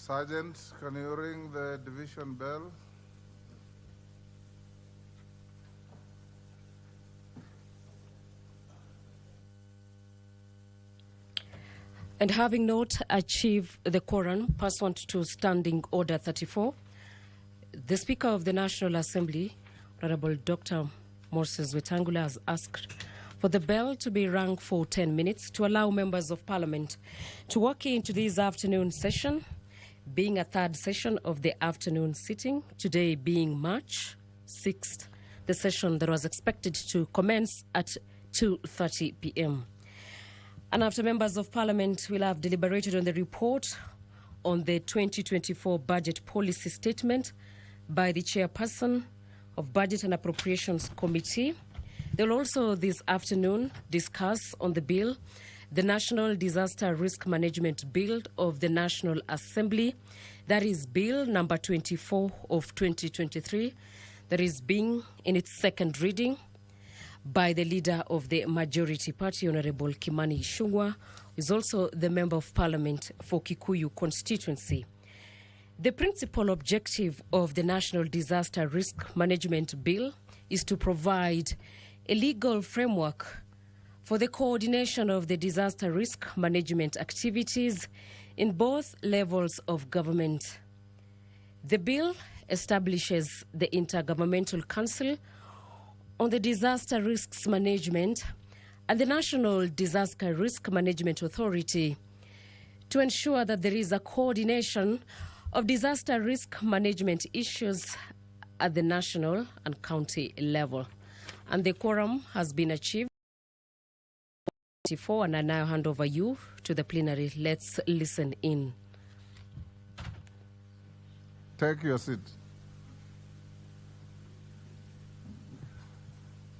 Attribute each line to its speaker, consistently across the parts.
Speaker 1: Sergeant, can you ring the division bell?
Speaker 2: And having not achieved the quorum pursuant to Standing Order 34, the Speaker of the National Assembly, Honorable Dr. Moses Wetangula, has asked for the bell to be rung for 10 minutes to allow members of Parliament to walk into this afternoon session, being a third session of the afternoon sitting, today being March 6th, the session that was expected to commence at 2:30 p.m. And after members of Parliament will have deliberated on the report on the 2024 budget policy statement by the chairperson of Budget and Appropriations Committee, they will also this afternoon discuss on the bill, the National Disaster Risk Management Bill of the National Assembly, that is Bill number 24 of 2023, that is being in its second reading by the leader of the majority party, Honorable Kimani Ichung'wah, who is also the Member of Parliament for Kikuyu constituency. The principal objective of the National Disaster Risk Management Bill is to provide a legal framework for the coordination of the disaster risk management activities in both levels of government. The bill establishes the Intergovernmental Council on the Disaster Risks Management and the National Disaster Risk Management Authority to ensure that there is a coordination of disaster risk management issues at the national and county level. And the quorum has been achieved. And I now hand over you to the plenary. Let's listen in.
Speaker 1: Take your seat.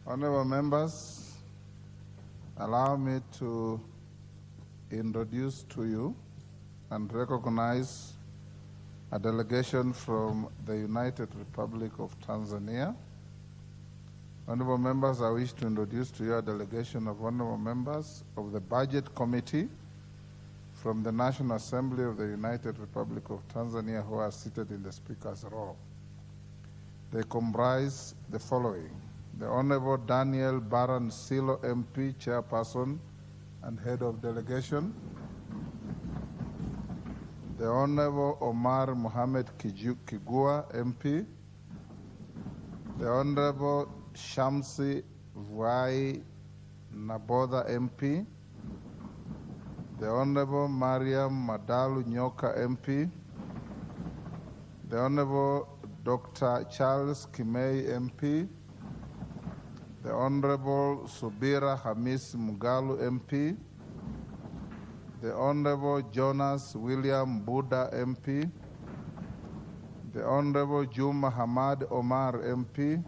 Speaker 1: Honorable members, allow me to introduce to you and recognize a delegation from the United Republic of Tanzania. Honorable members, I wish to introduce to you a delegation of honorable members of the Budget Committee from the National Assembly of the United Republic of Tanzania who are seated in the Speaker's row. They comprise the following: the Honorable Daniel Baran Silo MP, Chairperson and Head of Delegation; the Honorable Omar Mohamed Kigua MP; the Honorable Shamsi Vuai Nabodha MP; the Honorable Mariam Madalu Nyoka MP; the Honorable Dr. Charles Kimei MP; the Honorable Subira Hamis Mugalu MP; the Honorable Jonas William Buda MP; the Honorable Juma Hamad Omar MP;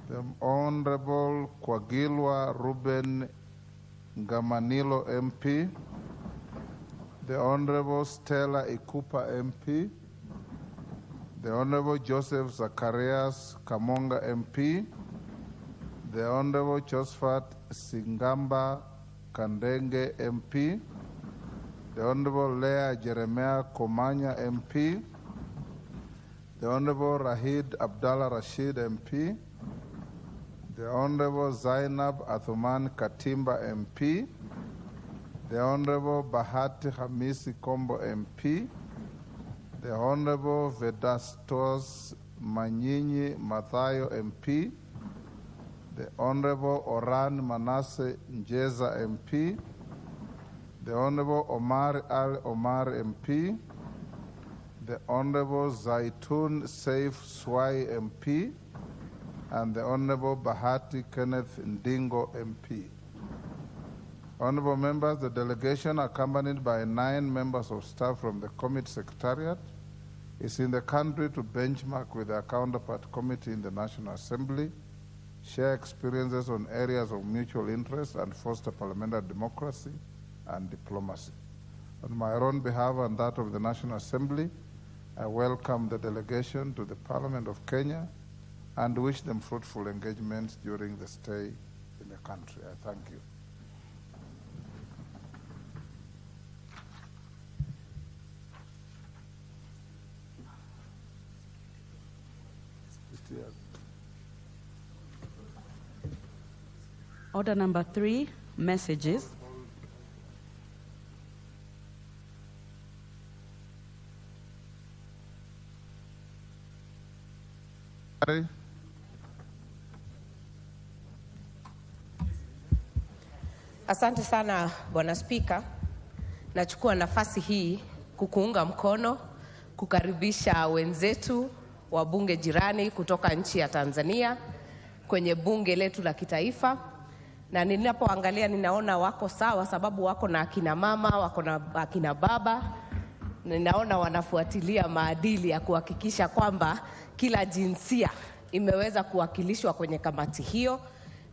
Speaker 1: the Honorable Kwagilwa Ruben Ngamanilo MP; the Honorable Stella Ikupa MP; the Honorable Joseph Zacharias Kamonga MP; the Honorable Josephat Singamba Kandenge MP; the Honorable Leah Jeremiah Komanya MP; the Honorable Rahid Abdallah Rashid MP; the Honorable Zainab Athuman Katimba MP; the Honorable Bahati Hamisi Kombo MP; the Honorable Vedastos Manyinyi Mathayo MP; the Honorable Oran Manasseh Njeza MP; the Honorable Omar Al Omar MP; the Honorable Zaitun Saif Swai MP; and the Honorable Bahati Kenneth Ndingo MP. Honorable members, the delegation, accompanied by 9 members of staff from the Committee Secretariat, is in the country to benchmark with their counterpart committee in the National Assembly, share experiences on areas of mutual interest, and foster parliamentary democracy and diplomacy. On my own behalf and that of the National Assembly, I welcome the delegation to the Parliament of Kenya and wish them fruitful engagements during the stay in the country. I thank you. Yes.
Speaker 3: Order number 3, messages.
Speaker 4: Asante sana Bwana Spika. Nachukua nafasi hii kukuunga mkono, kukaribisha wenzetu wa bunge jirani kutoka nchi ya Tanzania kwenye bunge letu la kitaifa. Na ninapoangalia ninaona wako sawa, sababu wako na akina mama, wako na akina baba. Ninaona wanafuatilia maadili ya kuhakikisha kwamba kila jinsia imeweza kuwakilishwa kwenye kamati hiyo.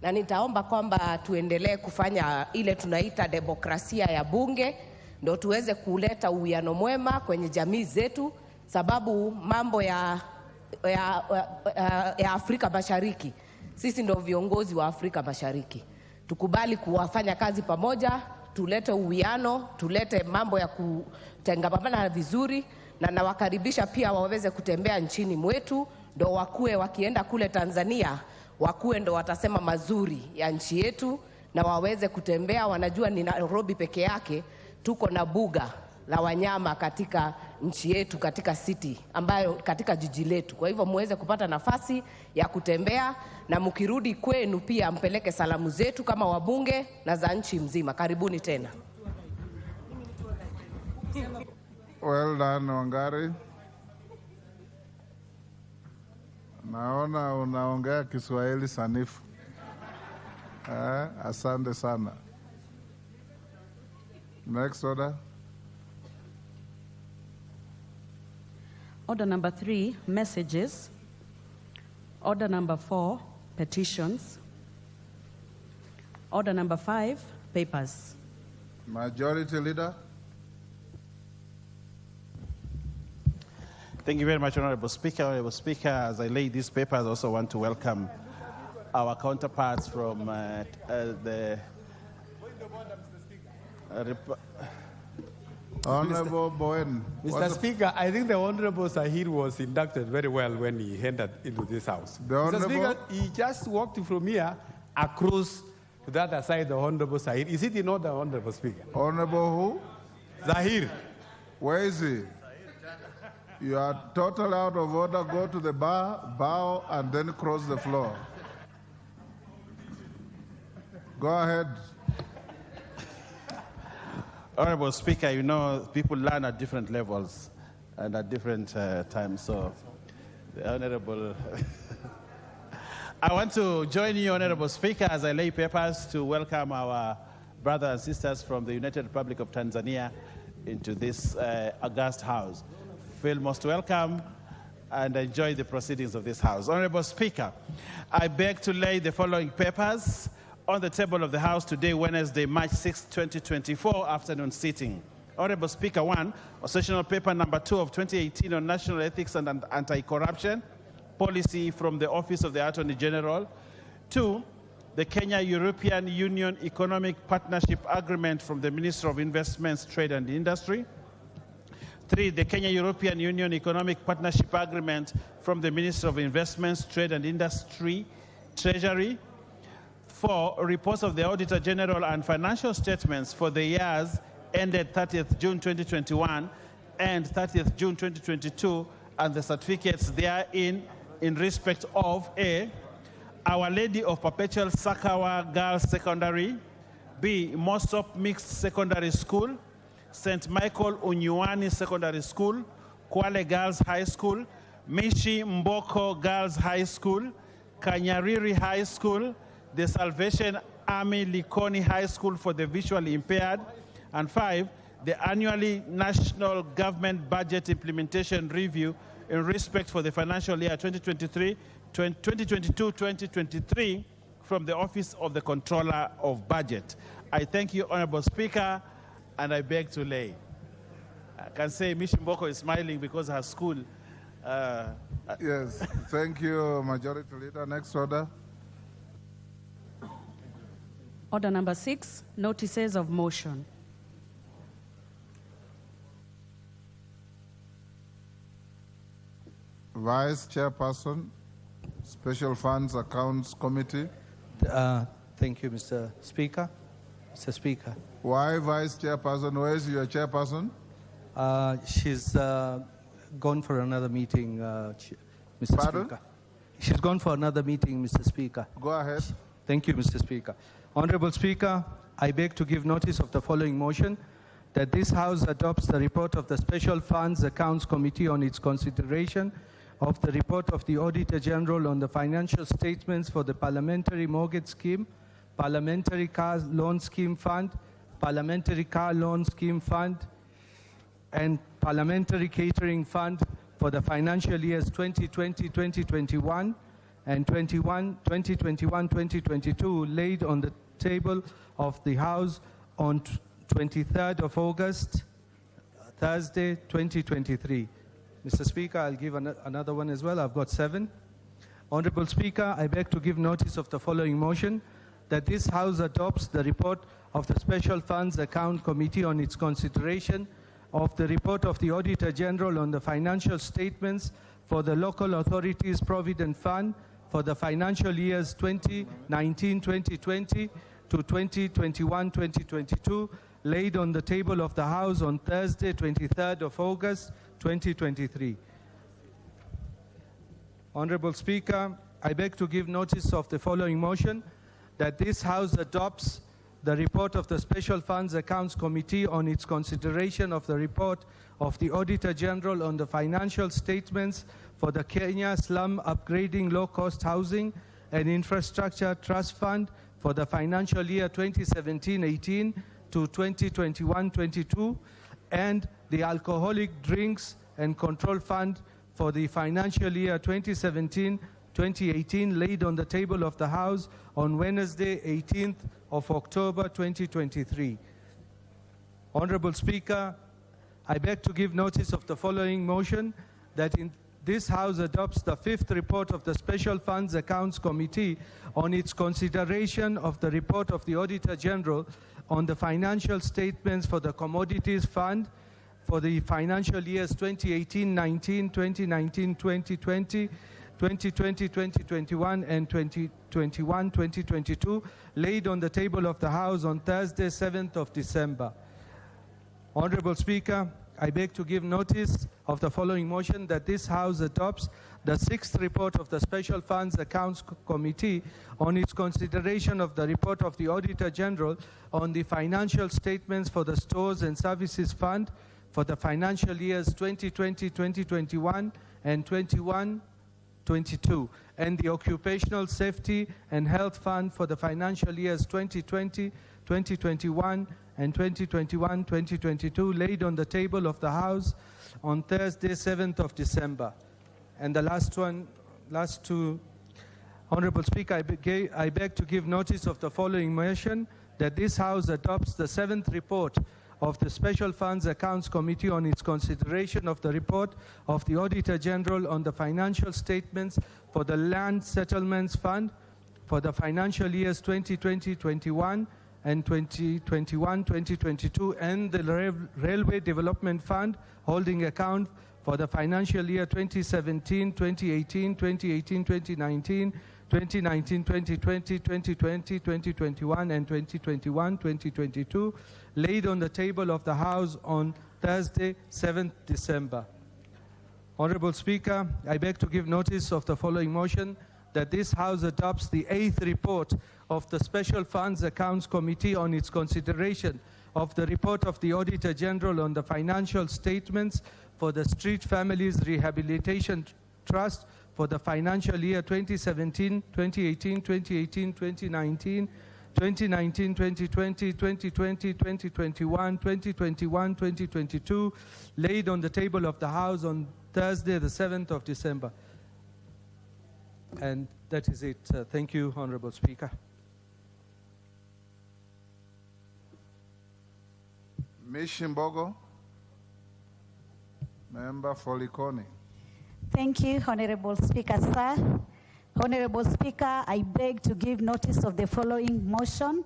Speaker 4: Na nitaomba kwamba tuendelee kufanya ile tunaita demokrasia ya bunge, ndio tuweze kuleta uwiano mwema kwenye jamii zetu, sababu mambo ya Afrika Mashariki, sisi ndio viongozi wa Afrika Mashariki. Tukubali kuwafanya kazi pamoja, tulete uwiano, tulete mambo ya kutengamana vizuri, na nawakaribisha pia waweze kutembea nchini mwetu, ndio wakue wakienda kule Tanzania, wakue ndo watasema mazuri ya nchi yetu, na waweze kutembea. Wanajua ni Nairobi peke yake tuko na buga la wanyama katika nchi yetu, katika city ambayo katika jiji letu. Kwa hivyo muweze kupata nafasi ya kutembea, na mkirudi kwenu pia mpeleke salamu zetu kama wabunge na za nchi mzima. Karibuni tena.
Speaker 1: Well done, Wangari. Naona unaongea Kiswahili sanifu. Asante sana. Next order.
Speaker 3: Order number 3, messages. Order number 4, petitions. Order number 5, papers.
Speaker 1: Majority Leader.
Speaker 5: Thank you very much, Honorable Speaker. Honorable Speaker, as I lay these papers, I also want to welcome our counterparts from the...
Speaker 1: Honorable Bowen.
Speaker 6: Mr. Speaker, I think the Honorable Sahir was inducted very well when he entered into this House. Mr. Speaker, he just walked from here across to the other side, the Honorable Sahir. Is it in order, Honorable Speaker?
Speaker 1: Honorable who?
Speaker 6: Zahir.
Speaker 1: Where is he? You are totally out of order. Go to the bar, bow, and then cross the floor. Go ahead.
Speaker 5: Honorable Speaker, you know, people learn at different levels and at different times. So, the Honorable... I want to join you, Honorable Speaker, as I lay papers to welcome our brothers and sisters from the United Republic of Tanzania into this august House. Feel most welcome and enjoy the proceedings of this House. Honorable Speaker, I beg to lay the following papers on the table of the House today, Wednesday, March 6, 2024, afternoon sitting. Honorable Speaker, 1, Sessional Paper number 2 of 2018 on national ethics and anti-corruption policy from the Office of the Attorney General. 2, the Kenya-European Union Economic Partnership Agreement from the Minister of Investments, Trade and Industry. 3, the Kenya-European Union Economic Partnership Agreement from the Minister of Investments, Trade and Industry, Treasury. 4, reports of the Auditor General and financial statements for the years ended 30th June 2021 and 30th June 2022, and the certificates therein in respect of A, Our Lady of Perpetual Sakawa Girls Secondary, B, Mosop Mixed Secondary School, St. Michael Unyuani Secondary School, Kwale Girls High School, Mishi Mboko Girls High School, Kanyariri High School, the Salvation Army Likoni High School for the visually impaired, and 5, the annually National Government Budget Implementation Review in respect for the financial year 2022-2023 from the Office of the Controller of Budget. I thank you, Honorable Speaker, and I beg to lay. I can say Mishi Mboko is smiling because her school...
Speaker 1: Yes, thank you, Majority Leader. Next order.
Speaker 3: Order number 6, notices of motion.
Speaker 1: Vice Chairperson. Special Funds Accounts Committee.
Speaker 7: Thank you, Mr. Speaker. Mr. Speaker.
Speaker 1: Why Vice Chairperson? Where is your chairperson?
Speaker 7: She's gone for another meeting, Mr.
Speaker 1: Pardon?
Speaker 7: Speaker. She's gone for another meeting, Mr. Speaker.
Speaker 1: Go ahead.
Speaker 7: Thank you, Mr. Speaker. Honorable Speaker, I beg to give notice of the following motion, that this House adopts the report of the Special Funds Accounts Committee on its consideration of the report of the Auditor General on the financial statements for the Parliamentary Mortgage Scheme, Parliamentary Car Loan Scheme Fund, Parliamentary Car Loan Scheme Fund, and Parliamentary Catering Fund for the financial years 2020-2021 and 2021-2022 laid on the table of the House on 23rd of August, Thursday, 2023. Mr. Speaker, I'll give another one as well. I've got 7. Honorable Speaker, I beg to give notice of the following motion, that this House adopts the report of the Special Funds Account Committee on its consideration of the report of the Auditor General on the financial statements for the Local Authorities Provident Fund for the financial years 2019-2020 to 2021-2022, laid on the table of the House on Thursday, 23rd of August, 2023. Honorable Speaker, I beg to give notice of the following motion, that this House adopts the report of the Special Funds Accounts Committee on its consideration of the report of the Auditor General on the financial statements for the Kenya Slum Upgrading Low-Cost Housing and Infrastructure Trust Fund for the financial year 2017-18 to 2021-22, and the Alcoholic Drinks and Control Fund for the financial year 2017-2018, laid on the table of the House on Wednesday, 18th of October 2023. Honorable Speaker, I beg to give notice of the following motion, that in this House adopts the 5th report of the Special Funds Accounts Committee on its consideration of the report of the Auditor General on the financial statements for the Commodities Fund for the financial years 2018-19, 2019-2020, 2020-2021, and 2021-2022, laid on the table of the House on Thursday, 7th of December. Honorable Speaker, I beg to give notice of the following motion, that this House adopts the 6th report of the Special Funds Accounts Committee on its consideration of the report of the Auditor General on the financial statements for the Stores and Services Fund for the financial years 2020-2021 and 21-22, and the Occupational Safety and Health Fund for the financial years 2020, 2021, and 2021-2022, laid on the table of the House on Thursday, 7th of December. And the last two, Honorable Speaker, I beg to give notice of the following motion, that this House adopts the 7th report of the Special Funds Accounts Committee on its consideration of the report of the Auditor General on the financial statements for the Land Settlements Fund for the financial years 2020-21 and 2021-2022, and the Railway Development Fund holding account for the financial year 2017, 2018, 2018, 2019, 2019, 2020, 2020, 2021, and 2021, 2022, laid on the table of the House on Thursday, 7th December. Honorable Speaker, I beg to give notice of the following motion, that this House adopts the 8th report of the Special Funds Accounts Committee on its consideration of the report of the Auditor General on the financial statements for the Street Families Rehabilitation Trust for the financial year 2017, 2018, 2018, 2019, 2019, 2020, 2020, 2021, 2021, 2022, laid on the table of the House on Thursday, the 7th of December. And that is it. Thank you, Honorable Speaker.
Speaker 1: Mishimbogo, Member for Likoni.
Speaker 8: Thank you, Honorable Speaker, sir. Honorable Speaker, I beg to give notice of the following motion.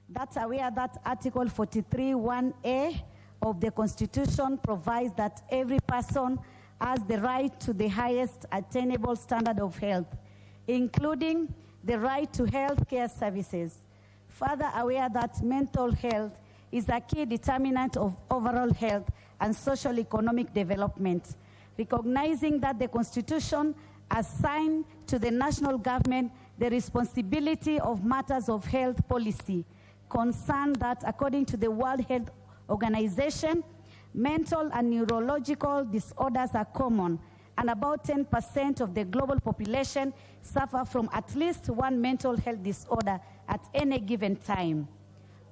Speaker 8: That's aware that Article 43(1)(a) of the Constitution provides that every person has the right to the highest attainable standard of health. including the right to health care services. Further aware that mental health is a key determinant of overall health and social economic development, recognizing that the Constitution assigned to the national government the responsibility of matters of health policy, concerned that according to the World Health Organization, mental and neurological disorders are common, and about 10% of the global population suffer from at least one mental health disorder at any given time.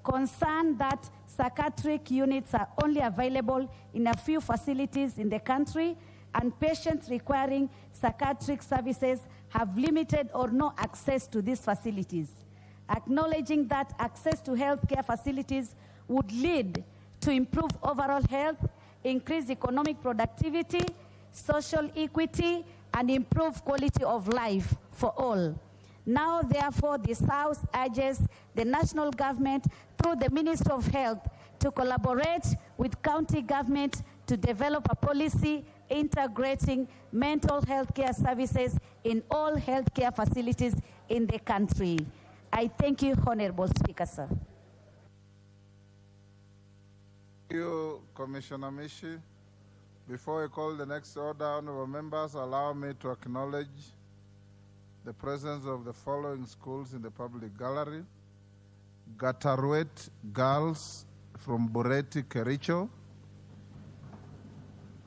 Speaker 8: Concerned that psychiatric units are only available in a few facilities in the country, and patients requiring psychiatric services have limited or no access to these facilities. Acknowledging that access to healthcare facilities would lead to improve overall health, increase economic productivity, social equity, and improve quality of life for all. Now, therefore, this House urges the national government through the Ministry of Health to collaborate with county government to develop a policy integrating mental health care services in all healthcare facilities in the country. I thank you, Honorable Speaker, sir.
Speaker 1: Thank you, Commissioner Mishi. Before I call the next order, honorable members, allow me to acknowledge the presence of the following schools in the public gallery: Gataruet Girls from Bureti, Kericho;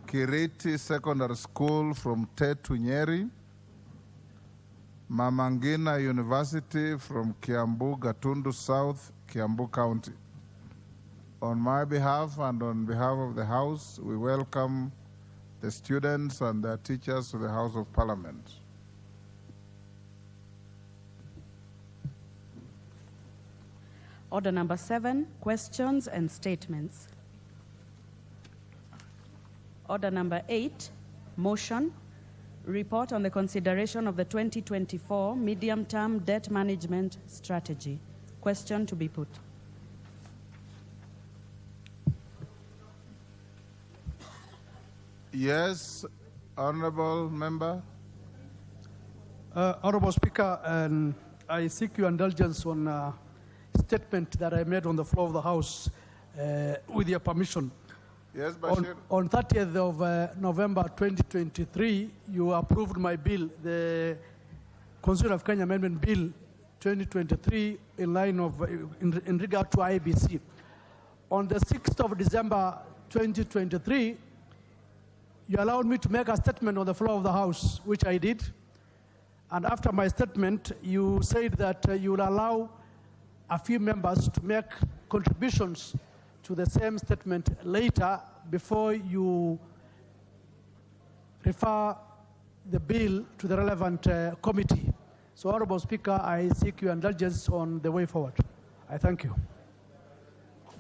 Speaker 1: Kiriti Secondary School from Tetu, Nyeri; Mamangina University from Kiambu, Gatundu South, Kiambu County. On my behalf and on behalf of the House, we welcome the students and their teachers to the House of Parliament.
Speaker 3: Order number 7, questions and statements. Order number 8, motion, report on the consideration of the 2024 medium-term debt management strategy. Question to be put.
Speaker 1: Yes, honorable member.
Speaker 9: Honorable Speaker, I seek your indulgence on a statement that I made on the floor of the House with your permission.
Speaker 1: Yes, Bashir.
Speaker 9: On 30th of November 2023, you approved my bill, the Constitution of Kenya Amendment Bill 2023, in line of in regard to IBC. On the 6th of December 2023, you allowed me to make a statement on the floor of the House, which I did. And after my statement, you said that you will allow a few members to make contributions to the same statement later before you refer the bill to the relevant committee. So, Honorable Speaker, I seek your indulgence on the way forward. I thank you.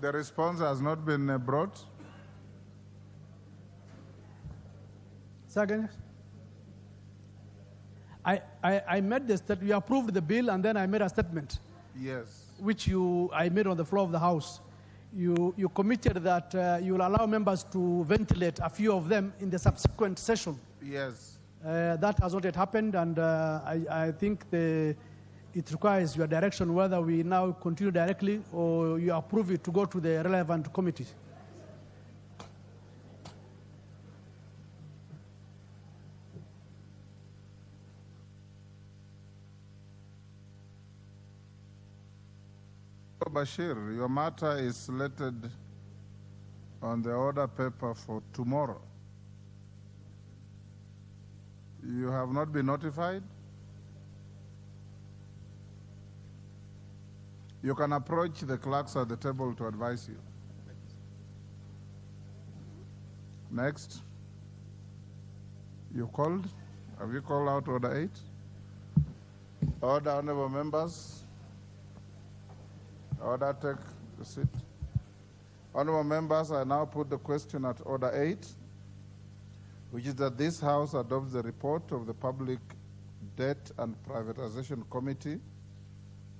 Speaker 1: The response has not been brought.
Speaker 9: Second. I made the statement. You approved the bill, and then I made a statement.
Speaker 1: Yes.
Speaker 9: Which I made on the floor of the House. You committed that you will allow members to ventilate a few of them in the subsequent session.
Speaker 1: Yes.
Speaker 9: That has not yet happened, and I think it requires your direction whether we now continue directly or you approve it to go to the relevant committee.
Speaker 1: Bashir, your matter is slated on the order paper for tomorrow. You have not been notified? You can approach the clerks at the table to advise you. Next. You called? Have you called out order 8? Order, honorable members. Order, take the seat. Honorable members, I now put the question at order 8, which is that this House adopts the report of the Public Debt and Privatization Committee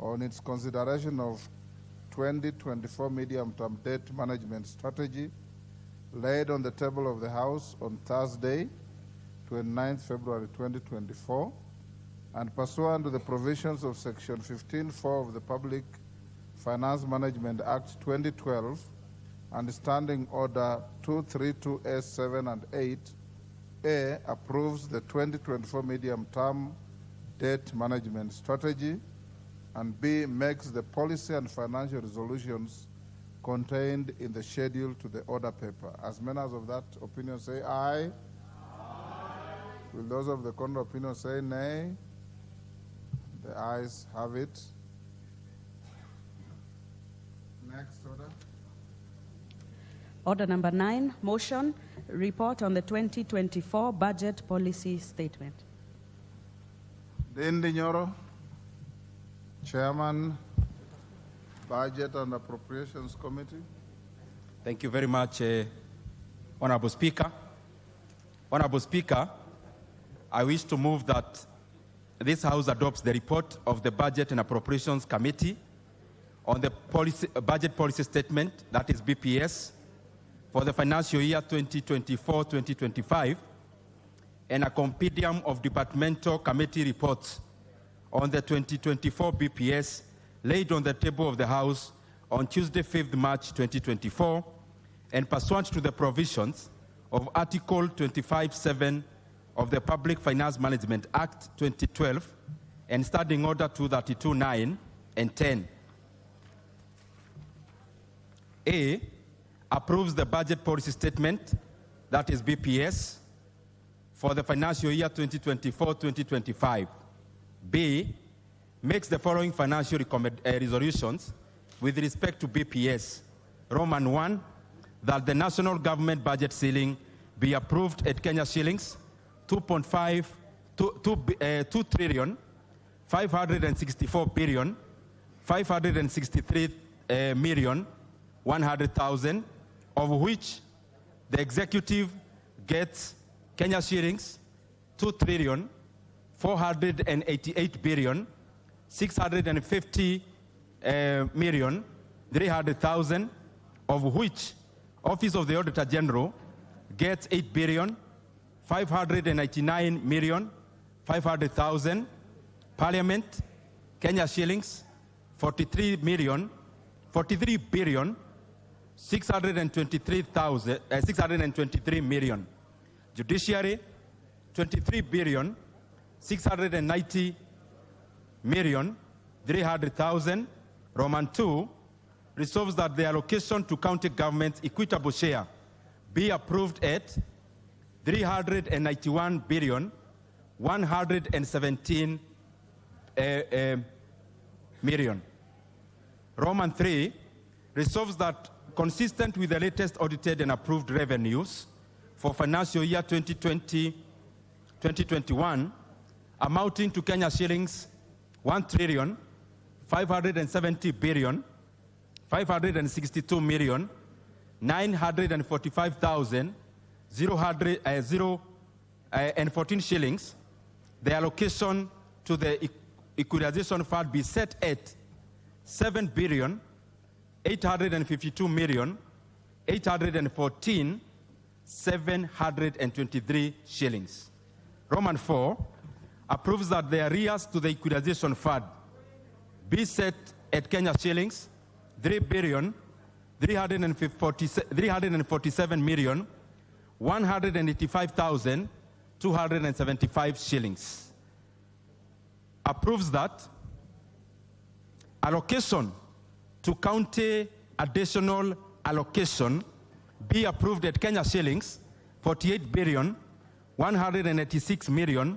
Speaker 1: on its consideration of 2024 medium-term debt management strategy laid on the table of the House on Thursday, 29th February 2024, and pursuant to the provisions of Section 15(4) of the Public Finance Management Act 2012 and Standing Order 232S7 and 8, A, approves the 2024 medium-term debt management strategy, and B, makes the policy and financial resolutions contained in the schedule to the order paper. As members of that opinion say aye. Aye. Will those of the contrary opinion say nay? The ayes have it. Next order.
Speaker 3: Order number 9, motion, report on the 2024 budget policy statement.
Speaker 1: Dindi Nyoro, Chairman, Budget and Appropriations Committee.
Speaker 10: Thank you very much, Honorable Speaker. Honorable Speaker, I wish to move that this House adopts the report of the Budget and Appropriations Committee on the budget policy statement, that is BPS, for the financial year 2024-2025, and a compendium of departmental committee reports on the 2024 BPS laid on the table of the House on Tuesday, 5th March 2024, and pursuant to the provisions of Article 25(7) of the Public Finance Management Act 2012 and Standing Order 232(9) and 10. A, approves the budget policy statement, that is BPS, for the financial year 2024-2025. B, makes the following financial resolutions with respect to BPS. Roman 1, that the national government budget ceiling be approved at Kenya shillings 2 trillion 564 billion 563 million 100,000, of which the executive gets Kenya shillings 2 trillion 488 billion 650 million 300,000, of which Office of the Auditor General gets 8 billion 599 million 500,000, Parliament Kenya shillings 43 billion 623 million, Judiciary 23 billion 690 million 300,000. Roman 2 resolves that the allocation to county government's equitable share be approved at 391 billion 117 million. Roman 3 resolves that, consistent with the latest audited and approved revenues for financial year 2020-2021, amounting to Kenya shillings 1 trillion 570 billion 562 million 945,000 and 14 shillings, the allocation to the equalization fund be set at 7 billion 852 million 814 723 shillings. Roman 4 approves that the arrears to the equalization fund be set at Kenya shillings 3 billion 347 million 185,275 shillings. Approves that allocation to county additional allocation be approved at Kenya shillings 48 billion 186 million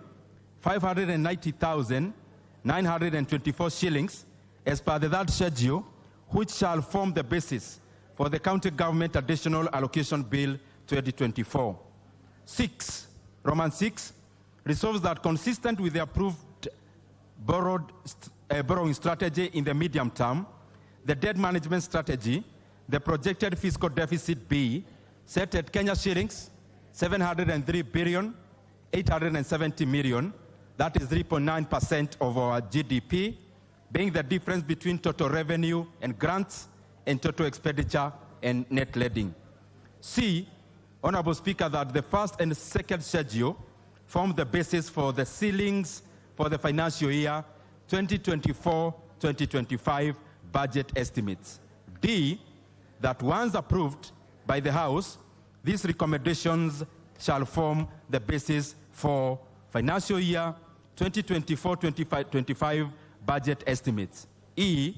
Speaker 10: 590,924 shillings as per the third schedule, which shall form the basis for the county government additional allocation bill 2024. 6, Roman 6, resolves that, consistent with the approved borrowing strategy in the medium term, the debt management strategy, the projected fiscal deficit be set at Kenya shillings 703 billion 870 million, that is 3.9% of our GDP, being the difference between total revenue and grants and total expenditure and net lending. C, Honorable Speaker, that the first and second schedule form the basis for the ceilings for the financial year 2024-2025 budget estimates. D, that once approved by the House, these recommendations shall form the basis for financial year 2024-2025 budget estimates. E,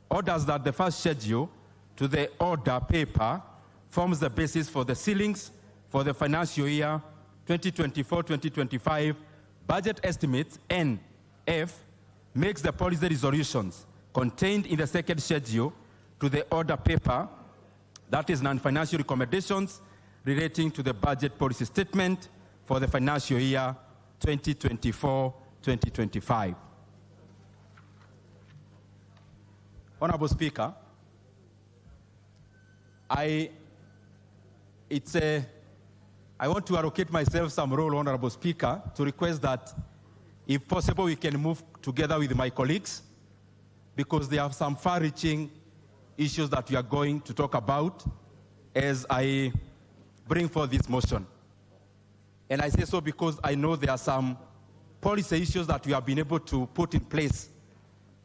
Speaker 10: orders that the first schedule to the order paper forms the basis for the ceilings for the financial year 2024-2025 budget estimates. And F, makes the policy resolutions contained in the second schedule to the order paper, that is non-financial recommendations relating to the budget policy statement for the financial year 2024-2025. Honorable Speaker, I want to allocate myself some role, Honorable Speaker, to request that, if possible, we can move together with my colleagues, because there are some far-reaching issues that we are going to talk about as I bring forth this motion. And I say so because I know there are some policy issues that we have been able to put in place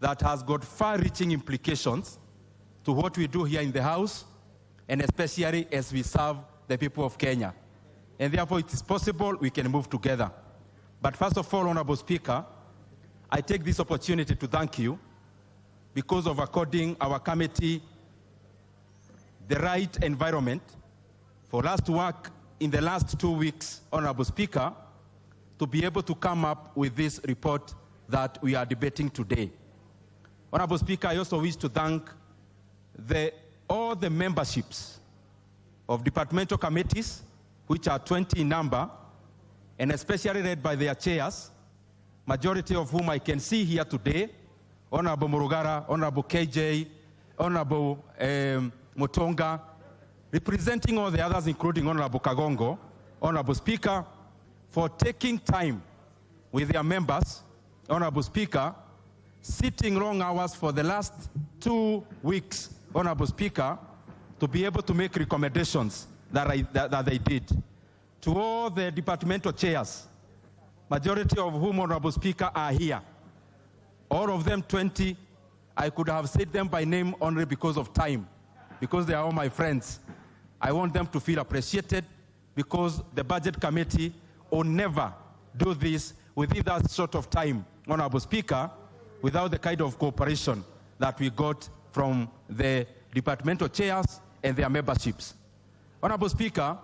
Speaker 10: that has got far-reaching implications to what we do here in the House, and especially as we serve the people of Kenya. And therefore, it is possible we can move together. But first of all, Honorable Speaker, I take this opportunity to thank you because of according our committee the right environment for us to work in the last 2 weeks, Honorable Speaker, to be able to come up with this report that we are debating today. Honorable Speaker, I also wish to thank all the memberships of departmental committees, which are 20 in number, and especially led by their chairs, majority of whom I can see here today, Honorable Murugara, Honorable KJ, Honorable Mutonga, representing all the others, including Honorable Kagongo. Honorable Speaker, for taking time with their members, Honorable Speaker, sitting long hours for the last 2 weeks, Honorable Speaker, to be able to make recommendations that they did. To all the departmental chairs, majority of whom, Honorable Speaker, are here, all of them 20, I could have said them by name only because of time, because they are all my friends. I want them to feel appreciated, because the Budget Committee will never do this within that sort of time, Honorable Speaker, without the kind of cooperation that we got from the departmental chairs and their memberships. Honorable Speaker,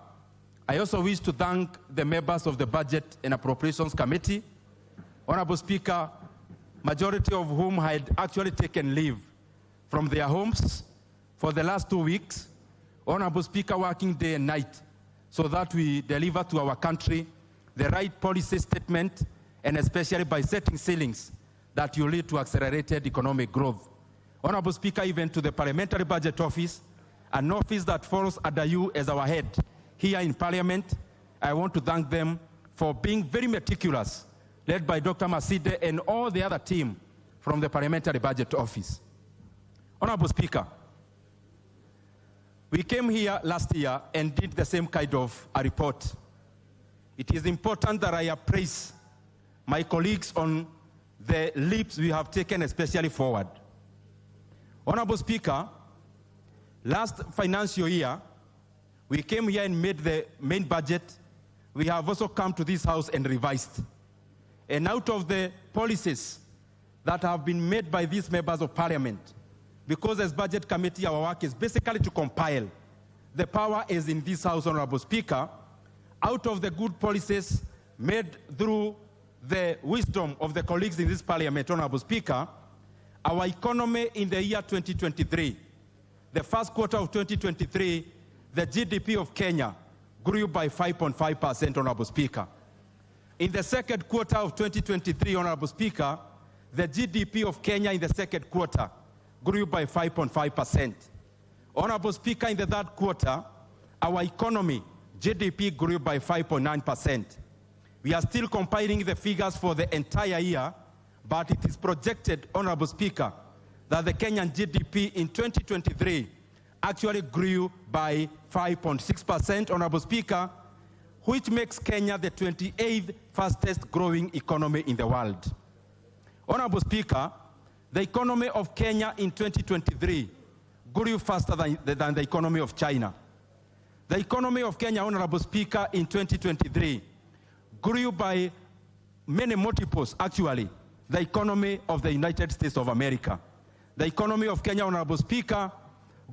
Speaker 10: I also wish to thank the members of the Budget and Appropriations Committee. Honorable Speaker, majority of whom had actually taken leave from their homes for the last 2 weeks. Honorable Speaker, working day and night so that we deliver to our country the right policy statement, and especially by setting ceilings that will lead to accelerated economic growth. Honorable Speaker, even to the Parliamentary Budget Office, an office that falls under you as our head here in Parliament, I want to thank them for being very meticulous, led by Dr. Maside and all the other team from the Parliamentary Budget Office. Honorable Speaker, we came here last year and did the same kind of a report. It is important that I appraise my colleagues on the leaps we have taken, especially forward. Honorable Speaker, last financial year, we came here and made the main budget. We have also come to this House and revised. And out of the policies that have been made by these members of Parliament, because as Budget Committee, our work is basically to compile. The power is in this House, Honorable Speaker. Out of the good policies made through the wisdom of the colleagues in this Parliament, Honorable Speaker, our economy in the year 2023, the first quarter of 2023, the GDP of Kenya grew by 5.5%, Honorable Speaker. In the second quarter of 2023, Honorable Speaker, the GDP of Kenya in the second quarter grew by 5.5%. Honorable Speaker, in the third quarter, our economy, GDP, grew by 5.9%. We are still compiling the figures for the entire year, but it is projected, Honorable Speaker, that the Kenyan GDP in 2023 actually grew by 5.6%, Honorable Speaker, which makes Kenya the 28th fastest growing economy in the world. Honorable Speaker, the economy of Kenya in 2023 grew faster than the economy of China. The economy of Kenya, Honorable Speaker, in 2023 grew by many multiples, actually, the economy of the United States of America. The economy of Kenya, Honorable Speaker,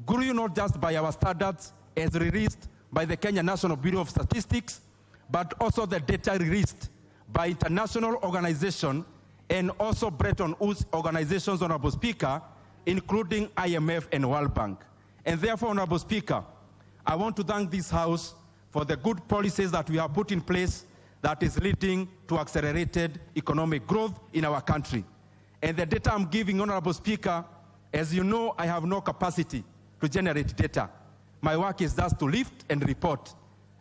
Speaker 10: grew not just by our standards as released by the Kenya National Bureau of Statistics, but also the data released by international organizations and also Bretton Woods organizations, Honorable Speaker, including IMF and World Bank. And therefore, Honorable Speaker, I want to thank this House for the good policies that we have put in place that is leading to accelerated economic growth in our country. And the data I'm giving, Honorable Speaker, as you know, I have no capacity to generate data. My work is just to lift and report.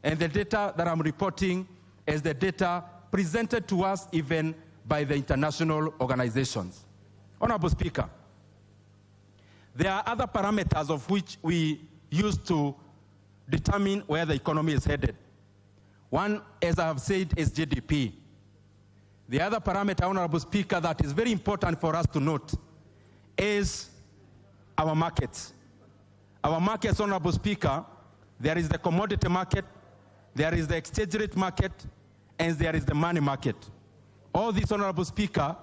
Speaker 10: And the data that I'm reporting is the data presented to us even by the international organizations. Honorable Speaker, there are other parameters of which we use to determine where the economy is headed. One, as I have said, is GDP. The other parameter, Honorable Speaker, that is very important for us to note is our markets. Our markets, Honorable Speaker, there is the commodity market, there is the exchange rate market, and there is the money market. All these, Honorable Speaker,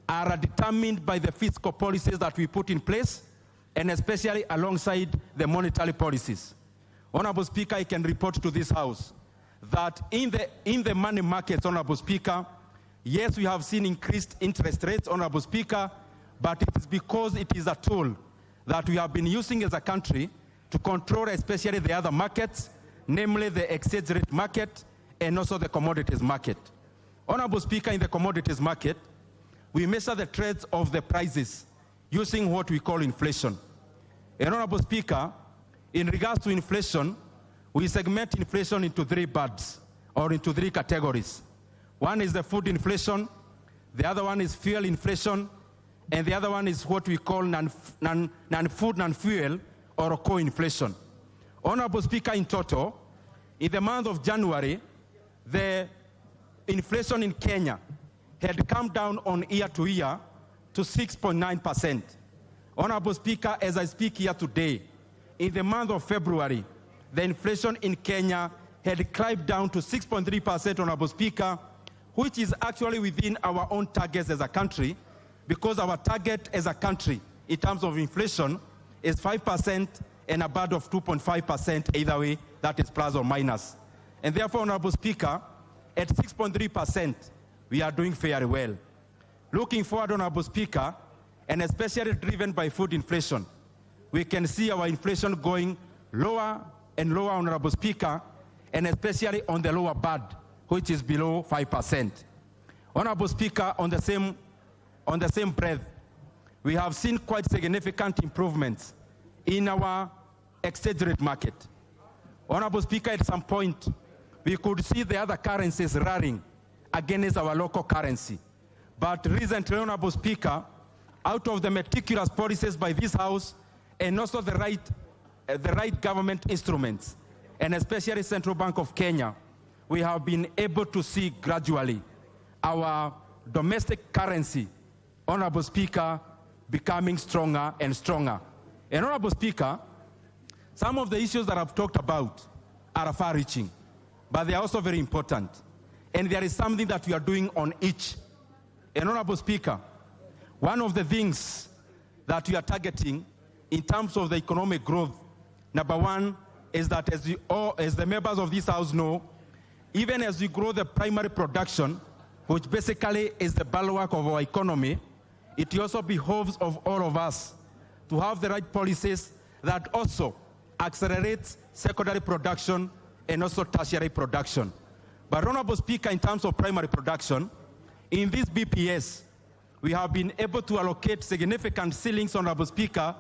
Speaker 10: are determined by the fiscal policies that we put in place, and especially alongside the monetary policies. Honorable Speaker, I can report to this House that in the money markets, Honorable Speaker, yes, we have seen increased interest rates, Honorable Speaker, but it is because it is a tool that we have been using as a country to control especially the other markets, namely the exchange rate market and also the commodities market. Honorable Speaker, in the commodities market, we measure the trends of the prices using what we call inflation. And Honorable Speaker, in regards to inflation, we segment inflation into three birds, or into three categories. One is the food inflation, the other one is fuel inflation, and the other one is what we call non-food, non-fuel, or core inflation. Honorable Speaker, in total, in the month of January, the inflation in Kenya had come down on year to year to 6.9%. Honorable Speaker, as I speak here today, in the month of February, the inflation in Kenya had climbed down to 6.3%, Honorable Speaker, which is actually within our own targets as a country, because our target as a country in terms of inflation is 5% and a band of 2.5%, either way, that is plus or minus. And therefore, Honorable Speaker, at 6.3%, we are doing fairly well. Looking forward, Honorable Speaker, and especially driven by food inflation, we can see our inflation going lower and lower, Honorable Speaker, and especially on the lower band, which is below 5%. Honorable Speaker, on the same breath, we have seen quite significant improvements in our exchange rate market. Honorable Speaker, at some point, we could see the other currencies rallying against our local currency. But recently, Honorable Speaker, out of the meticulous policies by this House and also the right government instruments, and especially Central Bank of Kenya, we have been able to see gradually our domestic currency, Honorable Speaker, becoming stronger and stronger. And Honorable Speaker, some of the issues that I've talked about are far-reaching, but they are also very important. And there is something that we are doing on each. And Honorable Speaker, one of the things that we are targeting in terms of the economic growth, number one, is that as the members of this House know, even as we grow the primary production, which basically is the bulwark of our economy, it also behoves of all of us to have the right policies that also accelerate secondary production and also tertiary production. But Honorable Speaker, in terms of primary production, in this BPS, we have been able to allocate significant ceilings, Honorable Speaker,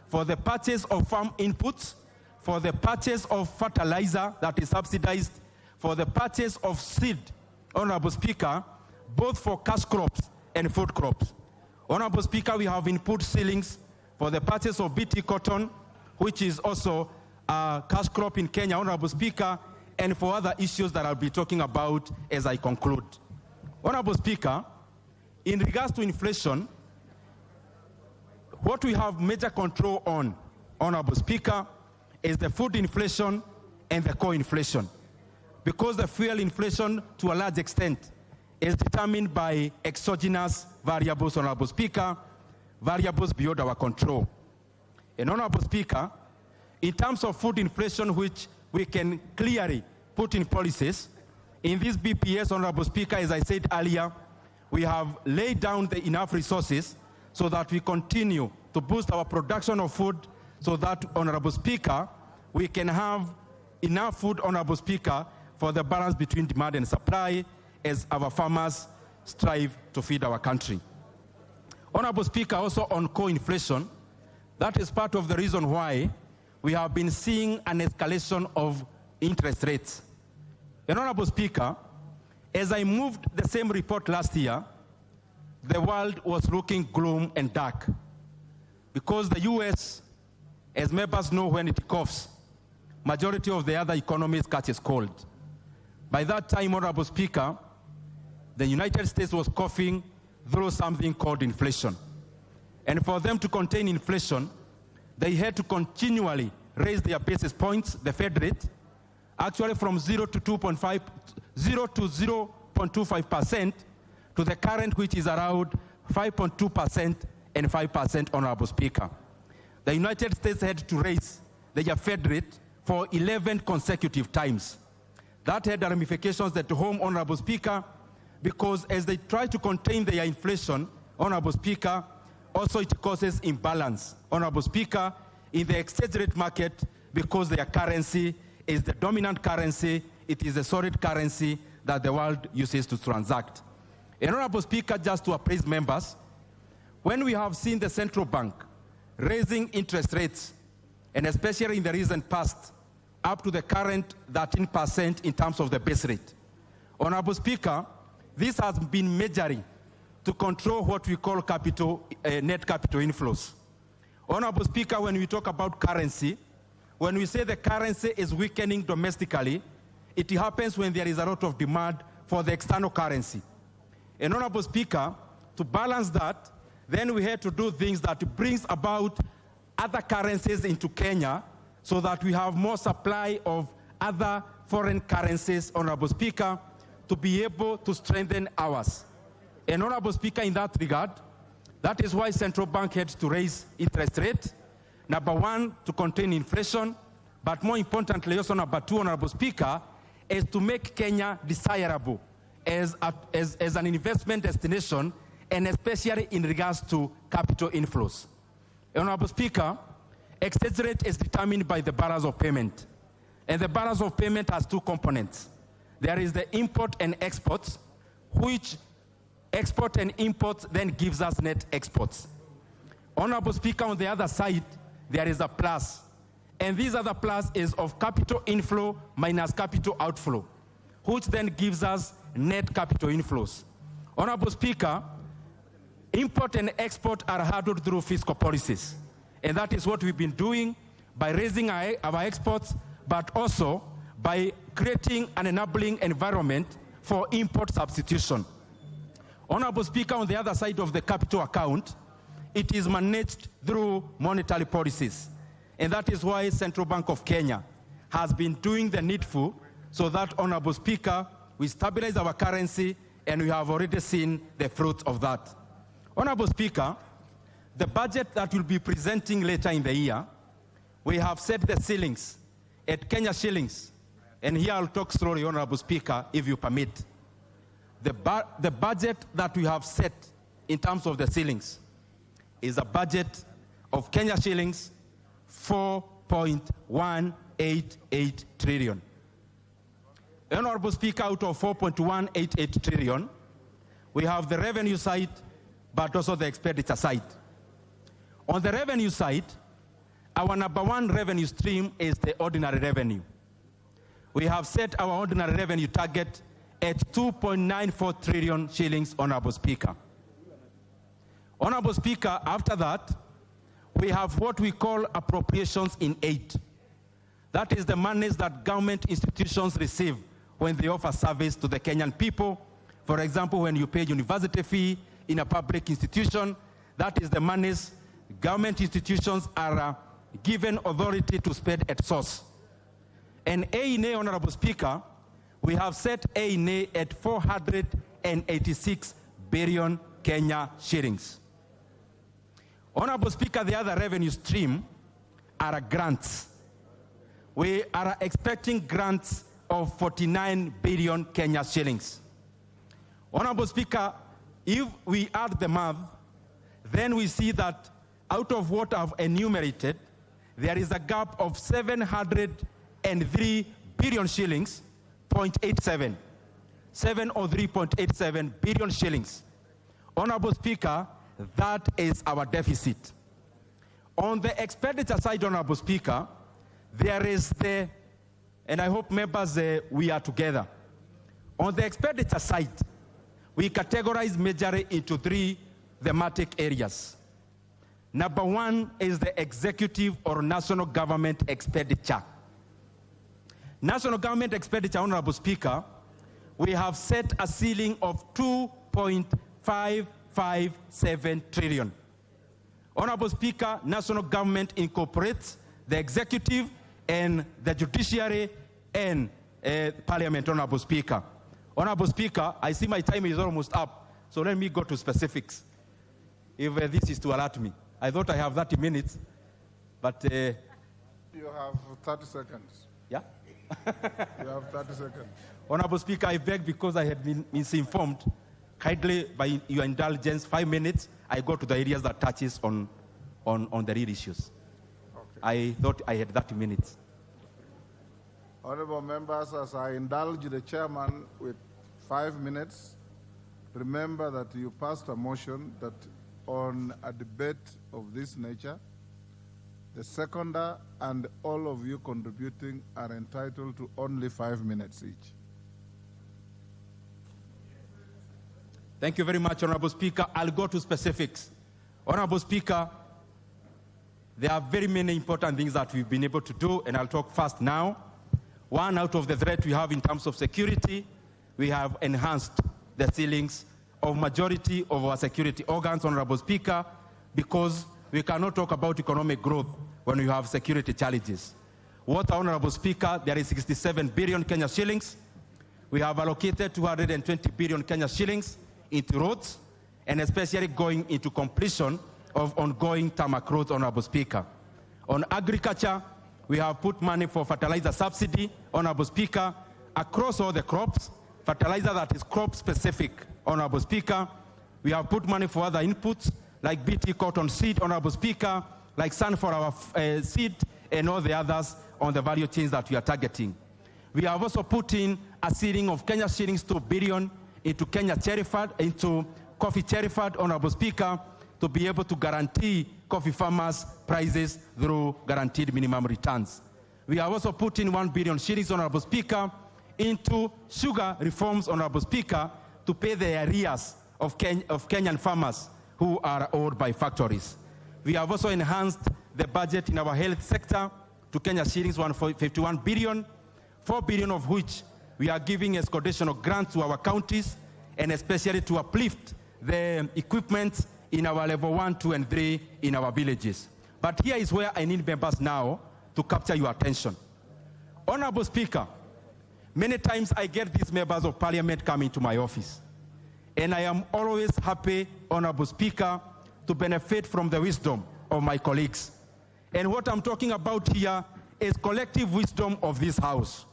Speaker 10: for the purchase of farm inputs, for the purchase of fertilizer that is subsidized, for the purchase of seed, Honorable Speaker, both for cash crops and food crops. Honorable Speaker, we have input ceilings for the purchase of BT cotton, which is also a cash crop in Kenya, Honorable Speaker, and for other issues that I'll be talking about as I conclude. Honorable Speaker, in regards to inflation, what we have major control on, Honorable Speaker, is the food inflation and the core inflation. Because the fuel inflation, to a large extent, is determined by exogenous variables, Honorable Speaker, variables beyond our control. And Honorable Speaker, in terms of food inflation, which we can clearly put in policies, in this BPS, Honorable Speaker, as I said earlier, we have laid down enough resources so that we continue to boost our production of food so that, Honorable Speaker, we can have enough food, Honorable Speaker, for the balance between demand and supply as our farmers strive to feed our country. Honorable Speaker, also on core inflation, that is part of the reason why we have been seeing an escalation of interest rates. And Honorable Speaker, as I moved the same report last year, the world was looking gloom and dark because the US, as members know, when it coughs, majority of the other economies catches cold. By that time, Honorable Speaker, the United States was coughing through something called inflation. And for them to contain inflation, they had to continually raise their basis points, the Fed rate, actually from 0 to 0.25% to the current, which is around 5.2% and 5%, Honorable Speaker. The United States had to raise their Fed rate for 11 consecutive times. That had ramifications at home, Honorable Speaker, because as they try to contain their inflation, Honorable Speaker, also it causes imbalance, Honorable Speaker, in the exchange rate market because their currency is the dominant currency. It is a solid currency that the world uses to transact. And Honorable Speaker, just to appraise members, when we have seen the central bank raising interest rates, and especially in the recent past, up to the current 13% in terms of the base rate. Honorable Speaker, this has been majorly to control what we call net capital inflows. Honorable Speaker, when we talk about currency, when we say the currency is weakening domestically, it happens when there is a lot of demand for the external currency. And Honorable Speaker, to balance that, then we had to do things that brings about other currencies into Kenya so that we have more supply of other foreign currencies, Honorable Speaker, to be able to strengthen ours. And Honorable Speaker, in that regard, that is why central bank had to raise interest rate. Number one, to contain inflation, but more importantly, also number two, Honorable Speaker, is to make Kenya desirable as an investment destination, and especially in regards to capital inflows. Honorable Speaker, exchange rate is determined by the balance of payment. And the balance of payment has two components. There is the import and exports, which export and import then gives us net exports. Honorable Speaker, on the other side, there is a plus. And this other plus is of capital inflow minus capital outflow, which then gives us net capital inflows. Honorable Speaker, import and export are handled through fiscal policies. And that is what we've been doing by raising our exports, but also by creating an enabling environment for import substitution. Honorable Speaker, on the other side of the capital account, it is managed through monetary policies. And that is why Central Bank of Kenya has been doing the needful so that, Honorable Speaker, we stabilize our currency, and we have already seen the fruits of that. Honorable Speaker, the budget that we'll be presenting later in the year, we have set the ceilings at Kenya shillings. And here I'll talk slowly, Honorable Speaker, if you permit. The budget that we have set in terms of the ceilings is a budget of Kenya shillings 4.188 trillion. Honorable Speaker, out of 4.188 trillion, we have the revenue side, but also the expenditure side. On the revenue side, our number one revenue stream is the ordinary revenue. We have set our ordinary revenue target at 2.94 trillion shillings, Honorable Speaker. Honorable Speaker, after that, we have what we call appropriations in aid. That is the monies that government institutions receive when they offer service to the Kenyan people. For example, when you pay university fee, in a public institution. That is the monies government institutions are given authority to spend at source. And A&A, Honorable Speaker, we have set A&A at 486 billion Kenya shillings. Honorable Speaker, the other revenue stream are grants. We are expecting grants of 49 billion Kenya shillings. Honorable Speaker, if we add the math, then we see that out of what I've enumerated, there is a gap of 703 billion shillings, 0.87. 703.87 billion shillings. Honorable Speaker, that is our deficit. On the expenditure side, Honorable Speaker, there is the, and I hope members, we are together. On the expenditure side, we categorize majorly into three thematic areas. Number one is the executive or national government expenditure. National government expenditure, Honorable Speaker, we have set a ceiling of 2.557 trillion. Honorable Speaker, national government incorporates the executive and the judiciary and parliament, Honorable Speaker. Honorable Speaker, I see my time is almost up, so let me go to specifics. If this is to alert me. I thought I have 30 minutes, but...
Speaker 1: you have 30 seconds.
Speaker 10: Yeah?
Speaker 1: You have 30 seconds.
Speaker 10: Honorable Speaker, I beg because I had been misinformed. Kindly, by your indulgence, 5 minutes, I go to the areas that touches on the real issues. Okay. I thought I had 30 minutes.
Speaker 1: Honorable members, as I indulge the chairman with 5 minutes, remember that you passed a motion that on a debate of this nature, the seconder and all of you contributing are entitled to only 5 minutes each.
Speaker 10: Thank you very much, Honorable Speaker. I'll go to specifics. Honorable Speaker, there are very many important things that we've been able to do, and I'll talk fast now. One, out of the threat we have in terms of security, we have enhanced the ceilings of majority of our security organs, Honorable Speaker, because we cannot talk about economic growth when we have security challenges. Water, Honorable Speaker, there is 67 billion Kenya shillings. We have allocated 220 billion Kenya shillings into roads, and especially going into completion of ongoing tarmac roads, Honorable Speaker. On agriculture, we have put money for fertilizer subsidy, Honorable Speaker, across all the crops, fertilizer that is crop specific, Honorable Speaker. We have put money for other inputs, like BT cotton seed, Honorable Speaker, like sunflower seed, and all the others on the value chains that we are targeting. We have also put in a ceiling of Kenya shillings 2 billion into Kenya cherry fund, into coffee cherry fund, Honorable Speaker, to be able to guarantee coffee farmers prices through guaranteed minimum returns. We have also put in 1 billion shillings, Honorable Speaker, into sugar reforms, Honorable Speaker, to pay the arrears of Kenyan farmers who are owed by factories. We have also enhanced the budget in our health sector to Kenya shillings 151 billion, 4 billion of which we are giving escalation of grants to our counties, and especially to uplift the equipment in our level 1, 2, and 3 in our villages. But here is where I need members now to capture your attention. Honorable Speaker, many times I get these members of parliament coming to my office, and I am always happy, Honorable Speaker, to benefit from the wisdom of my colleagues. And what I'm talking about here is collective wisdom of this House.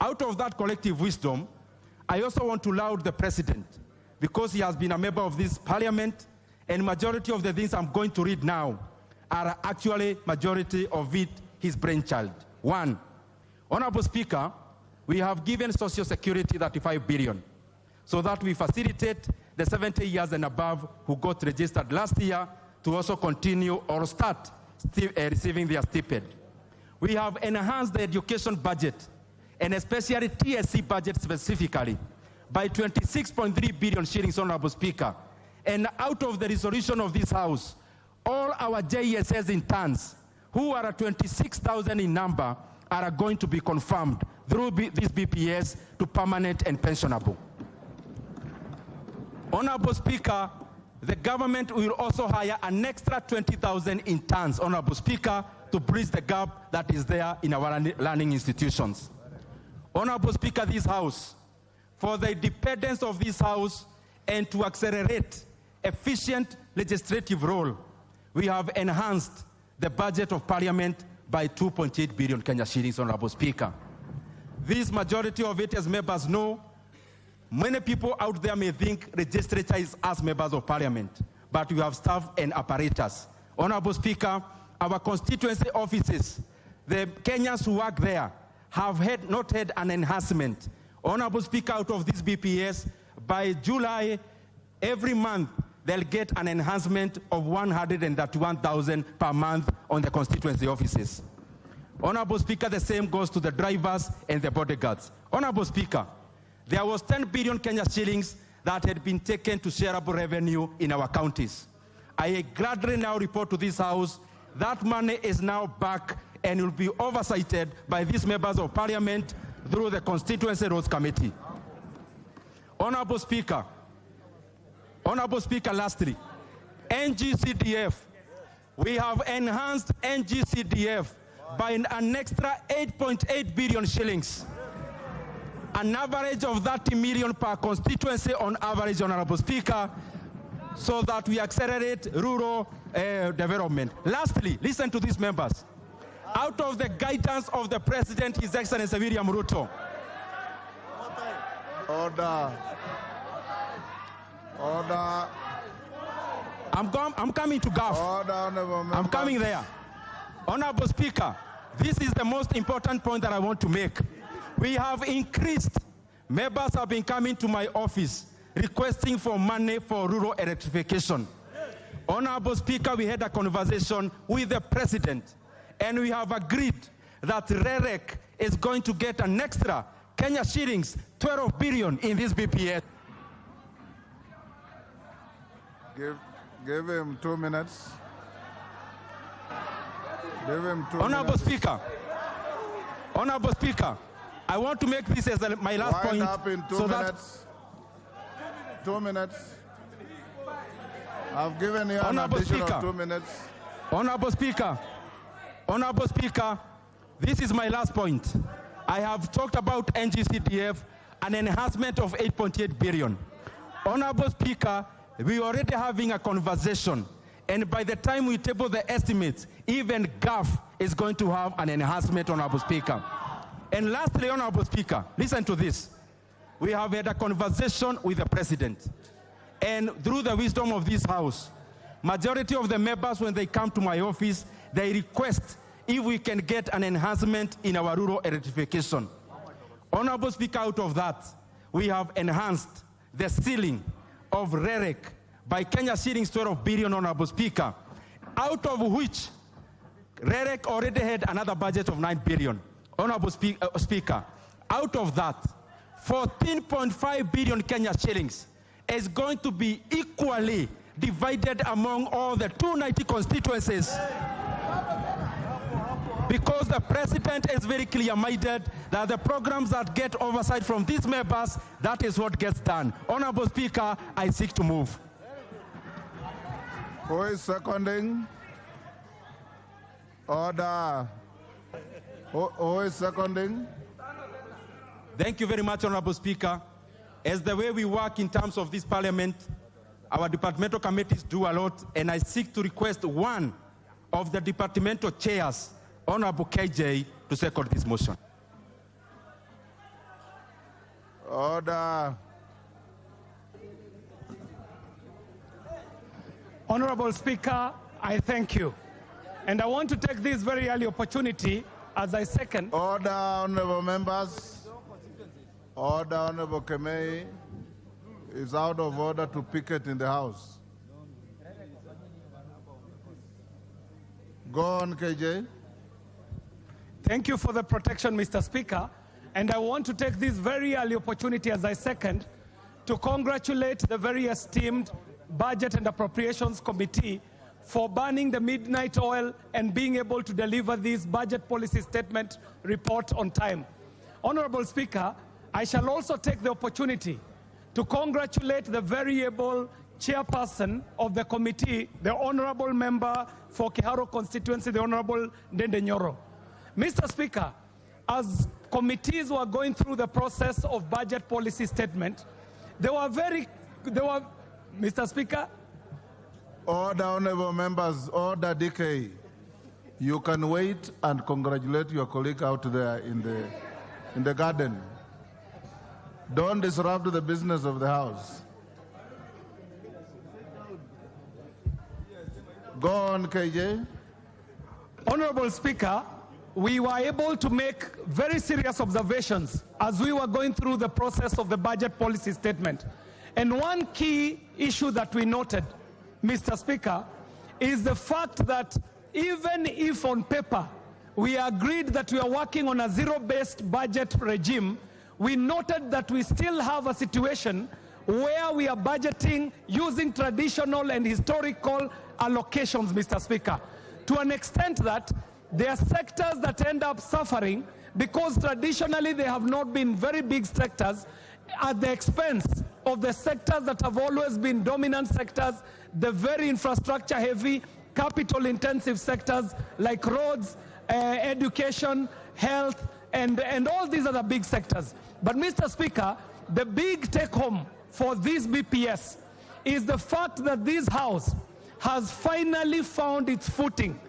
Speaker 10: Out of that collective wisdom, I also want to laud the President, because he has been a member of this parliament, and majority of the things I'm going to read now are actually majority of it his brainchild. One, Honorable Speaker, we have given social security 35 billion so that we facilitate the 70 years and above who got registered last year to also continue or start receiving their stipend. We have enhanced the education budget, and especially TSC budget specifically, by 26.3 billion shillings, Honorable Speaker. And out of the resolution of this House, all our JSS interns, who are 26,000 in number, are going to be confirmed through this BPS to permanent and pensionable. Honorable Speaker, the government will also hire an extra 20,000 interns, Honorable Speaker, to bridge the gap that is there in our learning institutions. Honorable Speaker, this House, for the independence of this House and to accelerate efficient legislative role, we have enhanced the budget of Parliament by 2.8 billion Kenya shillings, Honorable Speaker. This majority of it, as members know, many people out there may think legislature is us members of Parliament, but we have staff and apparatus. Honorable Speaker, our constituency offices, the Kenyans who work there, have not had an enhancement. Honorable Speaker, out of this BPS, by July, every month, they'll get an enhancement of 131,000 per month on the constituency offices. Honorable Speaker, the same goes to the drivers and the bodyguards. Honorable Speaker, there was 10 billion Kenya shillings that had been taken to shareable revenue in our counties. I gladly now report to this House that money is now back and will be oversighted by these members of Parliament through the Constituency Roads Committee. Honorable Speaker, lastly, NGCDF, we have enhanced NGCDF by an extra 8.8 billion shillings. An average of 30 million per constituency on average, Honorable Speaker, so that we accelerate rural development. Lastly, listen to these members. Out of the guidance of the President, His Excellency William Ruto.
Speaker 1: Order. Order.
Speaker 10: I'm coming to GAF.
Speaker 1: Order, honorable members.
Speaker 10: I'm coming there. Honorable Speaker, this is the most important point that I want to make. We have increased. Members have been coming to my office requesting for money for rural electrification. Honorable Speaker, we had a conversation with the President, and we have agreed that REREC is going to get an extra Kenya shillings 12 billion in this BPS.
Speaker 1: Give him 2 minutes. Give him 2
Speaker 10: Honorable
Speaker 1: minutes.
Speaker 10: Speaker, Honorable Speaker, I want to make this as my last
Speaker 1: Wind
Speaker 10: point.
Speaker 1: up in 2 minutes. 2 minutes. I've given you an additional 2 minutes.
Speaker 10: Honorable Speaker, this is my last point. I have talked about NGCDF, an enhancement of 8.8 billion. Honorable Speaker, we are already having a conversation, and by the time we table the estimates, even GAF is going to have an enhancement, Honorable Speaker. And lastly, Honorable Speaker, listen to this. We have had a conversation with the President, and through the wisdom of this House, majority of the members, when they come to my office, they request if we can get an enhancement in our rural electrification. Honorable Speaker, out of that, we have enhanced the ceiling of REREC by Kenya shillings 12 billion, Honorable Speaker, out of which REREC already had another budget of 9 billion. Honorable Speaker, out of that, 14.5 billion Kenya shillings is going to be equally divided among all the 290 constituencies, because the President is very clear-minded that the programs that get oversight from these members, that is what gets done. Honorable Speaker, I seek to move.
Speaker 1: Who is seconding? Order. Who is seconding?
Speaker 10: Thank you very much, Honorable Speaker. As the way we work in terms of this Parliament, our departmental committees do a lot, and I seek to request one of the departmental chairs, Honorable KJ, to second this motion.
Speaker 1: Order.
Speaker 11: Honorable Speaker, I thank you. And I want to take this very early opportunity as I second.
Speaker 1: Order, honorable members. Order, Honorable Kemei is out of order to picket in the House. Go on, KJ.
Speaker 11: Thank you for the protection, Mr. Speaker. And I want to take this very early opportunity as I second to congratulate the very esteemed Budget and Appropriations Committee for banning the midnight oil and being able to deliver this budget policy statement report on time. Honorable Speaker, I shall also take the opportunity to congratulate the very able chairperson of the committee, the honorable member for Keharo constituency, the Honorable Ndende Nyoro. Mr. Speaker, as committees were going through the process of budget policy statement, Mr. Speaker.
Speaker 1: Order, honorable members, order DK. You can wait and congratulate your colleague out there in the garden. Don't disrupt the business of the House. Go on, KJ.
Speaker 11: Honorable Speaker, we were able to make very serious observations as we were going through the process of the budget policy statement. And one key issue that we noted, Mr. Speaker, is the fact that even if on paper we agreed that we are working on a zero-based budget regime, we noted that we still have a situation where we are budgeting using traditional and historical allocations, Mr. Speaker, to an extent that there are sectors that end up suffering because traditionally they have not been very big sectors at the expense of the sectors that have always been dominant sectors, the very infrastructure heavy, capital intensive sectors like roads, education, health, and all these other big sectors. But Mr. Speaker, the big take home for this BPS is the fact that this House has finally found its footing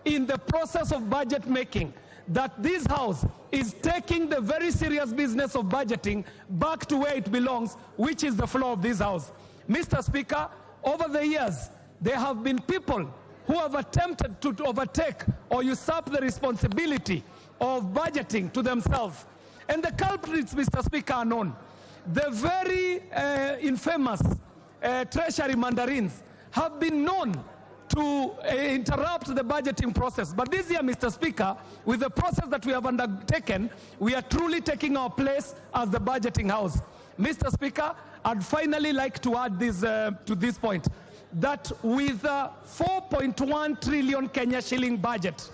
Speaker 11: in the process of budget making, that this House is taking the very serious business of budgeting back to where it belongs, which is the floor of this House. Mr. Speaker, over the years, there have been people who have attempted to overtake or usurp the responsibility of budgeting to themselves. And the culprits, Mr. Speaker, are known. The very infamous treasury mandarins have been known to interrupt the budgeting process. But this year, Mr. Speaker, with the process that we have undertaken, we are truly taking our place as the budgeting house. Mr. Speaker, I'd finally like to add this to this point, that with a 4.1 trillion Kenya shilling budget,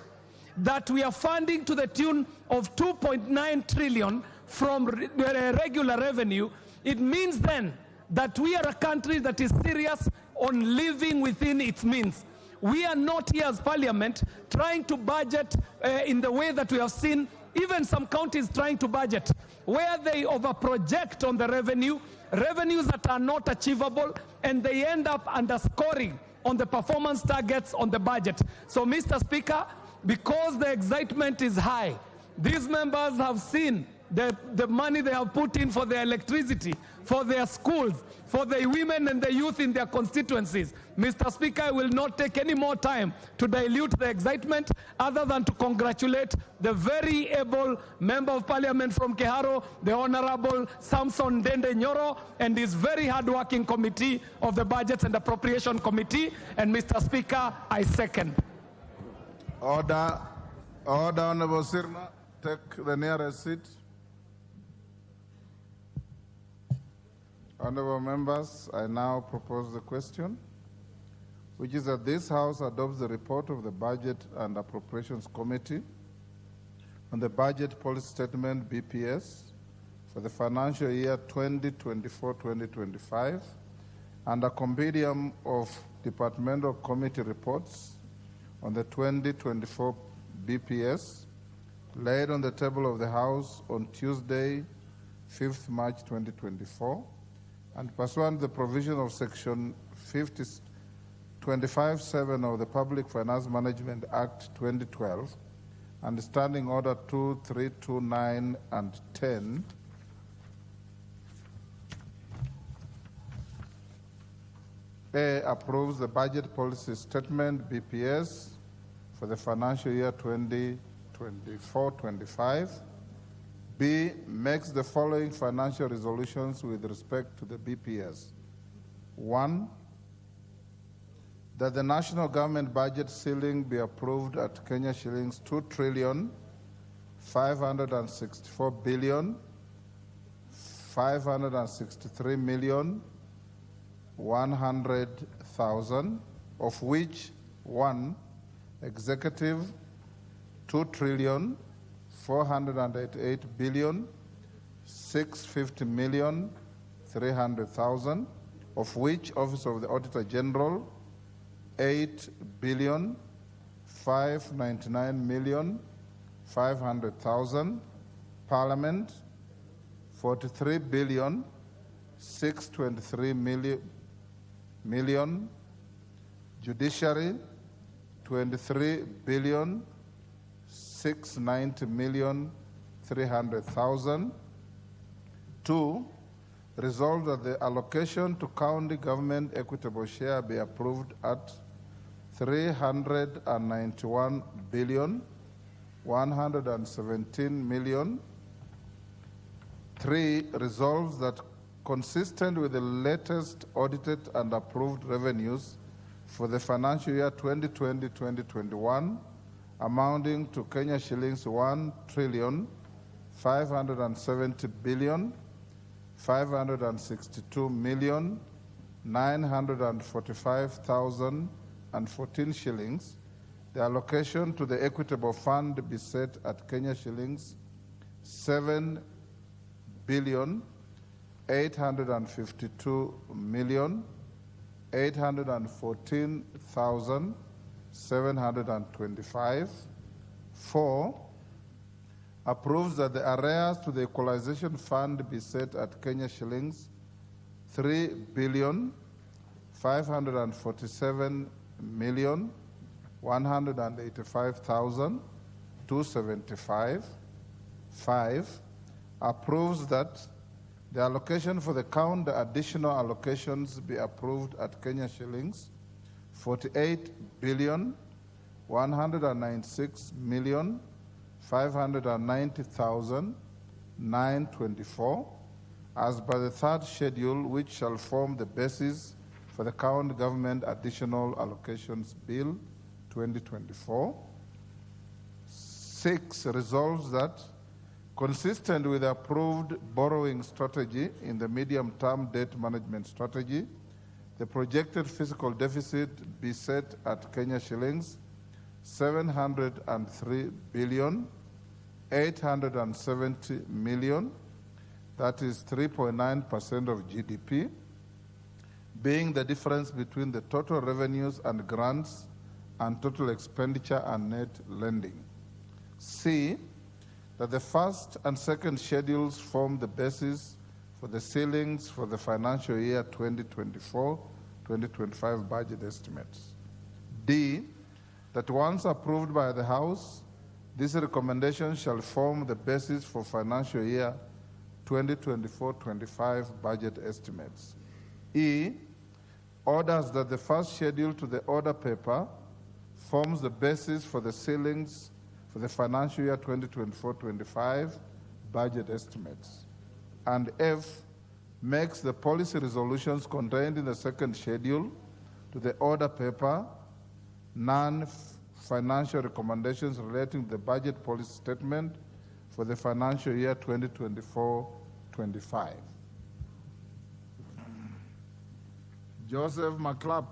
Speaker 11: that we are funding to the tune of 2.9 trillion from regular revenue, it means then that we are a country that is serious on living within its means. We are not here as Parliament trying to budget in the way that we have seen even some counties trying to budget, where they overproject on the revenues that are not achievable, and they end up underscoring on the performance targets on the budget. So, Mr. Speaker, because the excitement is high, these members have seen the money they have put in for their electricity, for their schools, for the women and the youth in their constituencies. Mr. Speaker, I will not take any more time to dilute the excitement other than to congratulate the very able Member of Parliament from Keharo, the Honorable Samson Ndende Nyoro, and his very hard-working committee of the Budgets and Appropriation Committee. And Mr. Speaker, I second.
Speaker 1: Order, Honorable Sirma, take the nearest seat. Honorable members, I now propose the question, which is that this House adopts the report of the Budget and Appropriations Committee on the Budget Policy Statement BPS for the financial year 2024-2025 and a compendium of departmental committee reports on the 2024 BPS laid on the table of the House on Tuesday, 5th March 2024, and pursuant to the provision of Section 25(7) of the Public Finance Management Act 2012 and Standing Order 2, 3, 2, 9, and 10, A, approves the Budget Policy Statement BPS for the financial year 2024-25. B, makes the following financial resolutions with respect to the BPS. 1, that the national government budget ceiling be approved at Kenya shillings 2,564,563,100,000, of which 1, executive 2,488,650,300,000, of which Office of the Auditor General, 8,599,500,000, Parliament, 43,623,000,000, Judiciary, 23,690,300,000. 2, resolve that the allocation to county government equitable share be approved at 391,117,000,000. 3, resolves that consistent with the latest audited and approved revenues for the financial year 2020-2021, amounting to Kenya shillings 1,570,562,945,014 shillings, the allocation to the equitable fund be set at Kenya shillings 7,852,814,725. 4, approves that the arrears to the equalization fund be set at Kenya shillings 3,547,185,275. 5, approves that the allocation for the county additional allocations be approved at Kenya shillings 48,196,590,924 as by the third schedule, which shall form the basis for the county government additional allocations bill 2024. 6, resolves that consistent with the approved borrowing strategy in the medium-term debt management strategy, the projected fiscal deficit be set at Kenya shillings 703,870,000,000, that is 3.9% of GDP, being the difference between the total revenues and grants and total expenditure and net lending. C, that the first and second schedules form the basis for the ceilings for the financial year 2024-2025 budget estimates. D, that once approved by the House, this recommendation shall form the basis for financial year 2024-25 budget estimates. E, orders that the first schedule to the order paper forms the basis for the ceilings for the financial year 2024-25 budget estimates. And F, makes the policy resolutions contained in the second schedule to the order paper non-financial recommendations relating to the budget policy statement for the financial year 2024-25. Joseph McClap.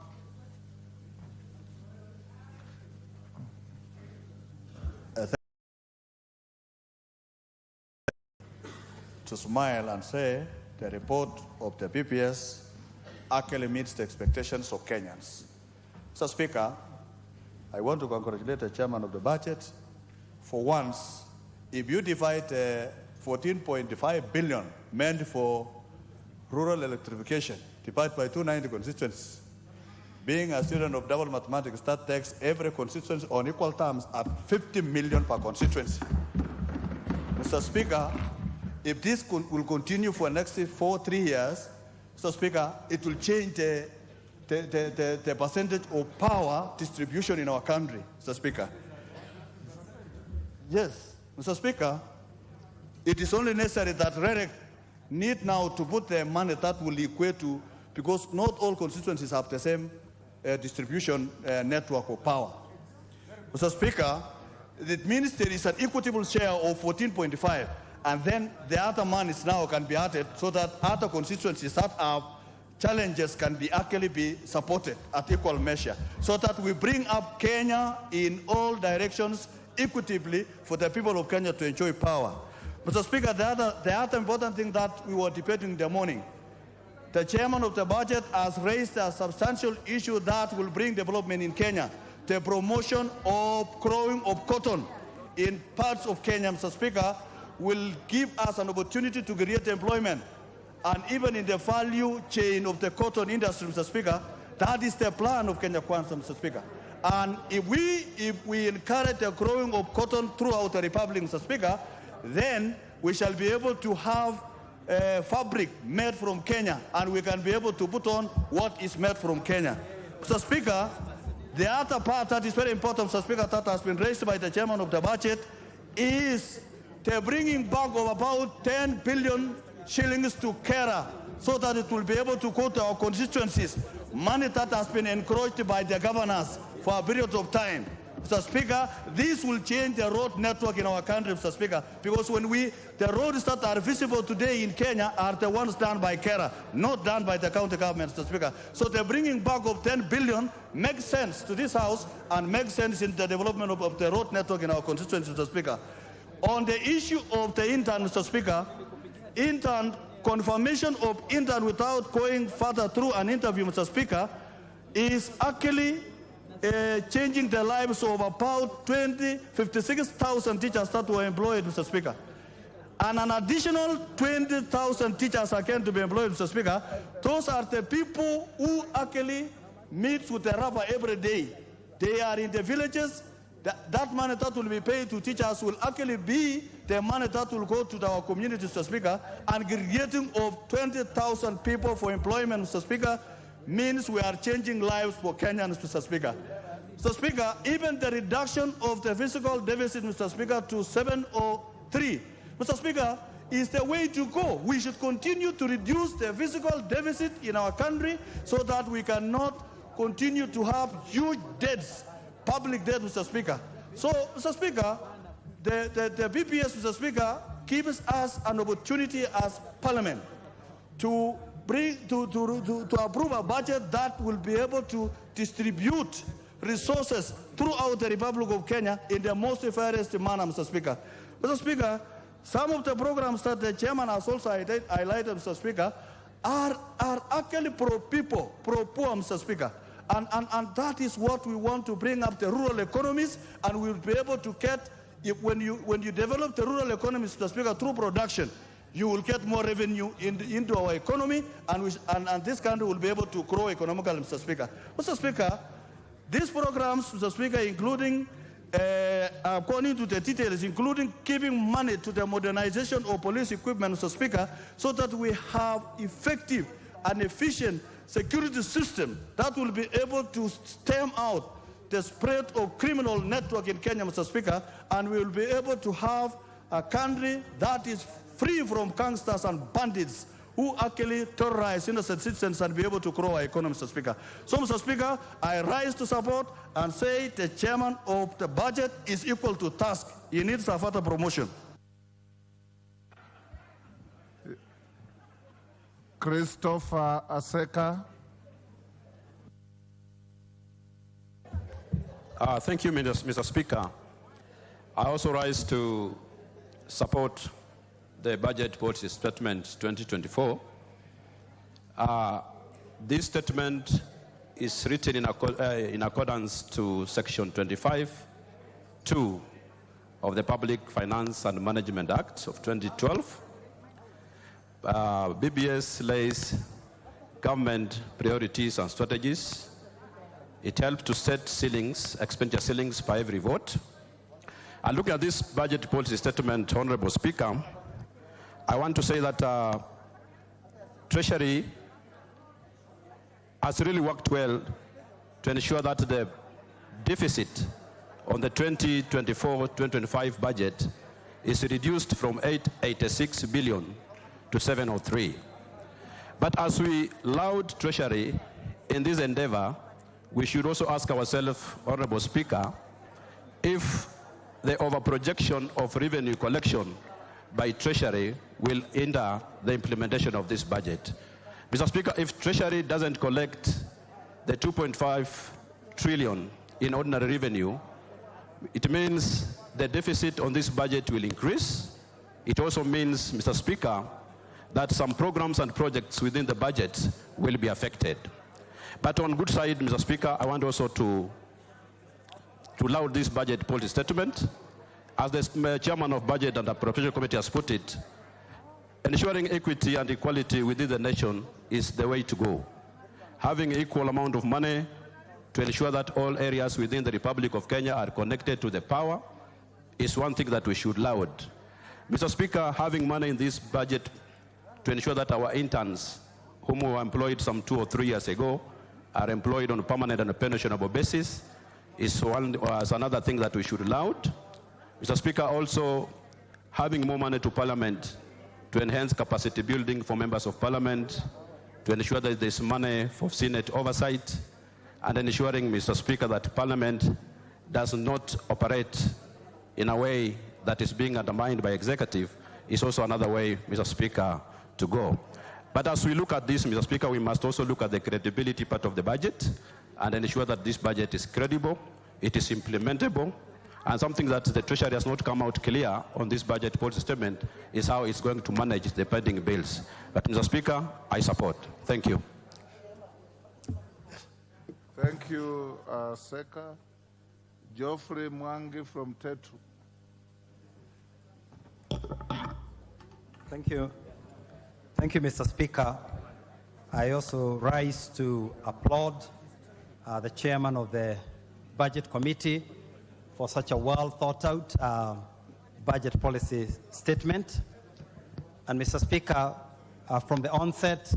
Speaker 12: To smile and say the report of the BPS actually meets the expectations of Kenyans. Mr. Speaker, I want to congratulate the chairman of the budget. For once, if you divide 14.5 billion meant for rural electrification, divide by 290 constituencies, being a student of double mathematics, that takes every constituency on equal terms at 50 million per constituency. Mr. Speaker, if this will continue for the next 3 years, Mr. Speaker, it will change the percentage of power distribution in our country, Mr. Speaker. Yes, Mr. Speaker, it is only necessary that REREC need now to put the money that will equate to, because not all constituencies have the same distribution network of power. Mr. Speaker, it means there is an equitable share of 14.5. And then the other monies now can be added so that other constituencies that have challenges can be actually be supported at equal measure, so that we bring up Kenya in all directions equitably for the people of Kenya to enjoy power. Mr. Speaker, the other important thing that we were debating in the morning, the chairman of the budget has raised a substantial issue that will bring development in Kenya. The promotion of growing of cotton in parts of Kenya, Mr. Speaker, will give us an opportunity to create employment. And even in the value chain of the cotton industry, Mr. Speaker, that is the plan of Kenya Kwanza, Mr. Speaker. And if we encourage the growing of cotton throughout the Republic, Mr. Speaker, then we shall be able to have fabric made from Kenya, and we can be able to put on what is made from Kenya. Mr. Speaker, the other part that is very important, Mr. Speaker, that has been raised by the chairman of the budget is the bringing back of about 10 billion shillings to Kera so that it will be able to go to our constituencies, money that has been encroached by the governors for a period of time. Mr. Speaker, this will change the road network in our country, Mr. Speaker, because the roads that are visible today in Kenya are the ones done by Kera, not done by the county government, Mr. Speaker. So the bringing back of 10 billion makes sense to this House and makes sense in the development of the road network in our constituency, Mr. Speaker. On the issue of the intern, Mr. Speaker, confirmation of intern without going further through an interview, Mr. Speaker, is actually changing the lives of about 56,000 teachers that were employed, Mr. Speaker. And an additional 20,000 teachers are going to be employed, Mr. Speaker. Those are the people who actually meet with the rubber every day. They are in the villages. That money that will be paid to teachers will actually be the money that will go to our communities, Mr. Speaker, and creating of 20,000 people for employment, Mr. Speaker, means we are changing lives for Kenyans, Mr. Speaker. Mr. Speaker, even the reduction of the fiscal deficit, Mr. Speaker, to 703, Mr. Speaker, is the way to go. We should continue to reduce the fiscal deficit in our country so that we cannot continue to have huge debts, public debt, Mr. Speaker. So, Mr. Speaker, the BPS, Mr. Speaker, gives us an opportunity as Parliament to approve a budget that will be able to distribute resources throughout the Republic of Kenya in the most fairest manner, Mr. Speaker. Mr. Speaker, some of the programs that the chairman has also highlighted, Mr. Speaker, are actually pro-people, pro-poor, Mr. Speaker. And that is what we want to bring up the rural economies, and we'll be able to get, when you develop the rural economies, Mr. Speaker, through production, you will get more revenue into our economy, and this country will be able to grow economically, Mr. Speaker. Mr. Speaker, these programs, Mr. Speaker, including, according to the details, including giving money to the modernization of police equipment, Mr. Speaker, so that we have effective and efficient security system that will be able to stem out the spread of criminal network in Kenya, Mr. Speaker, and we will be able to have a country that is free from gangsters and bandits who actually terrorize innocent citizens and be able to grow our economy, Mr. Speaker. So, Mr. Speaker, I rise to support and say the chairman of the budget is equal to task. He needs a further promotion.
Speaker 1: Christopher Aseka.
Speaker 13: Thank you, Mr. Speaker. I also rise to support the budget policy statement 2024. This statement is written in accordance to section 25(2) of the Public Finance and Management Act of 2012. BBS lays government priorities and strategies. It helps to set ceilings, expenditure ceilings by every vote. And looking at this budget policy statement, Honorable Speaker, I want to say that Treasury has really worked well to ensure that the deficit on the 2024-2025 budget is reduced from 886 billion to 703. But as we laud Treasury in this endeavor, we should also ask ourselves, Honorable Speaker, if the overprojection of revenue collection by Treasury will hinder the implementation of this budget. Mr. Speaker, if Treasury doesn't collect the 2.5 trillion in ordinary revenue, it means the deficit on this budget will increase. It also means, Mr. Speaker, that some programs and projects within the budget will be affected. But on good side, Mr. Speaker, I want also to laud this budget policy statement. As the chairman of Budget and Appropriation Committee has put it, ensuring equity and equality within the nation is the way to go. Having equal amount of money to ensure that all areas within the Republic of Kenya are connected to the power is one thing that we should laud. Mr. Speaker, having money in this budget to ensure that our interns, whom we were employed some 2 or 3 years ago, are employed on a permanent and a pensionable basis is another thing that we should laud. Mr. Speaker, also having more money to Parliament to enhance capacity building for members of Parliament, to ensure that there's money for Senate oversight, and ensuring, Mr. Speaker, that Parliament does not operate in a way that is being undermined by executive is also another way, Mr. Speaker, to go. But as we look at this, Mr. Speaker, we must also look at the credibility part of the budget and ensure that this budget is credible, it is implementable, and something that the Treasury has not come out clear on this budget policy statement is how it's going to manage the pending bills. But, Mr. Speaker, I support. Thank you.
Speaker 1: Thank you, Seka. Geoffrey Mwangi from Tetu.
Speaker 14: Thank you. Thank you, Mr. Speaker. I also rise to applaud the chairman of the Budget Committee for such a well thought out budget policy statement. And Mr. Speaker, from the onset,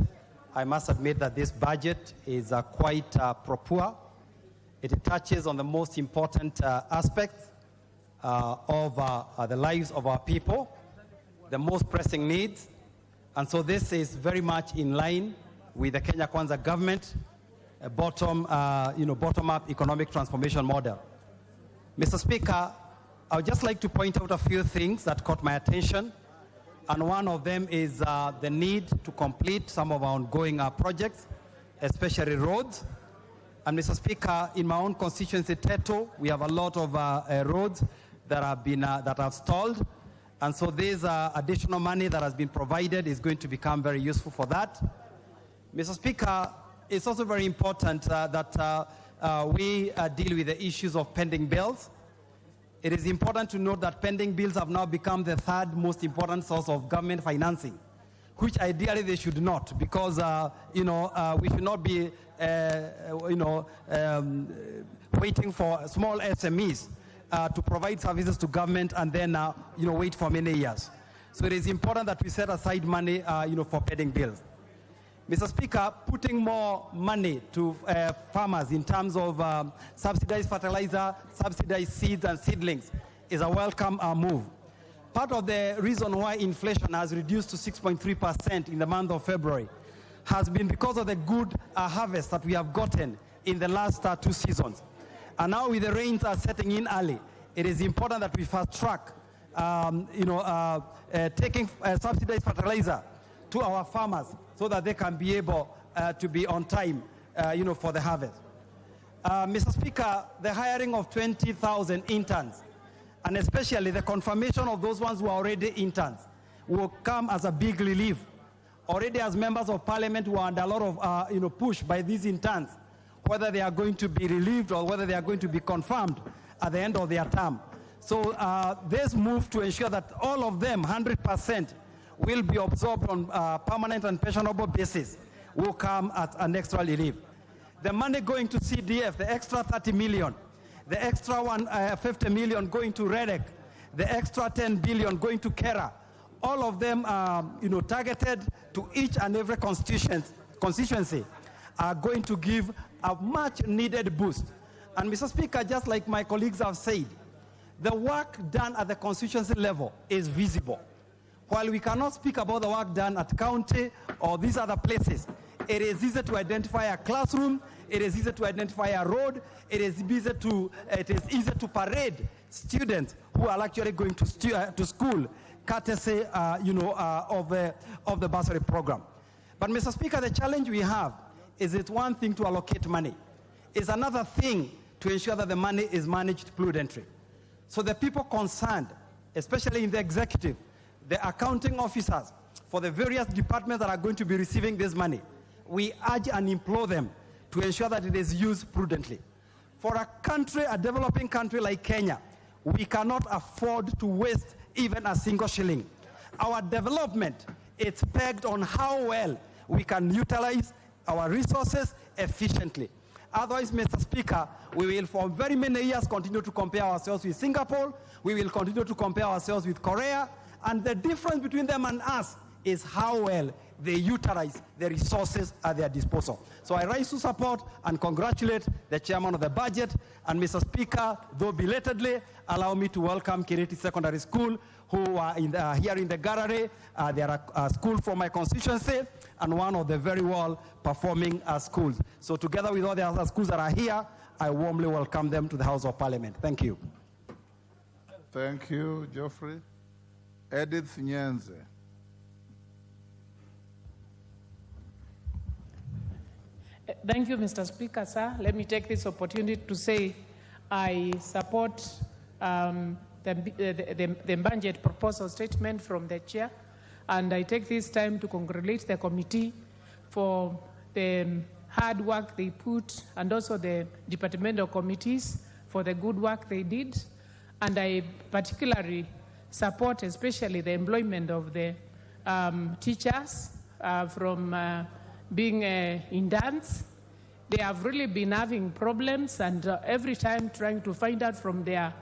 Speaker 14: I must admit that this budget is quite pro-poor. It touches on the most important aspects of the lives of our people, the most pressing needs. And so this is very much in line with the Kenya Kwanza government bottom-up economic transformation model. Mr. Speaker, I would just like to point out a few things that caught my attention. And one of them is the need to complete some of our ongoing projects, especially roads. And Mr. Speaker, in my own constituency, Teto, we have a lot of roads that have stalled. And so this additional money that has been provided is going to become very useful for that. Mr. Speaker, it's also very important that we deal with the issues of pending bills. It is important to note that pending bills have now become the third most important source of government financing, which ideally they should not, because we should not be waiting for small SMEs to provide services to government and then wait for many years. So it is important that we set aside money for pending bills. Mr. Speaker, putting more money to farmers in terms of subsidized fertilizer, subsidized seeds and seedlings is a welcome move. Part of the reason why inflation has reduced to 6.3% in the month of February has been because of the good harvest that we have gotten in the last 2 seasons. And now with the rains setting in early, it is important that we fast track taking subsidized fertilizer to our farmers so that they can be able to be on time for the harvest. Mr. Speaker, the hiring of 20,000 interns, and especially the confirmation of those ones who are already interns, will come as a big relief. Already as members of parliament, we are under a lot of push by these interns, whether they are going to be relieved or whether they are going to be confirmed at the end of their term. So this move to ensure that all of them, 100%, will be absorbed on permanent and pensionable basis will come as an extra relief. The money going to CDF, the extra 30 million, the extra 50 million going to REDEC, the extra 10 billion going to KERA, all of them are targeted to each and every constituency are going to give a much needed boost. And Mr. Speaker, just like my colleagues have said, the work done at the constituency level is visible. While we cannot speak about the work done at county or these other places, it is easy to identify a classroom, it is easy to identify a road, it is easy to parade students who are actually going to school, courtesy of the bursary program. But Mr. Speaker, the challenge we have is it's one thing to allocate money. It's another thing to ensure that the money is managed prudently. So the people concerned, especially in the executive, the accounting officers for for the various departments that are going to be receiving this money. We urge and implore them to ensure that it is used prudently. For a country, a developing country like Kenya, we cannot afford to waste even a single shilling. Our development is pegged on how well we can utilize our resources efficiently. Otherwise, Mr. Speaker, we will for very many years continue to compare ourselves with Singapore, we will continue to compare ourselves with Korea, and the difference between them and us is how well they utilize the resources at their disposal. So I rise to support and congratulate the chairman of the budget. And Mr. Speaker, though belatedly, allow me to welcome Kiriti Secondary School, who are here in the gallery. They are a school from my constituency and one of the very well performing schools. So together with all the other schools that are here, I warmly welcome them to the House of Parliament. Thank you.
Speaker 1: Thank you, Geoffrey. Edith Nyenze.
Speaker 15: Thank you, Mr. Speaker, sir. Let me take this opportunity to say I support the budget proposal statement from the chair, and I take this time to congratulate the committee for the hard work they put, and also the departmental committees for the good work they did. And I particularly support especially the employment of the teachers from being in dance. They have really been having problems, and every time trying to find out from their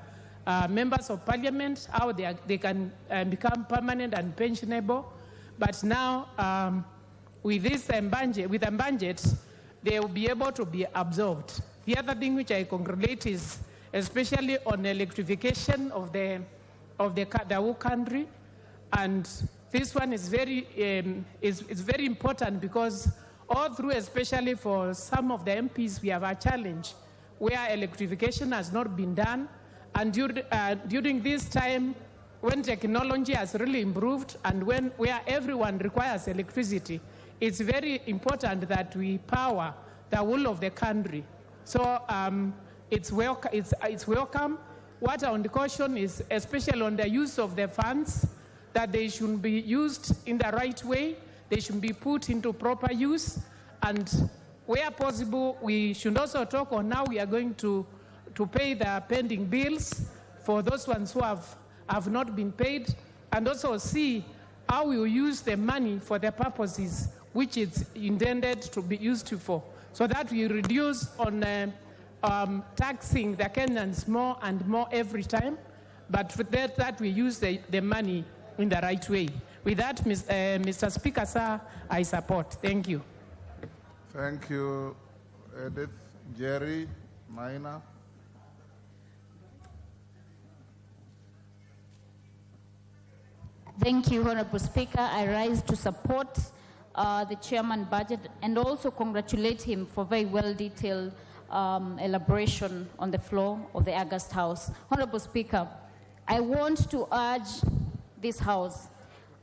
Speaker 15: members of parliament how they can become permanent and pensionable. But now, with this budget, they will be able to be absorbed. The other thing which I congratulate is especially on electrification of the whole country, and this one is very important because all through, especially for some of the MPs, we have a challenge where electrification has not been done. And during this time, when technology has really improved and where everyone requires electricity, it's very important that we power the whole of the country. So it's welcome. What I want to caution is especially on the use of the funds, that they should be used in the right way. They should be put into proper use, and where possible, we should also talk on how we are going to pay the pending bills for those ones who have not been paid, and also see how we will use the money for the purposes which it's intended to be used for, so that we reduce on taxing the Kenyans more and more every time, but for that we use the money in the right way. With that, Mr. Speaker, sir, I support. Thank you.
Speaker 1: Thank you, Edith. Jerry Maina.
Speaker 16: Thank you, Honorable Speaker. I rise to support the chairman budget and also congratulate him for very well-detailed elaboration on the floor of the August House. Honorable Speaker, I want to urge this House,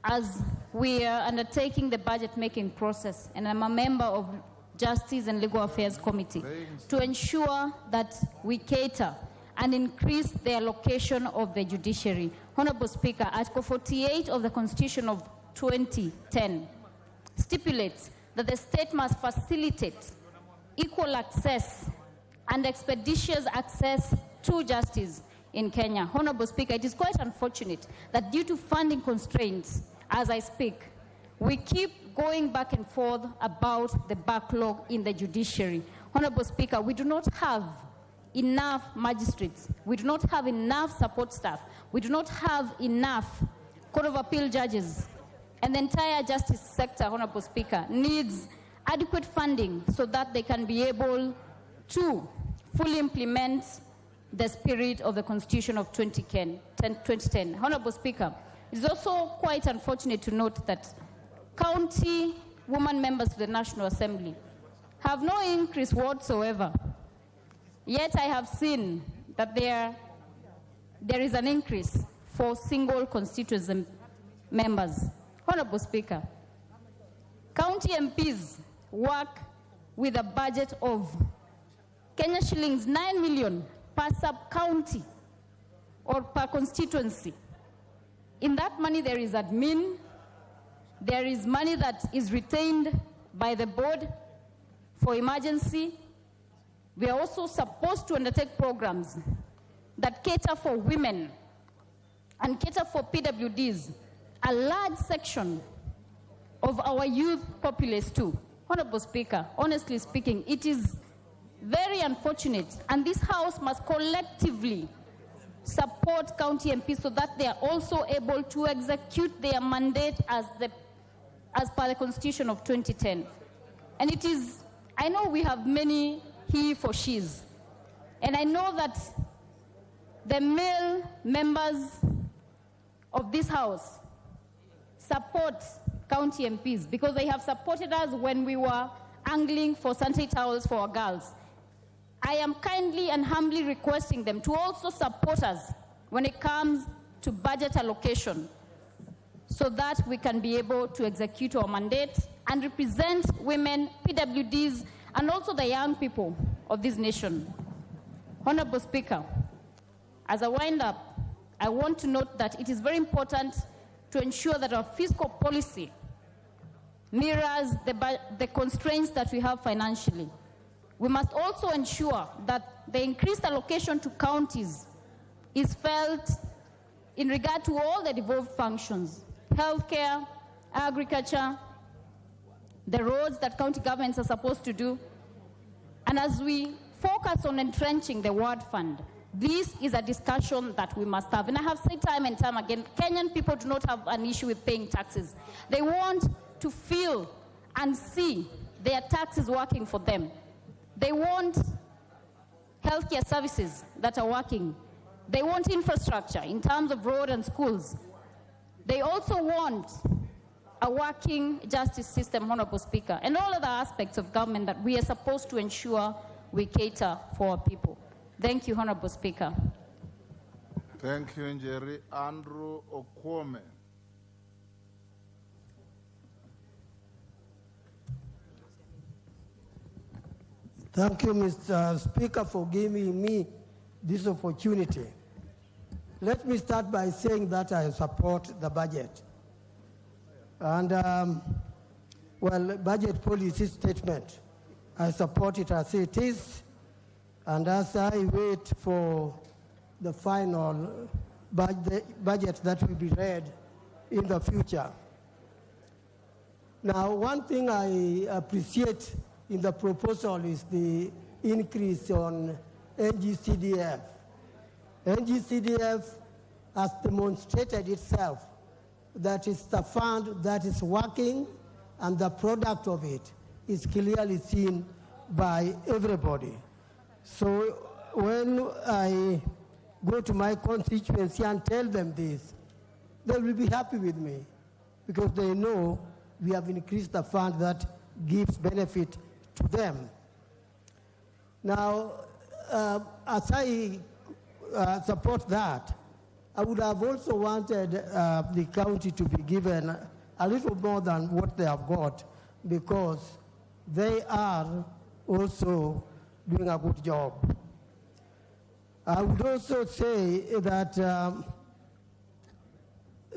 Speaker 16: as we are undertaking the budget-making process, and I'm a member of Justice and Legal Affairs Committee, to ensure that we cater and increase the allocation of the judiciary. Honorable Speaker, Article 48 of the Constitution of 2010 stipulates that the state must facilitate equal access and expeditious access to justice in Kenya. Honorable Speaker, it is quite unfortunate that due to funding constraints, as I speak, we keep going back and forth about the backlog in the judiciary. Honorable Speaker, we do not have enough magistrates, we do not have enough support staff, we do not have enough Court of Appeal judges, and the entire justice sector, Honorable Speaker, needs adequate funding so that they can be able to fully implement the spirit of the Constitution of 2010. Honorable Speaker, it is also quite unfortunate to note that county women members of the National Assembly have no increase whatsoever. Yet I have seen that there is an increase for single constituency members. Honorable Speaker, county MPs work with a budget of Kenya shillings 9 million per sub-county or per constituency. In that money there is admin, There is money that is retained by the board for emergency. We are also supposed to undertake programs that cater for women and cater for PWDs, a large section of our youth populace too. Honorable Speaker, honestly speaking, it is very unfortunate, and this House must collectively support county MPs so that they are also able to execute their mandate as per the Constitution of 2010. And it is, I know we have many he for she's, and I know that the male members of this House support county MPs because they have supported us when we were angling for sanitary towels for our girls. I am kindly and humbly requesting them to also support us when it comes to budget allocation so that we can be able to execute our mandate and represent women, PWDs, and also the young people of this nation. Honorable Speaker, as I wind up, I want to note that it is very important to ensure that our fiscal policy mirrors the constraints that we have financially. We must also ensure that the increased allocation to counties is felt in regard to all the devolved functions, healthcare, agriculture, the roads that county governments are supposed to do. And as we focus on entrenching the ward fund, this is a discussion that we must have. And I have said time and time again, Kenyan people do not have an issue with paying taxes. They want to feel and see their taxes working for them. They want healthcare services that are working. They want infrastructure in terms of road and schools. They also want a working justice system, Honorable Speaker, and all other aspects of government that we are supposed to ensure we cater for our people. Thank you, Honorable Speaker.
Speaker 1: Thank you, Njeri. Andrew Okwome.
Speaker 17: Thank you, Mr. Speaker, for giving me this opportunity. Let me start by saying that I support the budget. And, well, budget policy statement, I support it as it is. And as I wait for the final budget that will be read in the future. Now, one thing I appreciate in the proposal is the increase on NGCDF. NGCDF has demonstrated itself that it's the fund that is working, and the product of it is clearly seen by everybody. So when I go to my constituency and tell them this, they will be happy with me because they know we have increased the fund that gives benefit to them. Now, as I support that, I would have also wanted the county to be given a little more than what they have got because they are also doing a good job. I would also say that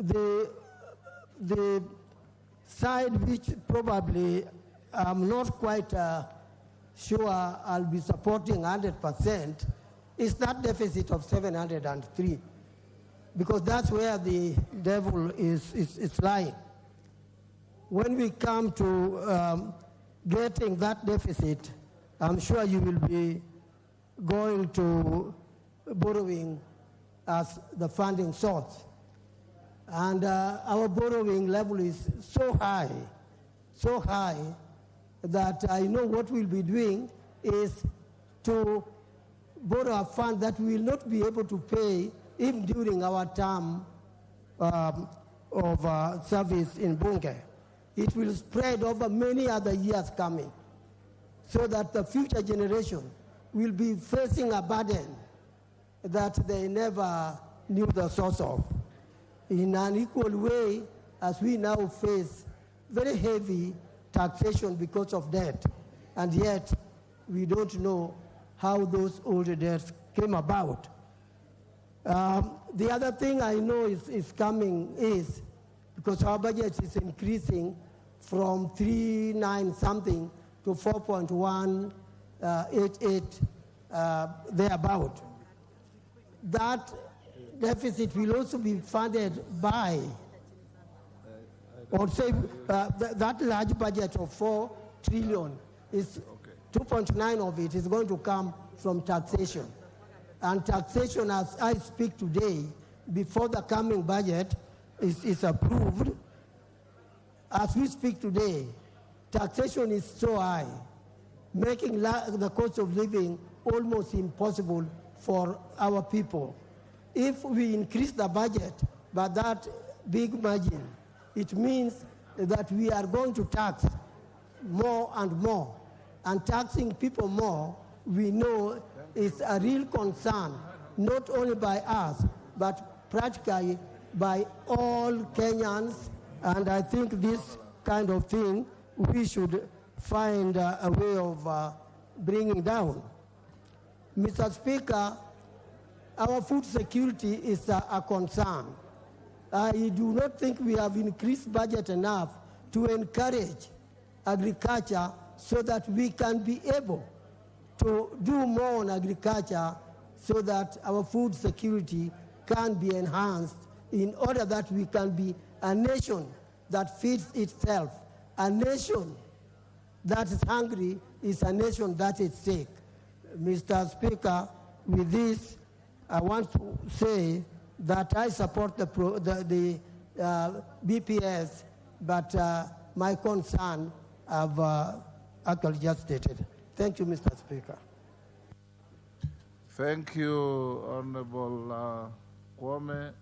Speaker 17: the side which probably I'm not quite sure I'll be supporting 100% is that deficit of 703, because that's where the devil is lying. When we come to getting that deficit, I'm sure you will be going to borrowing as the funding source. And our borrowing level is so high, that I know what we'll be doing is to borrow a fund that we will not be able to pay even during our term of service in Bunge. It will spread over many other years coming, so that the future generation will be facing a burden that they never knew the source of. In an equal way, as we now face very heavy taxation because of debt, and yet we don't know how those old debts came about. The other thing I know is coming is because our budget is increasing from 3.9 something to 4.188 thereabout. That deficit will also be funded by, or say that large budget of 4 trillion is 2.9 of it is going to come from taxation. And taxation, as I speak today, before the coming budget is approved, as we speak today, taxation is so high, making the cost of living almost impossible for our people. If we increase the budget by that big margin, it means that we are going to tax more and more. And taxing people more, we know, is a real concern, not only by us, but practically by all Kenyans. And I think this kind of thing we should find a way of bringing down. Mr. Speaker, our food security is a concern. I do not think we have increased budget enough to encourage agriculture so that we can be able to do more on agriculture so that our food security can be enhanced in order that we can be a nation that feeds itself. A nation that is hungry is a nation that is sick. Mr. Speaker, with this, I want to say that I support the BPS, but my concern I've actually just stated. Thank you, Mr. Speaker.
Speaker 1: Thank you, Honorable Kwame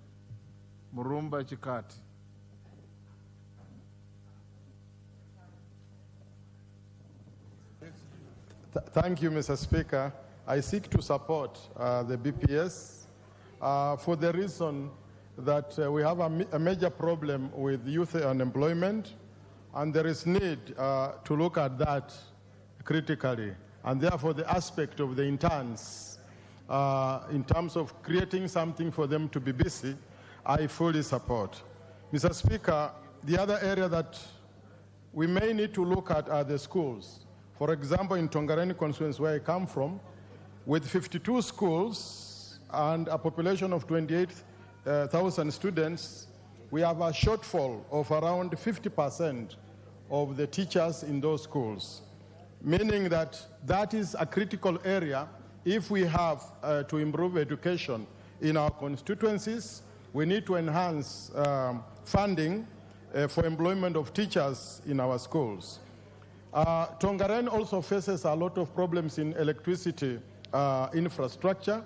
Speaker 1: Murumba Chikati.
Speaker 18: Thank you, Mr. Speaker. I seek to support the BPS for the reason that we have a major problem with youth unemployment, and there is need to look at that critically. And therefore, the aspect of the interns, in terms of creating something for them to be busy, I fully support. Mr. Speaker, the other area that we may need to look at are the schools. For example, in Tongareni constituency, where I come from, with 52 schools and a population of 28,000 students, we have a shortfall of around 50% of the teachers in those schools, meaning that that is a critical area. If we have to improve education in our constituencies, we need to enhance funding for employment of teachers in our schools. Tongareni also faces a lot of problems in electricity infrastructure,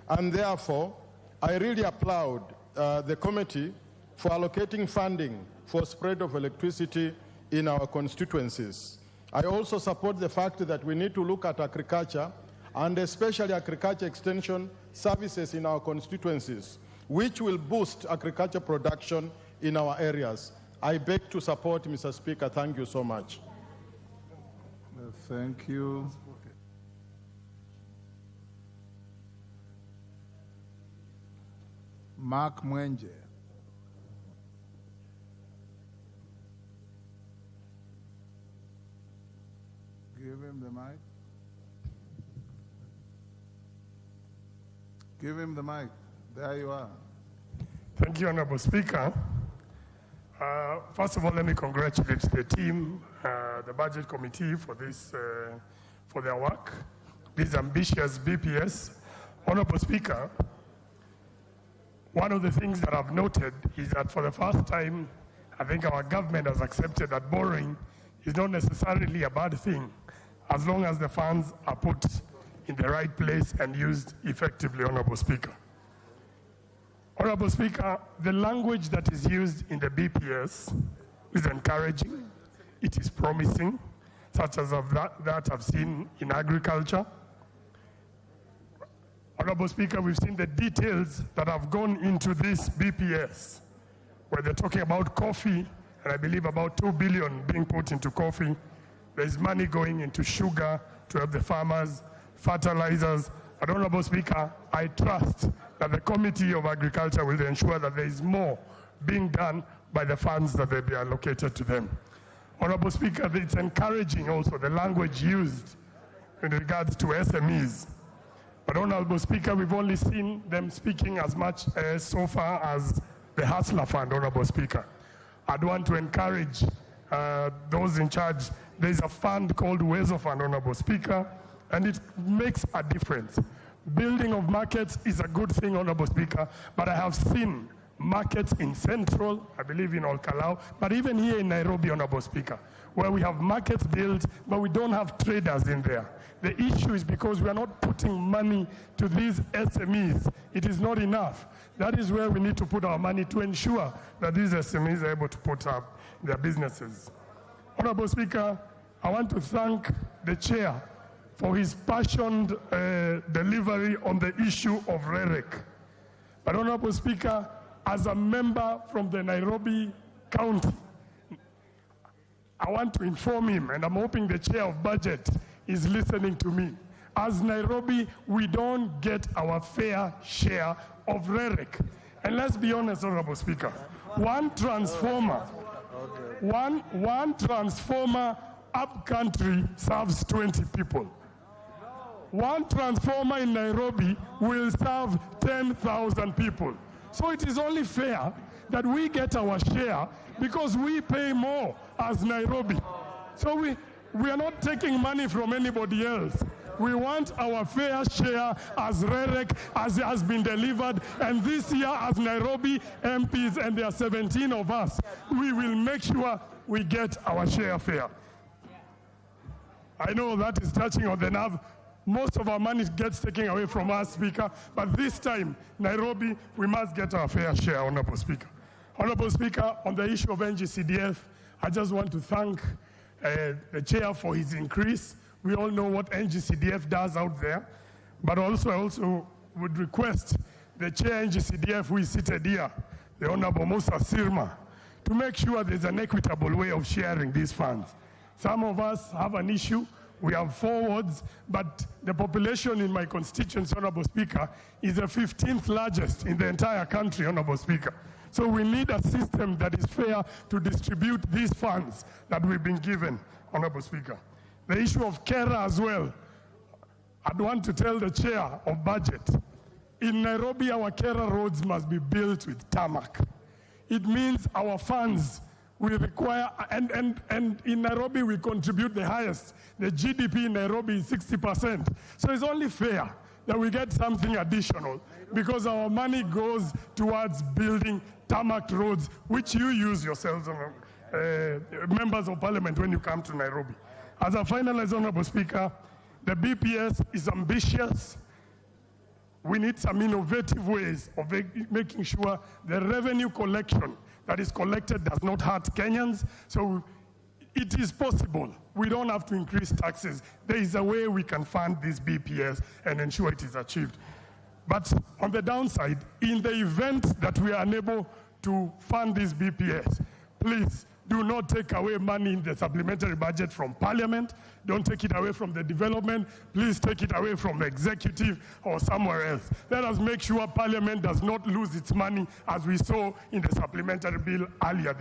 Speaker 18: and therefore I really applaud the committee for allocating funding for spread of electricity in our constituencies. I also support the fact that we need to look at agriculture, and especially agriculture extension services in our constituencies, which will boost agriculture production in our areas. I beg to support, Mr. Speaker. Thank you so much.
Speaker 1: Thank you. Mark Mwenje. Give him the mic. Give him the mic. There you are.
Speaker 19: Thank you, Honorable Speaker. First of all, let me congratulate the team, the Budget Committee for this, for their work. This ambitious BPS. Honorable Speaker, one of the things that I've noted is that for the first time, I think our government has accepted that borrowing is not necessarily a bad thing, as long as the funds are put in the right place and used effectively, Honorable Speaker. Honorable Speaker, the language that is used in the BPS is encouraging, it is promising, such as of that I've seen in agriculture. Honorable Speaker, we've seen the details that have gone into this BPS, where they're talking about coffee, and I believe about 2 billion being put into coffee. There's money going into sugar to help the farmers, fertilizers. But Honorable Speaker, I trust that the Committee of Agriculture will ensure that there is more being done by the funds that they be allocated to them. Honorable Speaker, it's encouraging also the language used in regards to SMEs. But Honorable Speaker, we've only seen them speaking as much so far as the Hustler Fund, Honorable Speaker. I'd want to encourage those in charge. There's a fund called Uwezo Fund, Honorable Speaker, and it makes a difference. Building of markets is a good thing, Honorable Speaker, but I have seen markets in Central, I believe in Olkalau, but even here in Nairobi, Honorable Speaker, where we have markets built, but we don't have traders in there. The issue is because we are not putting money to these SMEs. It is not enough. That is where we need to put our money to ensure that these SMEs are able to put up their businesses. Honorable Speaker, I want to thank the chair for his passionate delivery on the issue of REREC. But Honorable Speaker, as a member from the Nairobi County, I want to inform him, and I'm hoping the chair of budget is listening to me. As Nairobi, we don't get our fair share of REREC. And let's be honest, Honorable Speaker, one transformer up country serves 20 people. One transformer in Nairobi will serve 10,000 people. So it is only fair that we get our share because we pay more as Nairobi. So we are not taking money from anybody else. We want our fair share as REREC, as it has been delivered. And this year, as Nairobi MPs, and there are 17 of us, we will make sure we get our share fair. I know that is touching on the nerve. Most of our money gets taken away from us, Speaker, but this time, Nairobi, we must get our fair share, Honorable Speaker. Honorable Speaker, on the issue of NGCDF, I just want to thank the chair for his increase. We all know what NGCDF does out there, but also I also would request the chair NGCDF who is seated here, the Honorable Musa Sirma, to make sure there's an equitable way of sharing these funds. Some of us have an issue. We have 4 wards, but the population in my constituency, Honorable Speaker, is the 15th largest in the entire country, Honorable Speaker. So we need a system that is fair to distribute these funds that we've been given, Honorable Speaker. The issue of KERA as well, I'd want to tell the chair of budget, in Nairobi, our KERA roads must be built with tarmac. It means our funds we require, and in Nairobi we contribute the highest. The GDP in Nairobi is 60%. So it's only fair that we get something additional because our money goes towards building tarmac roads, which you use yourselves, members of parliament, when you come to Nairobi. As a finalized, Honorable Speaker, the BPS is ambitious. We need some innovative ways of making sure the revenue collection that is collected does not hurt Kenyans. So it is possible. We don't have to increase taxes. There is a way we can fund this BPS and ensure it is achieved. But on the downside, in the event that we are unable to fund this BPS, please do not take away money in the supplementary budget from Parliament. Don't take it away from the development. Please take it away from the executive or somewhere else. Let us make sure Parliament does not lose its money as we saw in the supplementary bill earlier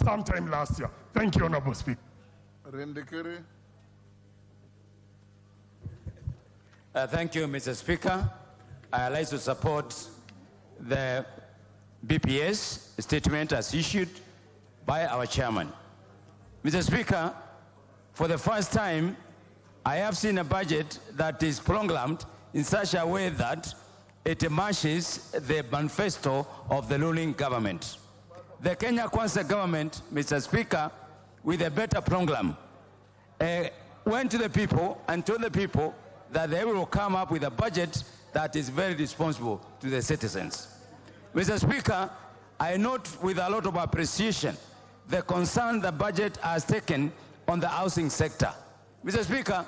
Speaker 19: sometime last year. Thank you, Honorable Speaker.
Speaker 20: Thank you, Mr. Speaker. I like to support the BPS statement as issued by our chairman. Mr. Speaker, for the first time, I have seen a budget that is prolonged in such a way that it matches the manifesto of the ruling government. The Kenya Kwanza government, Mr. Speaker, with a better program, went to the people and told the people that they will come up with a budget that is very responsible to the citizens. Mr. Speaker, I note with a lot of appreciation the concern the budget has taken on the housing sector. Mr. Speaker,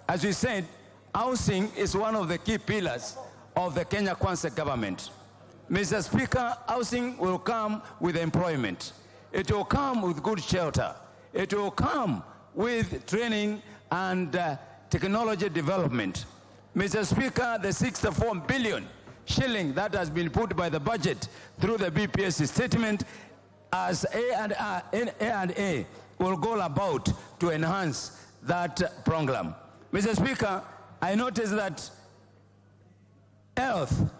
Speaker 20: as we said, housing is one of the key pillars of the Kenya Kwanza government. Mr. Speaker, housing will come with employment. It will come with good shelter. It will come with training and technology development. Mr. Speaker, the 64 billion shilling that has been put by the budget through the BPS statement as A&A will go about to enhance that program. Mr. Speaker, I noticed that health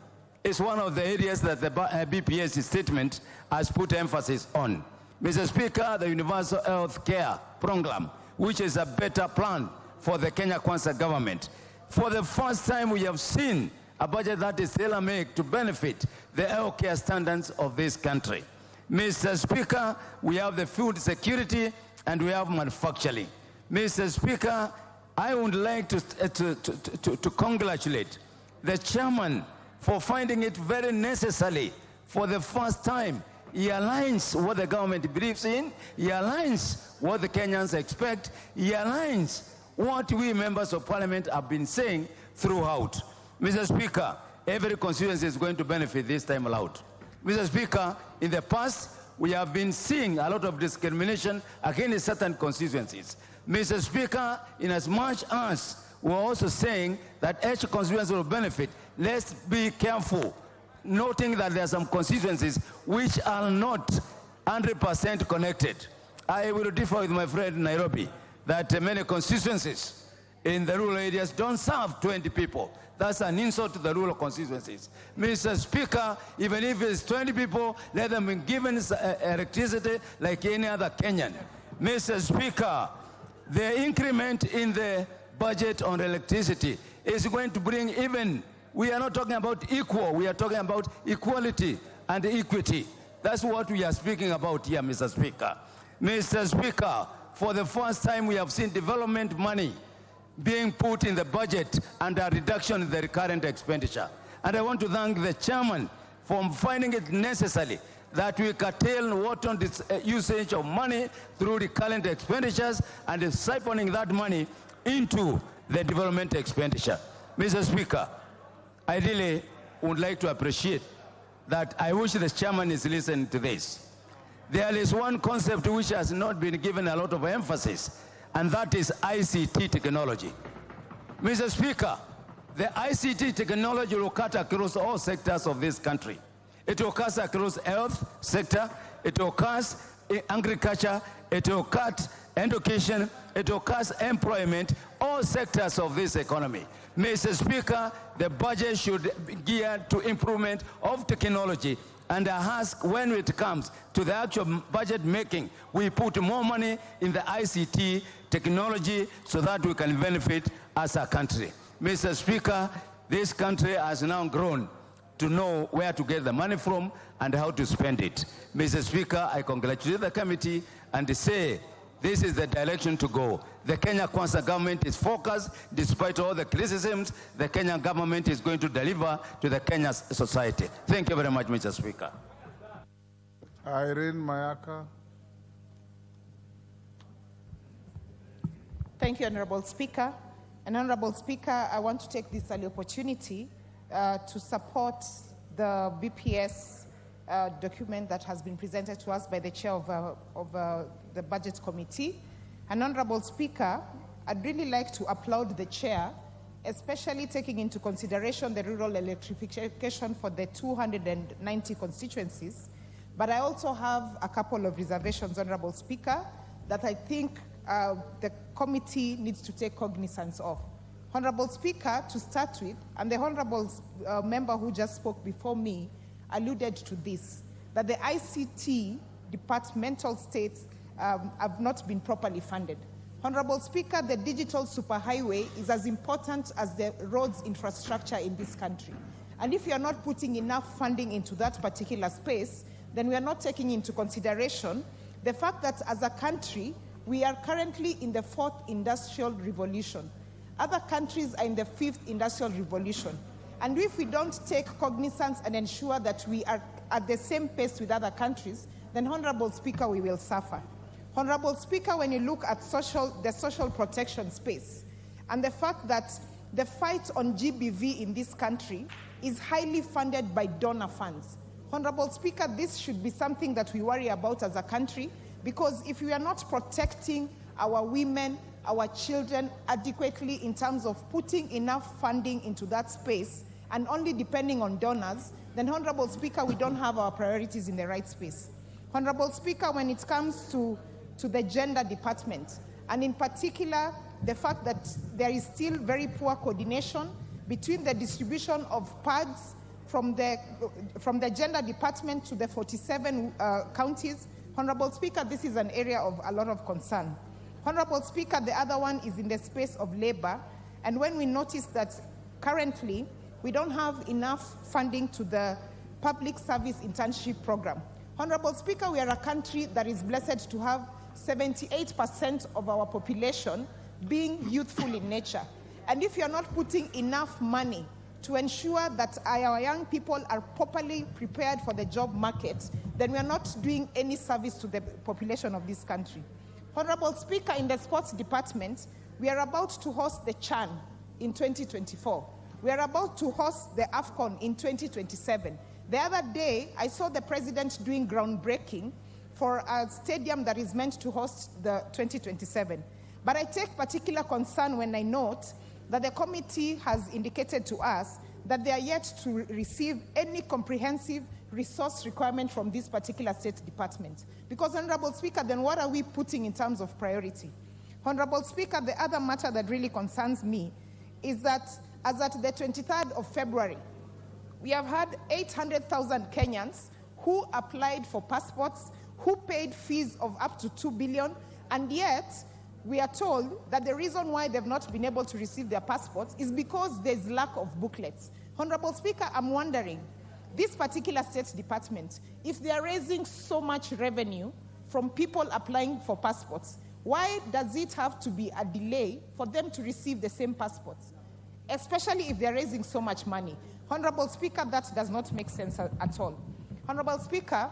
Speaker 20: is one of the areas that the BPS statement has put emphasis on. Mr. Speaker, the Universal Health Care Program, which is a better plan for the Kenya Kwanza government. For the first time, we have seen a budget that is tailor-made to benefit the health care standards of this country. Mr. Speaker, we have the food security and we have manufacturing. Mr. Speaker, I would like to congratulate the chairman for finding it very necessary for the first time. He aligns what the government believes in, he aligns what the Kenyans expect, he aligns what we members of parliament have been saying throughout. Mr. Speaker, every constituency is going to benefit this time aloud. Mr. Speaker, in the past, we have been seeing a lot of discrimination against certain constituencies. Mr. Speaker, in as much as we're also saying that each constituency will benefit, let's be careful, noting that there are some constituencies which are not 100% connected. I will differ with my friend in Nairobi that many constituencies in the rural areas don't serve 20 people. That's an insult to the rural constituencies. Mr. Speaker, even if it's 20 people, let them be given electricity like any other Kenyan. Mr. Speaker, the increment in the budget on electricity is going to bring even, we are not talking about equal, we are talking about equality and equity. That's what we are speaking about here, Mr. Speaker. Mr. Speaker, for the first time we have seen development money being put in the budget and a reduction in the current expenditure. And I want to thank the chairman for finding it necessary that we curtail water usage of money through the current expenditures and siphoning that money into the development expenditure. Mr. Speaker, I really would like to appreciate that. I wish the chairman is listening to this. There is one concept which has not been given a lot of emphasis, and that is ICT technology. Mr. Speaker, the ICT technology will cut across all sectors of this country. It will cut across health sector, it will cut agriculture, it will cut education, it will cut employment, all sectors of this economy. Mr. Speaker, the budget should be geared to improvement of technology, and I ask when it comes to the actual budget making, we put more money in the ICT technology so that we can benefit as a country. Mr. Speaker, this country has now grown to know where to get the money from and how to spend it. Mr. Speaker, I congratulate the committee and say this is the direction to go. The Kenya Kwanza government is focused. Despite all the criticisms, the Kenyan government is going to deliver to the Kenyan society. Thank you very much, Mr. Speaker.
Speaker 1: Irene Mayaka.
Speaker 21: Thank you, Honorable Speaker. And Honorable Speaker, I want to take this early opportunity to support the BPS document that has been presented to us by the chair of the Budget Committee. And Honorable Speaker, I'd really like to applaud the chair, especially taking into consideration the rural electrification for the 290 constituencies. But I also have a couple of reservations, Honorable Speaker, that I think the committee needs to take cognizance of. Honorable Speaker, to start with, and the Honorable member who just spoke before me alluded to this, that the ICT departmental states have not been properly funded. Honorable Speaker, the digital superhighway is as important as the roads infrastructure in this country. And if you are not putting enough funding into that particular space, then we are not taking into consideration the fact that as a country, we are currently in the 4th industrial revolution. Other countries are in the 5th industrial revolution. And if we don't take cognizance and ensure that we are at the same pace with other countries, then, Honorable Speaker, we will suffer. Honorable Speaker, when you look at the social protection space and the fact that the fight on GBV in this country is highly funded by donor funds. Honorable Speaker, this should be something that we worry about as a country, because if we are not protecting our women, our children adequately in terms of putting enough funding into that space and only depending on donors, then, Honorable Speaker, we don't have our priorities in the right space. Honorable Speaker, when it comes to the gender department, and in particular, the fact that there is still very poor coordination between the distribution of pads from the gender department to the 47 counties, Honorable Speaker, this is an area of a lot of concern. Honorable Speaker, the other one is in the space of labor, and when we notice that currently we don't have enough funding to the public service internship program. Honorable Speaker, we are a country that is blessed to have 78% of our population being youthful in nature. And if you're not putting enough money to ensure that our young people are properly prepared for the job market, then we are not doing any service to the population of this country. Honorable Speaker, in the sports department, we are about to host the CHAN in 2024. We are about to host the AFCON in 2027. The other day, I saw the president doing groundbreaking for a stadium that is meant to host the 2027. But I take particular concern when I note that the committee has indicated to us that they are yet to receive any comprehensive resource requirement from this particular state department. Because, Honorable Speaker, then what are we putting in terms of priority? Honorable Speaker, the other matter that really concerns me is that as at the 23rd of February, we have had 800,000 Kenyans who applied for passports, who paid fees of up to 2 billion, and yet we are told that the reason why they've not been able to receive their passports is because there's lack of booklets. Honorable Speaker, I'm wondering, this particular state department, if they are raising so much revenue from people applying for passports, why does it have to be a delay for them to receive the same passports, especially if they're raising so much money? Honorable Speaker, that does not make sense at all. Honorable Speaker,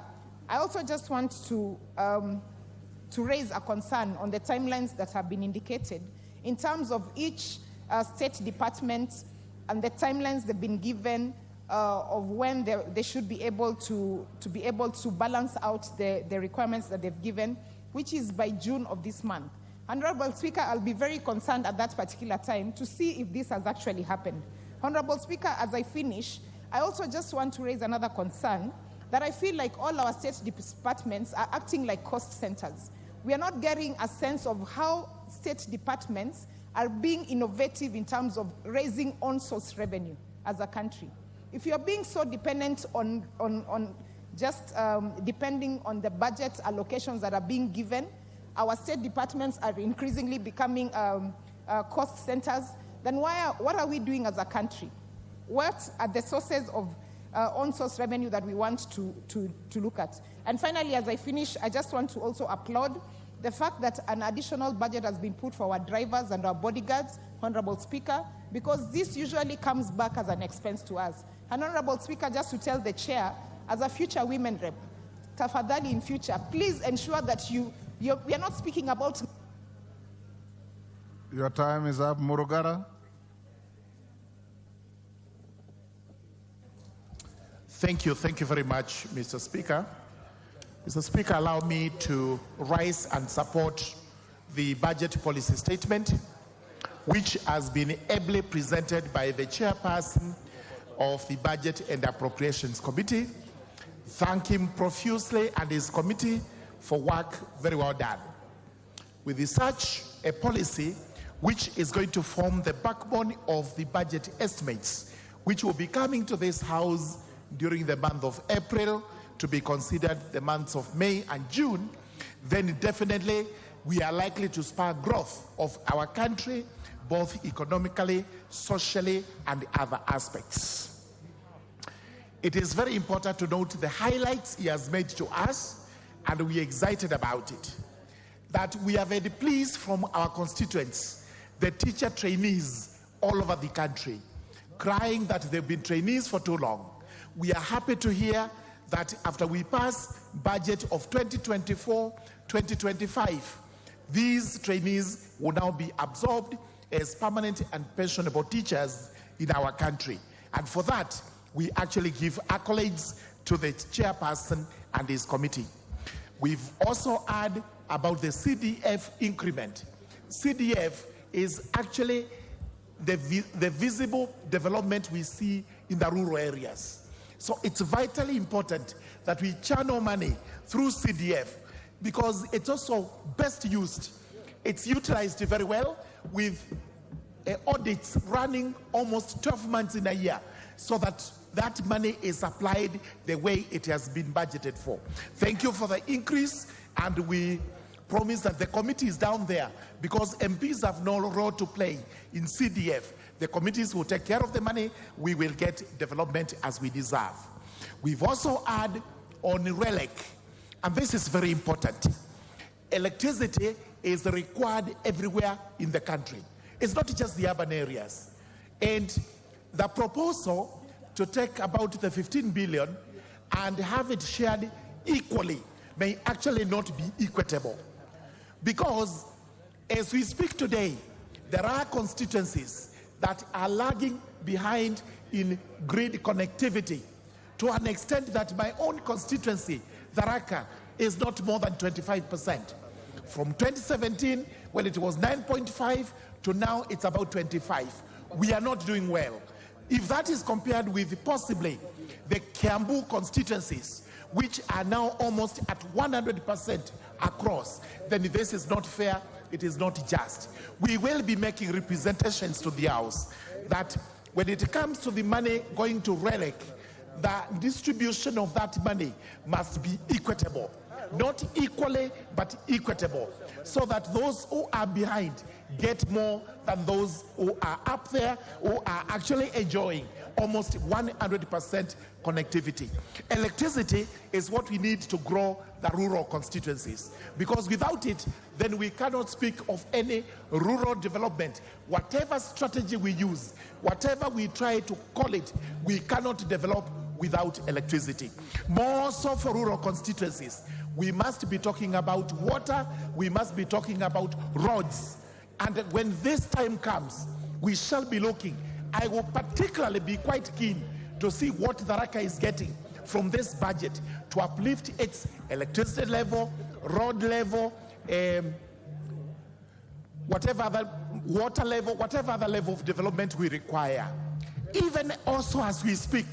Speaker 21: I also just want to raise a concern on the timelines that have been indicated in terms of each state department and the timelines they've been given of when they should be able to balance out the requirements that they've given, which is by June of this month. Honorable Speaker, I'll be very concerned at that particular time to see if this has actually happened. Honorable Speaker, as I finish, I also just want to raise another concern that I feel like all our state departments are acting like cost centers. We are not getting a sense of how state departments are being innovative in terms of raising on-source revenue as a country. If you're being so dependent on depending on the budget allocations that are being given, our state departments are increasingly becoming cost centers, then what are we doing as a country? What are the sources of on-source revenue that we want to look at? And finally, as I finish, I just want to also applaud the fact that an additional budget has been put for our drivers and our bodyguards, Honorable Speaker, because this usually comes back as an expense to us. And Honorable Speaker, just to tell the chair, as a future women rep, tafadhali in future, please ensure that we are not speaking about...
Speaker 1: Your time is up, Murugara.
Speaker 2: Thank you very much, Mr. Speaker. Mr. Speaker, allow me to rise and support the budget policy statement, which has been ably presented by the chairperson of the Budget and Appropriations Committee. Thank him profusely and his committee for work very well done. With such a policy, which is going to form the backbone of the budget estimates, which will be coming to this House during the month of April, to be considered the months of May and June, then definitely we are likely to spur growth of our country, both economically, socially, and other aspects. It is very important to note the highlights he has made to us, and we are excited about it. That we have had pleas from our constituents, the teacher trainees all over the country, crying that they've been trainees for too long. We are happy to hear that after we pass budget of 2024-2025, these trainees will now be absorbed as permanent and pensionable teachers in our country. And for that, we actually give accolades to the chairperson and his committee. We've also heard about the CDF increment. CDF is actually the visible development we see in the rural areas. So it's vitally important that we channel money through CDF because it's also best used. It's utilized very well with audits running almost 12 months in a year so that that money is applied the way it has been budgeted for. Thank you for the increase, and we promise that the committee is down there because MPs have no role to play in CDF. The committees will take care of the money. We will get development as we deserve. We've also added on RELEC, and this is very important. Electricity is required everywhere in the country. It's not just the urban areas. And the proposal to take about the 15 billion and have it shared equally may actually not be equitable. Because as we speak today, there are constituencies that are lagging behind in grid connectivity to an extent that my own constituency, Tharaka, is not more than 25%. From 2017, when it was 9.5, to now it's about 25. We are not doing well. If that is compared with possibly the Kiambu constituencies, which are now almost at 100% across, then this is not fair, it is not just. We will be making representations to the House that when it comes to the money going to RELEC, the distribution of that money must be equitable. Not equally, but equitable, so that those who are behind get more than those who are up there, who are actually enjoying almost 100% connectivity. Electricity is what we need to grow the rural constituencies, because without it, then we cannot speak of any rural development. Whatever strategy we use, whatever we try to call it, we cannot develop without electricity. More so for rural constituencies, we must be talking about water, we must be talking about roads. And when this time comes, we shall be looking. I will particularly be quite keen to see what Tharaka is getting from this budget to uplift its electricity level, road level, whatever other water level, whatever other level of development we require. Even also as we speak,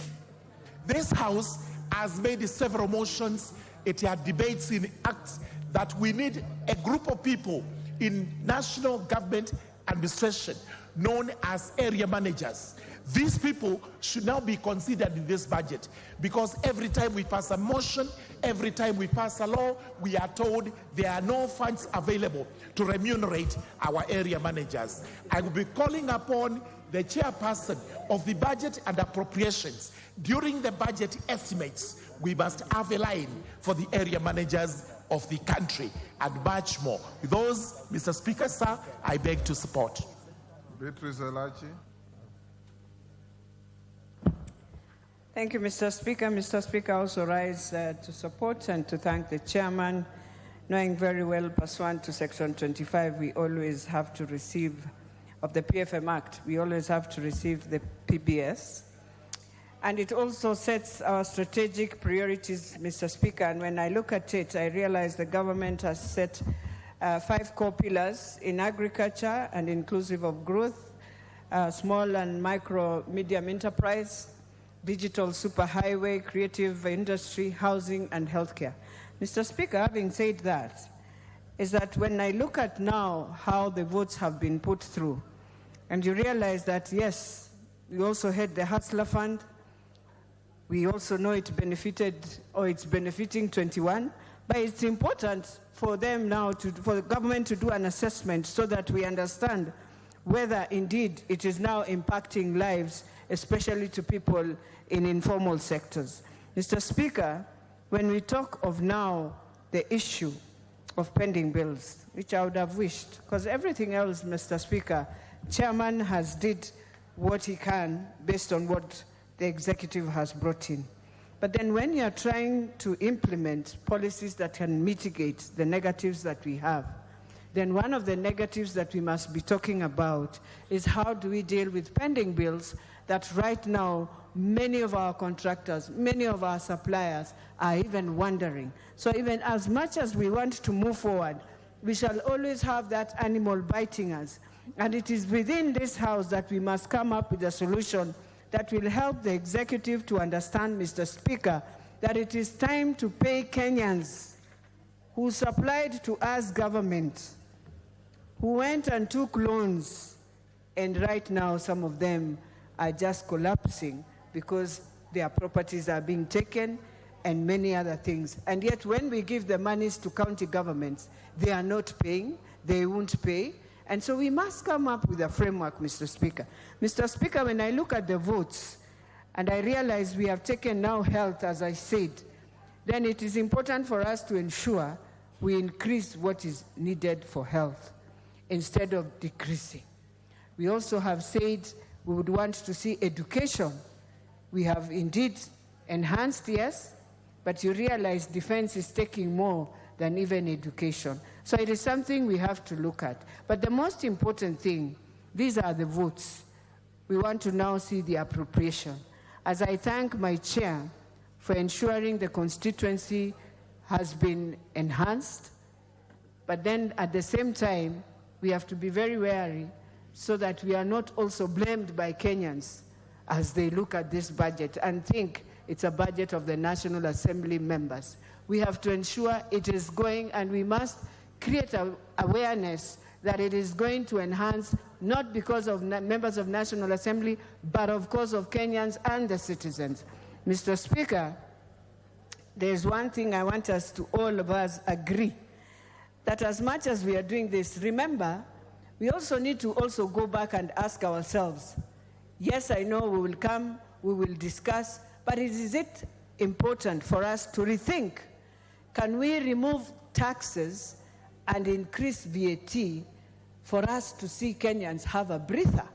Speaker 2: this House has made several motions. It had debates in acts that we need a group of people in national government administration known as area managers. These people should now be considered in this budget, because every time we pass a motion, every time we pass a law, we are told there are no funds available to remunerate our area managers. I will be calling upon the chairperson of the Budget and Appropriations during the budget estimates. We must have a line for the area managers of the country and much more. With those, Mr. Speaker, sir, I beg to support.
Speaker 1: Beatrice Elachi.
Speaker 4: Thank you, Mr. Speaker. Mr. Speaker, I also rise to support and to thank the chairman, knowing very well, pursuant to Section 25, we always have to receive, of the PFM Act, we always have to receive the PBS. And it also sets our strategic priorities, Mr. Speaker. And when I look at it, I realize the government has set 5 core pillars in agriculture and inclusive of growth, small and micro medium enterprise, digital superhighway, creative industry, housing, and healthcare. Mr. Speaker, having said that, is that when I look at now how the votes have been put through, and you realize that, yes, we also had the Hustler Fund. We also know it benefited, or it's benefiting 21, but it's important for them now, for the government to do an assessment so that we understand whether indeed it is now impacting lives, especially to people in informal sectors. Mr. Speaker, when we talk of now the issue of pending bills, which I would have wished, because everything else, Mr. Speaker, Chairman has did what he can based on what the executive has brought in. But then when you're trying to implement policies that can mitigate the negatives that we have, then one of the negatives that we must be talking about is how do we deal with pending bills that right now many of our contractors, many of our suppliers are even wondering. So even as much as we want to move forward, we shall always have that animal biting us. And it is within this House that we must come up with a solution that will help the executive to understand, Mr. Speaker, that it is time to pay Kenyans who supplied to us government, who went and took loans, and right now some of them are just collapsing because their properties are being taken and many other things. And yet when we give the monies to county governments, they are not paying, they won't pay. And so we must come up with a framework, Mr. Speaker. Mr. Speaker, when I look at the votes, and I realize we have taken now health, as I said, then it is important for us to ensure we increase what is needed for health instead of decreasing. We also have said we would want to see education. We have indeed enhanced, yes, but you realize defense is taking more than even education. So it is something we have to look at. But the most important thing, these are the votes. We want to now see the appropriation. As I thank my chair for ensuring the constituency has been enhanced, but then at the same time, we have to be very wary so that we are not also blamed by Kenyans as they look at this budget and think it's a budget of the National Assembly members. We have to ensure it is going, and we must create awareness that it is going to enhance, not because of members of National Assembly, but of course of Kenyans and the citizens. Mr. Speaker, there's one thing I want us to all of us agree, that as much as we are doing this, remember, we also need to also go back and ask ourselves, yes, I know we will come, we will discuss, but is it important for us to rethink? Can we remove taxes and increase VAT for us to see Kenyans have a breather?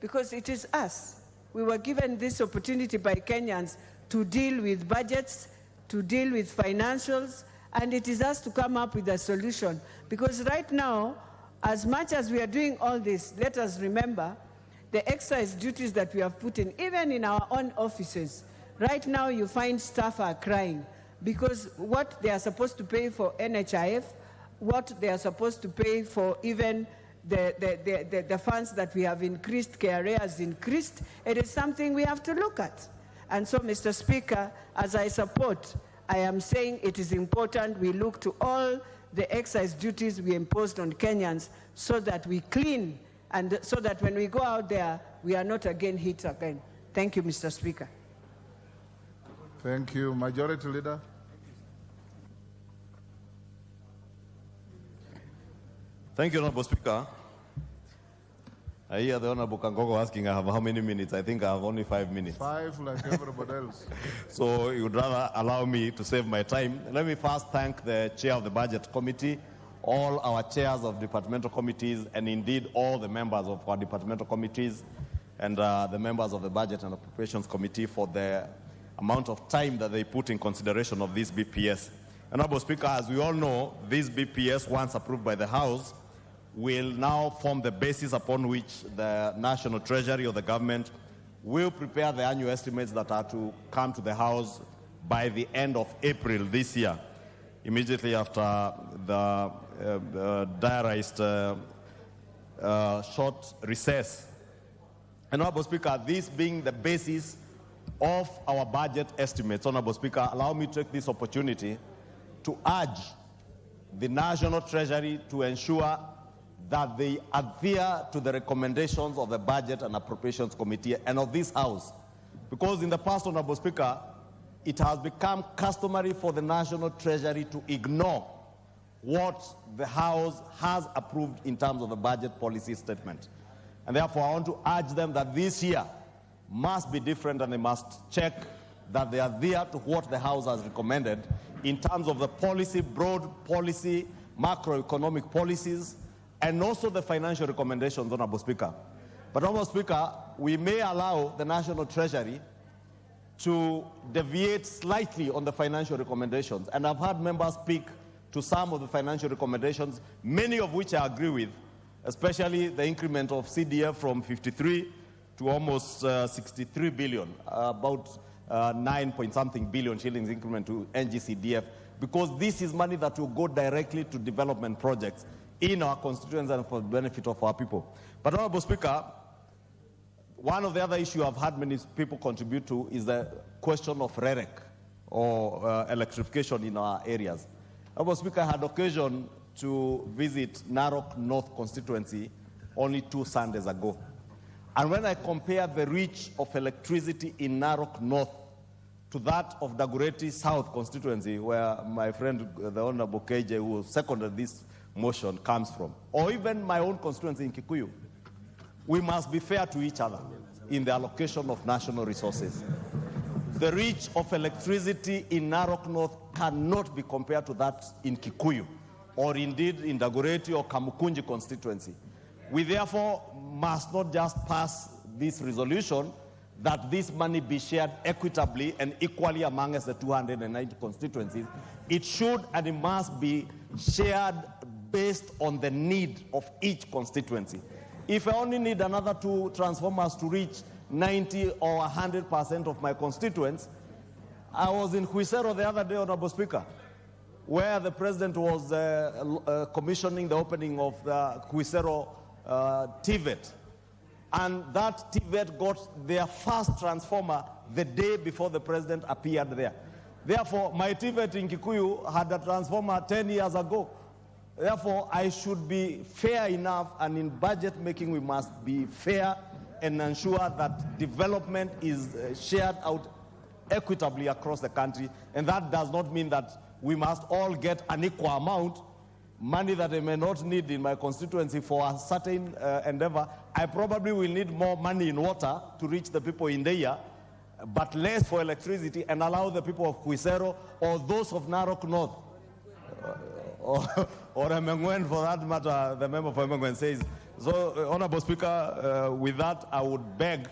Speaker 4: Because it is us. We were given this opportunity by Kenyans to deal with budgets, to deal with financials, and it is us to come up with a solution. Because right now, as much as we are doing all this, let us remember the excise duties that we have put in, even in our own offices. Right now, you find staff are crying because what they are supposed to pay for NHIF, what they are supposed to pay for even the funds that we have increased, KRA has increased, it is something we have to look at. And so, Mr. Speaker, as I support, I am saying it is important we look to all the excise duties we imposed on Kenyans so that we clean and so that when we go out there, we are not again hit again. Thank you, Mr. Speaker.
Speaker 1: Thank you. Majority Leader.
Speaker 6: Thank you, Honorable Speaker. I hear the Honorable Kangogo asking I have how many minutes. I think I have only 5 minutes.
Speaker 1: 5 like everybody else.
Speaker 6: So you would rather allow me to save my time. Let me first thank the chair of the Budget Committee, all our chairs of departmental committees, and indeed all the members of our departmental committees and the members of the Budget and Appropriations Committee for the amount of time that they put in consideration of this BPS. Honorable Speaker, as we all know, this BPS, once approved by the House, will now form the basis upon which the National Treasury or the government will prepare the annual estimates that are to come to the House by the end of April this year, immediately after the diarised short recess. Honorable Speaker, this being the basis of our budget estimates, Honorable Speaker, allow me to take this opportunity to urge the National Treasury to ensure that they adhere to the recommendations of the Budget and Appropriations Committee and of this House. Because in the past, Honorable Speaker, it has become customary for the National Treasury to ignore what the House has approved in terms of the budget policy statement. And therefore, I want to urge them that this year must be different, and they must check that they adhere to what the House has recommended in terms of the policy, broad policy, macroeconomic policies, and also the financial recommendations, Honorable Speaker. But, Honorable Speaker, we may allow the National Treasury to deviate slightly on the financial recommendations. And I've had members speak to some of the financial recommendations, many of which I agree with, especially the increment of CDF from 53 to almost 63 billion, about 9-point-something billion shillings increment to NGCDF, because this is money that will go directly to development projects in our constituents and for the benefit of our people. But, Honorable Speaker, one of the other issues I've had many people contribute to is the question of REREC, or electrification in our areas. Honorable Speaker, I had occasion to visit Narok North constituency only 2 Sundays ago. And when I compare the reach of electricity in Narok North to that of Dagoretti South constituency, where my friend, the Honorable KJ, who seconded this motion, comes from, or even my own constituency in Kikuyu, we must be fair to each other in the allocation of national resources. The reach of electricity in Narok North cannot be compared to that in Kikuyu, or indeed in Dagoretti or Kamukunji constituency. We therefore must not just pass this resolution that this money be shared equitably and equally among us the 290 constituencies. It should and it must be shared based on the need of each constituency. If I only need another 2 transformers to reach 90 or 100% of my constituents, I was in Huisero the other day, Honorable Speaker, where the President was commissioning the opening of the Huisero TVET. And that TVET got their first transformer the day before the President appeared there. Therefore, my TVET in Kikuyu had a transformer 10 years ago. Therefore, I should be fair enough, and in budget making we must be fair and ensure that development is shared out equitably across the country. And that does not mean that we must all get an equal amount. Money that I may not need in my constituency for a certain endeavor, I probably will need more money in water to reach the people in the year, but less for electricity, and allow the people of Huisero or those of Narok North, or Emengwen for that matter, the member for Emengwen says. So, Honorable Speaker, with that, I would beg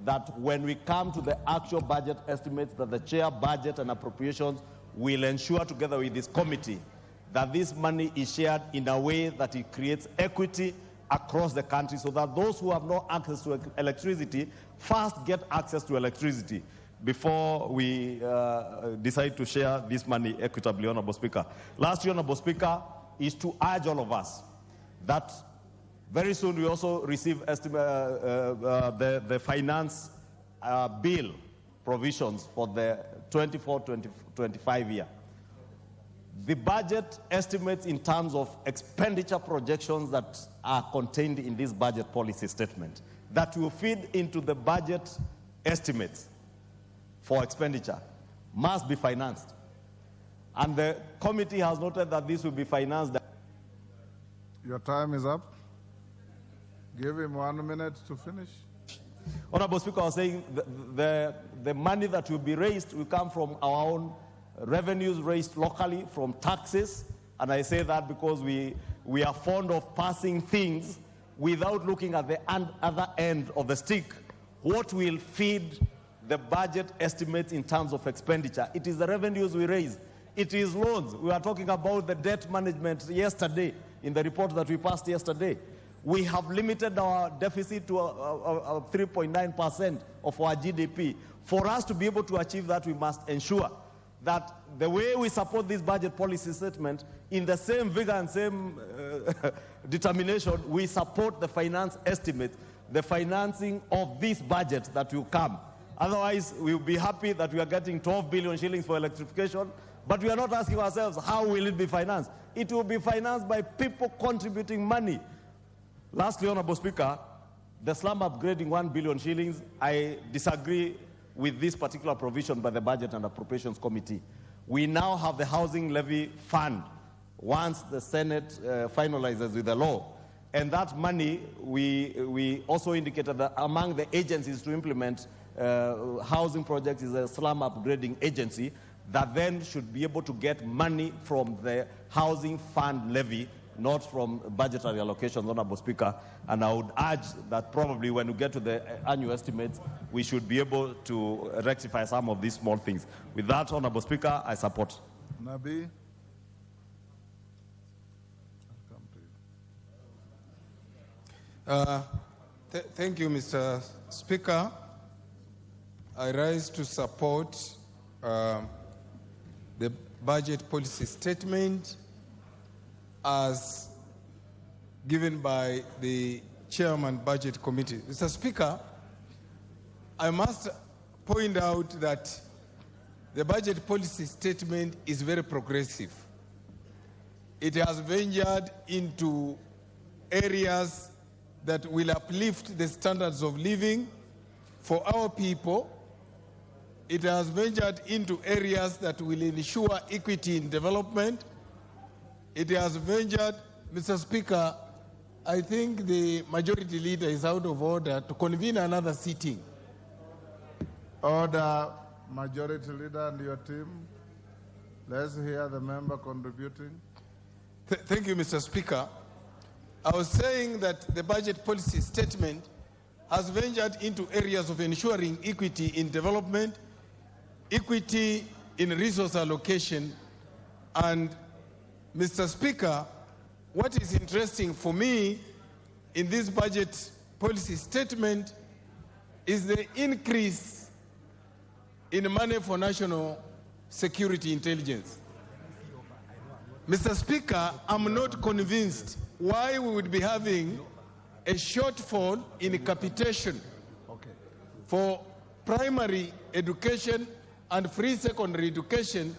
Speaker 6: that when we come to the actual budget estimates, that the Chair, Budget and Appropriations will ensure together with this committee that this money is shared in a way that it creates equity across the country, so that those who have no access to electricity first get access to electricity before we decide to share this money equitably, Honorable Speaker. Lastly, Honorable Speaker, is to urge all of us that very soon we also receive the finance bill provisions for the 24-25 year. The budget estimates in terms of expenditure projections that are contained in this budget policy statement that will feed into the budget estimates for expenditure must be financed. And the committee has noted that this will be financed.
Speaker 1: Your time is up. Give him 1 minute to finish.
Speaker 6: Honorable Speaker, I was saying the money that will be raised will come from our own revenues raised locally from taxes. And I say that because we are fond of passing things without looking at the other end of the stick. What will feed the budget estimates in terms of expenditure? It is the revenues we raise. It is loans. We were talking about the debt management yesterday in the report that we passed yesterday. We have limited our deficit to 3.9% of our GDP. For us to be able to achieve that, we must ensure that the way we support this budget policy statement, in the same vigor and same determination, we support the finance estimate, the financing of this budget that will come. Otherwise, we'll be happy that we are getting 12 billion shillings for electrification, but we are not asking ourselves, how will it be financed? It will be financed by people contributing money. Lastly, Honorable Speaker, the slum upgrading 1 billion shillings, I disagree with this particular provision by the Budget and Appropriations Committee. We now have the Housing Levy Fund once the Senate finalizes with the law. And that money, we also indicated that among the agencies to implement housing projects is a slum upgrading agency that then should be able to get money from the Housing Fund levy, not from budgetary allocations, Honorable Speaker. And I would urge that probably when we get to the annual estimates, we should be able to rectify some of these small things. With that, Honorable Speaker, I support.
Speaker 1: Nabi.
Speaker 5: Thank you, Mr. Speaker. I rise to support the budget policy statement as given by the Chairman Budget Committee. Mr. Speaker, I must point out that the budget policy statement is very progressive. It has ventured into areas that will uplift the standards of living for our people. It has ventured into areas that will ensure equity in development. It has ventured, Mr. Speaker, I think the majority leader is out of order to convene another sitting.
Speaker 1: Order, majority leader and your team. Let's hear the member contributing.
Speaker 5: Thank you, Mr. Speaker. I was saying that the budget policy statement has ventured into areas of ensuring equity in development, equity in resource allocation, and Mr. Speaker, what is interesting for me in this budget policy statement is the increase in money for national security intelligence. Mr. Speaker, I'm not convinced why we would be having a shortfall in capitation for primary education and free secondary education,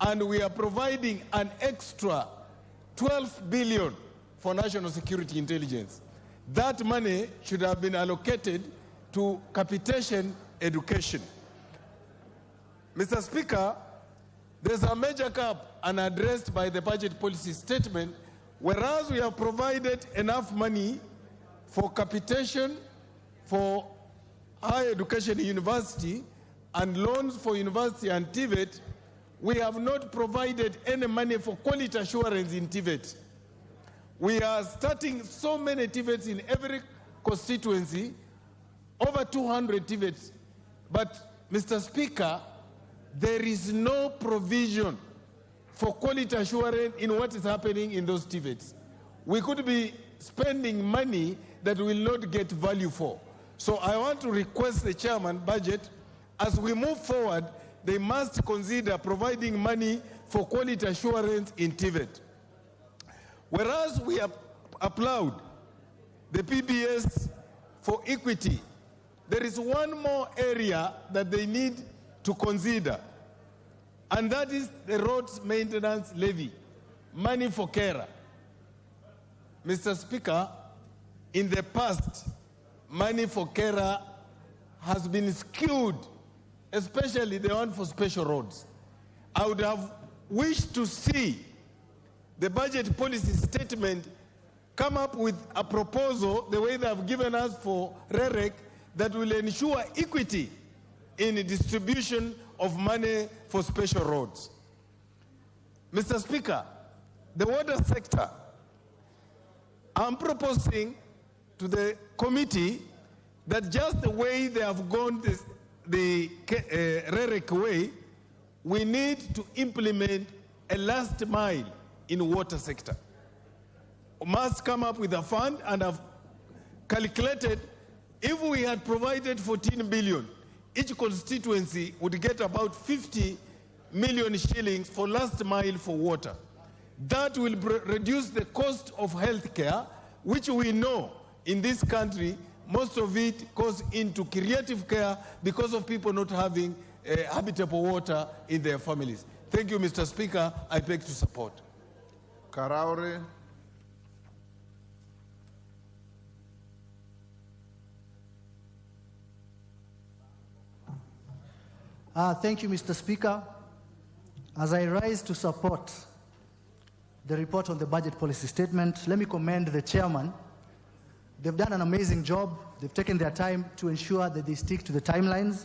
Speaker 5: and we are providing an extra 12 billion for national security intelligence. That money should have been allocated to capitation education. Mr. Speaker, there's a major gap unaddressed by the budget policy statement, whereas we have provided enough money for capitation, for higher education university, and loans for university and TVET, we have not provided any money for quality assurance in TVET. We are starting so many TVETs in every constituency, over 200 TVETs. But, Mr. Speaker, there is no provision for quality assurance in what is happening in those TVETs. We could be spending money that we will not get value for. So I want to request the chairman budget, as we move forward, they must consider providing money for quality assurance in TVET. Whereas we have applaud the PBS for equity, there is one more area that they need to consider, and that is the roads maintenance levy, money for carer. Mr. Speaker, in the past, money for carer has been skewed, especially the one for special roads. I would have wished to see the budget policy statement come up with a proposal, the way they have given us for REREC, that will ensure equity in the distribution of money for special roads. Mr. Speaker, the water sector, I'm proposing to the committee that just the way they have gone the REREC way, we need to implement a last mile in water sector. We must come up with a fund, and have calculated if we had provided 14 billion, each constituency would get about 50 million shillings for last mile for water. That will reduce the cost of health care, which we know in this country, most of it goes into creative care because of people not having habitable water in their families. Thank you, Mr. Speaker. I beg to support.
Speaker 1: Karauri.
Speaker 7: Thank you, Mr. Speaker. As I rise to support the report on the budget policy statement, let me commend the chairman. They've done an amazing job. They've taken their time to ensure that they stick to the timelines.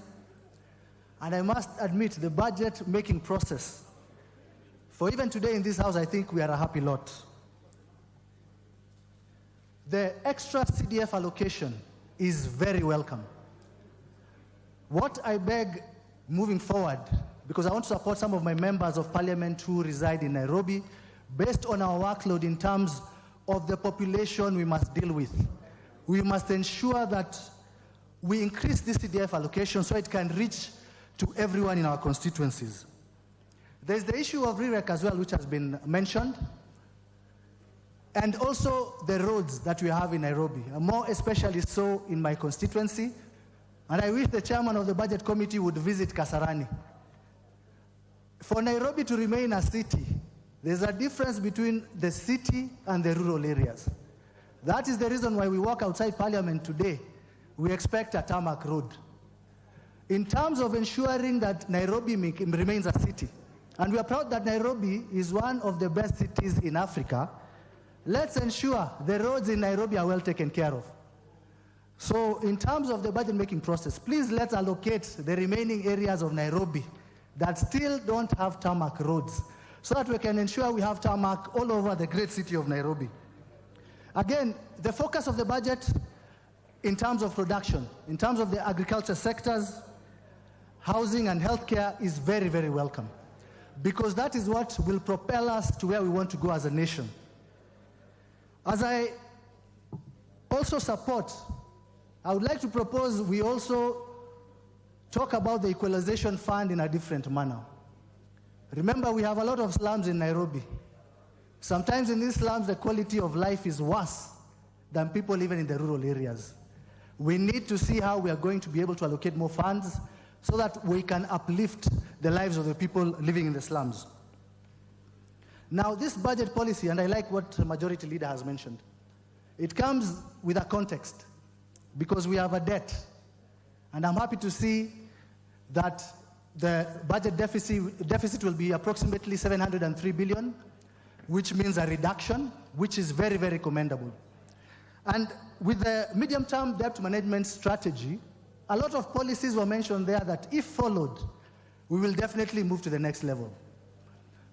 Speaker 7: And I must admit, the budget making process, for even today in this house, I think we are a happy lot. The extra CDF allocation is very welcome. What I beg moving forward, because I want to support some of my members of parliament who reside in Nairobi, based on our workload in terms of the population we must deal with. We must ensure that we increase this CDF allocation so it can reach to everyone in our constituencies. There's the issue of REREC as well, which has been mentioned, and also the roads that we have in Nairobi, more especially so in my constituency. And I wish the chairman of the budget committee would visit Kasarani. For Nairobi to remain a city, there's a difference between the city and the rural areas. That is the reason why we walk outside Parliament today. We expect a tarmac road. In terms of ensuring that Nairobi remains a city, and we are proud that Nairobi is one of the best cities in Africa, let's ensure the roads in Nairobi are well taken care of. So in terms of the budget-making process, please let's allocate the remaining areas of Nairobi that still don't have tarmac roads so that we can ensure we have tarmac all over the great city of Nairobi. Again, the focus of the budget in terms of production, in terms of the agriculture sectors, housing and healthcare is very, very welcome, because that is what will propel us to where we want to go as a nation. As I also support, I would like to propose we also talk about the equalization fund in a different manner. Remember, we have a lot of slums in Nairobi. Sometimes in these slums, the quality of life is worse than people living in the rural areas. We need to see how we are going to be able to allocate more funds so that we can uplift the lives of the people living in the slums. Now, this budget policy, and I like what the Majority Leader has mentioned, it comes with a context because we have a debt. And I'm happy to see that the budget deficit will be approximately 703 billion, which means a reduction, which is very, very commendable. And with the medium-term debt management strategy, a lot of policies were mentioned there that if followed, we will definitely move to the next level.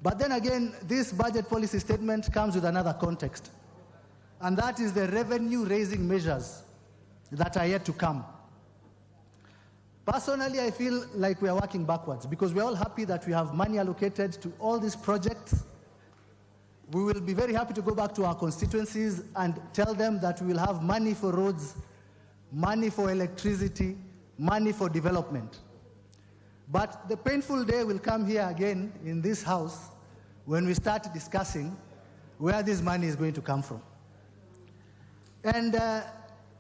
Speaker 7: But then again, this budget policy statement comes with another context, and that is the revenue-raising measures that are yet to come. Personally, I feel like we are working backwards because we're all happy that we have money allocated to all these projects. We will be very happy to go back to our constituencies and tell them that we will have money for roads, money for electricity, money for development. But the painful day will come here again in this house when we start discussing where this money is going to come from. And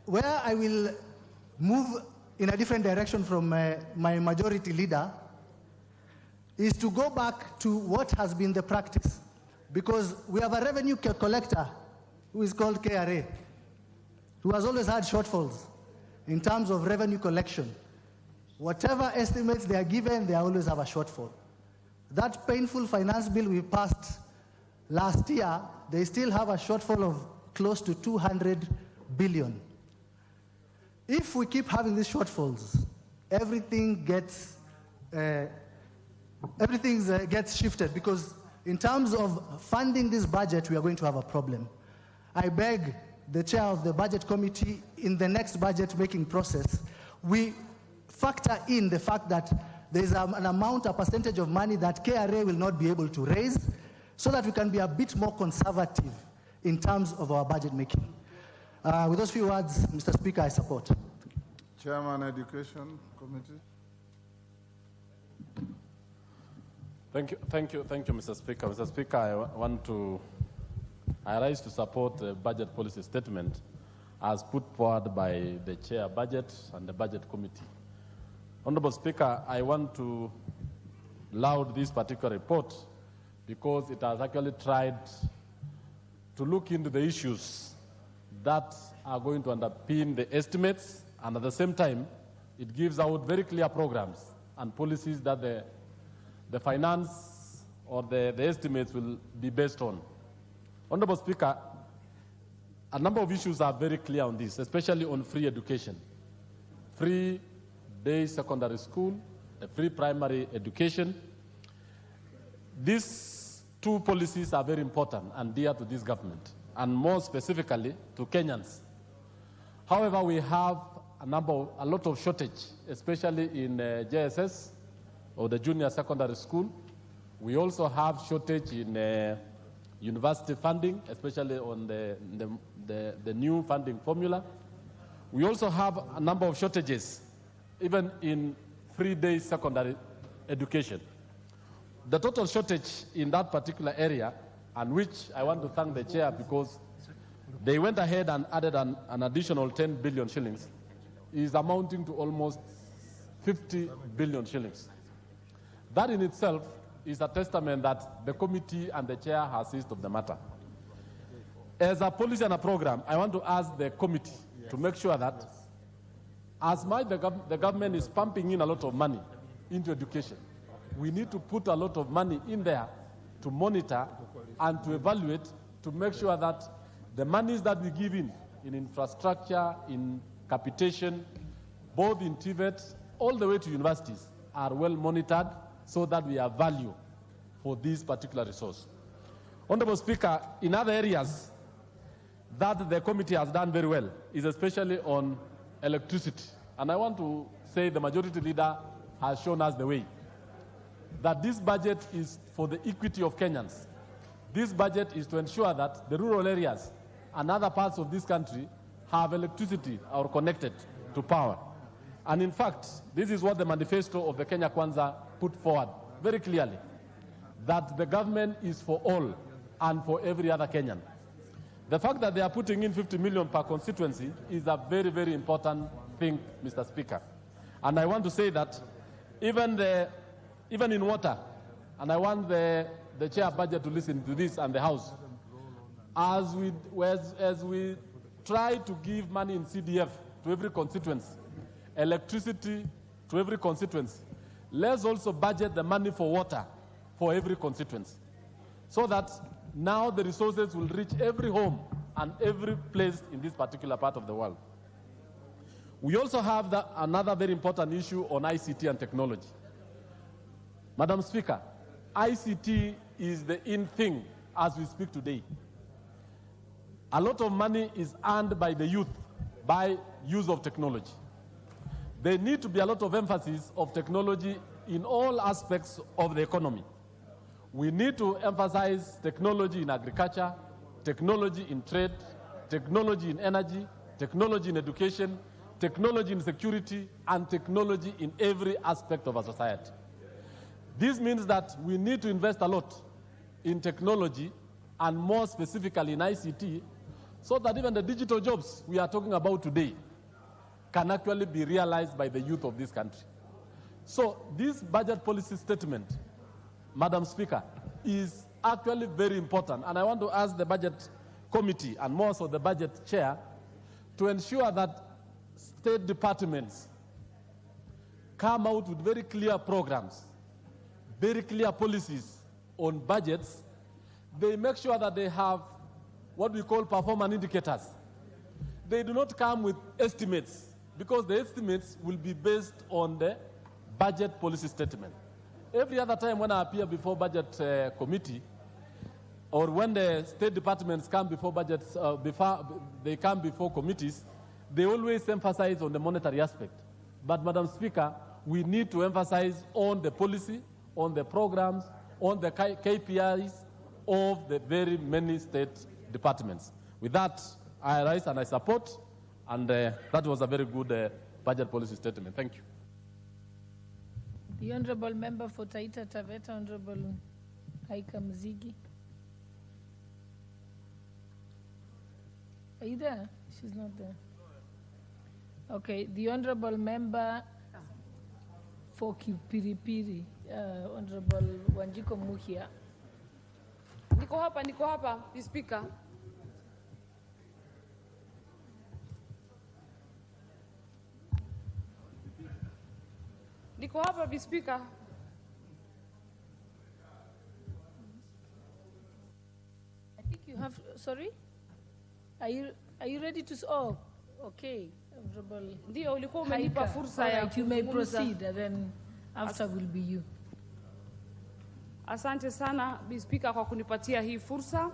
Speaker 7: where I will move in a different direction from my Majority Leader is to go back to what has been the practice. Because we have a revenue collector who is called KRA, who has always had shortfalls in terms of revenue collection. Whatever estimates they are given, they always have a shortfall. That painful finance bill we passed last year, they still have a shortfall of close to 200 billion. If we keep having these shortfalls, everything gets shifted, because in terms of funding this budget, we are going to have a problem. I beg the chair of the budget committee, in the next budget making process, we factor in the fact that there is an amount, a percentage of money that KRA will not be able to raise, so that we can be a bit more conservative in terms of our budget making. With those few words, Mr. Speaker, I support.
Speaker 1: Chairman, Education Committee.
Speaker 8: Thank you, Mr. Speaker. Mr. Speaker, I rise to support the budget policy statement as put forward by the Chair Budget and the Budget Committee. Honorable Speaker, I want to laud this particular report because it has actually tried to look into the issues that are going to underpin the estimates, and at the same time, it gives out very clear programs and policies that the finance or the estimates will be based on. Honorable Speaker, a number of issues are very clear on this, especially on free education. Free day secondary school, a free primary education. These two policies are very important and dear to this government, and more specifically to Kenyans. However, we have a lot of shortage, especially in JSS, or the junior secondary school. We also have shortage in university funding, especially on the new funding formula. We also have a number of shortages, even in free-day secondary education. The total shortage in that particular area, and which I want to thank the chair because they went ahead and added an additional 10 billion shillings. is amounting to almost 50 billion shillings. That in itself is a testament that the committee and the chair has seized of the matter. As a policy and a program, I want to ask the committee to make sure that as much the government is pumping in a lot of money into education, we need to put a lot of money in there to monitor and to evaluate to make sure that the monies that we give in infrastructure, in capitation, both in TVET, all the way to universities, are well monitored so that we have value for this particular resource. Honorable Speaker, in other areas that the committee has done very well is especially on electricity. And I want to say the majority leader has shown us the way. That this budget is for the equity of Kenyans. This budget is to ensure that the rural areas and other parts of this country have electricity or connected to power. And in fact, this is what the manifesto of the Kenya Kwanza put forward very clearly, that the government is for all and for every other Kenyan. The fact that they are putting in 50 million per constituency is a very, very important thing, Mr. Speaker. And I want to say that even in water, and I want the chair budget to listen to this and the House, as we try to give money in CDF to every constituency, electricity to every constituency, let's also budget the money for water for every constituency, so that now the resources will reach every home and every place in this particular part of the world. We also have another very important issue on ICT and technology. Madam Speaker, ICT is the in thing as we speak today. A lot of money is earned by the youth by use of technology. There need to be a lot of emphasis of technology in all aspects of the economy. We need to emphasize technology in agriculture, technology in trade, technology in energy, technology in education, technology in security, and technology in every aspect of our society. This means that we need to invest a lot in technology, and more specifically in ICT, so that even the digital jobs we are talking about today can actually be realized by the youth of this country. So this budget policy statement, Madam Speaker, is actually very important. And I want to ask the budget committee, and more so the budget chair, to ensure that state departments come out with very clear programs, very clear policies on budgets. They make sure that they have what we call performance indicators. They do not come with estimates, because the estimates will be based on the budget policy statement. Every other time when I appear before budget committee, or when the state departments come before budgets, they come before committees, they always emphasize on the monetary aspect. But Madam Speaker, we need to emphasize on the policy, on the programs, on the KPIs of the very many state departments. With that, I rise and I support, and that was a very good budget policy statement. Thank you.
Speaker 9: The Honorable Member for Taita Taveta, Honorable Aika Mzigi. Are you there? She's not there. Okay, the Honorable Member for Kipiripiri, Honorable Wanjiko Muhia.
Speaker 22: Niko hapa, Speaker. Niko hapa, Speaker.
Speaker 9: I think you have, sorry? Are you ready to, oh, okay. Honorable.
Speaker 22: Ndio, ulikuwa umenipa fursa ya
Speaker 9: you may proceed, and then after will be you.
Speaker 22: Asante sana, Speaker, kwa kunipatia hii fursa.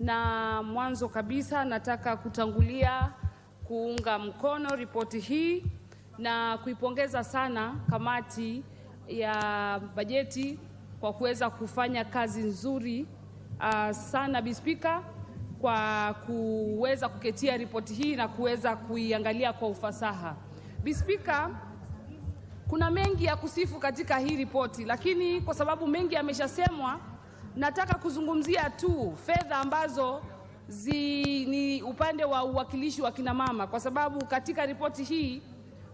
Speaker 22: Na mwanzo kabisa nataka kutangulia kuunga mkono ripoti hii na kuipongeza sana kamati ya bajeti kwa kuweza kufanya kazi nzuri sana, Speaker, kwa kuweza kuketia ripoti hii na kuweza kuiangalia kwa ufasaha. Speaker, kuna mengi ya kusifu katika hii ripoti, lakini kwa sababu mengi yameshasemwa, nataka kuzungumzia tu fedha ambazo ni upande wa uwakilishi wa kina mama, kwa sababu katika ripoti hii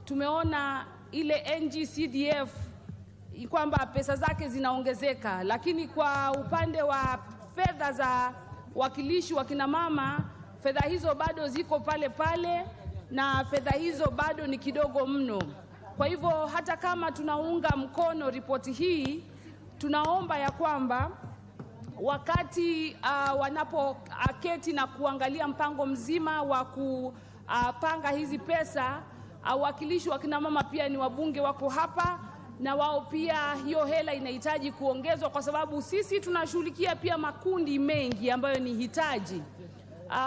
Speaker 22: tumeona ile NGCDF kwamba pesa zake zinaongezeka, lakini kwa upande wa fedha za wakilishi wa kina mama, fedha hizo bado ziko pale pale na fedha hizo bado ni kidogo mno. Kwa hivyo hata kama tunaunga mkono ripoti hii, tunaomba ya kwamba wakati wanapoketi na kuangalia mpango mzima wa kupanga hizi pesa, wakilishi wa kina mama pia ni wabunge wako hapa, na wao pia hiyo hela inahitaji kuongezwa, kwa sababu sisi tunashughulikia pia makundi mengi ambayo ni hitaji.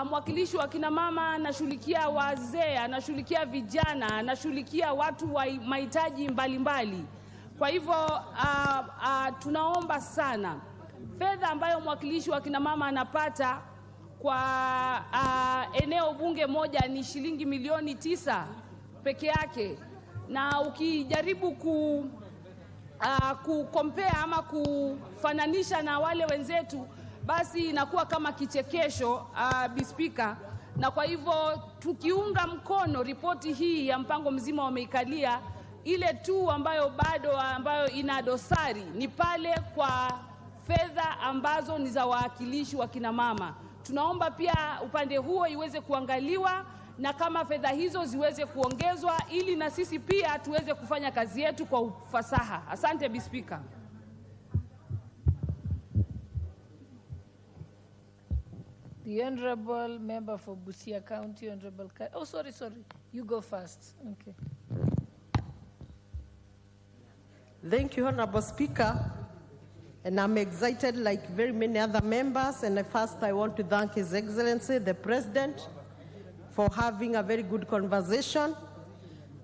Speaker 22: Mwakilishi wa kina mama anashughulikia wazee, anashughulikia vijana, anashughulikia watu wa mahitaji mbalimbali. Kwa hivyo tunaomba sana fedha ambayo mwakilishi wa kina mama anapata kwa eneo bunge moja ni shilingi milioni 9 peke yake, na ukijaribu kukompea ama kufananisha na wale wenzetu, basi inakuwa kama kichekesho, Bispika. Na kwa hivyo tukiunga mkono ripoti hii ya mpango mzima wameikalia, ile tu ambayo ina dosari ni pale kwa fedha ambazo ni za wawakilishi wa kina mama. Tunaomba pia upande huo iweze kuangaliwa, na kama fedha hizo ziweze kuongezwa ili na sisi pia tuweze kufanya kazi yetu kwa ufasaha. Asante Bispika.
Speaker 9: The Honorable Member for Busia County, Honorable oh, sorry. You go first. Okay.
Speaker 3: Thank you, Honorable Speaker. And I'm excited like very many other members. And first, I want to thank His Excellency, the President, for having a very good conversation,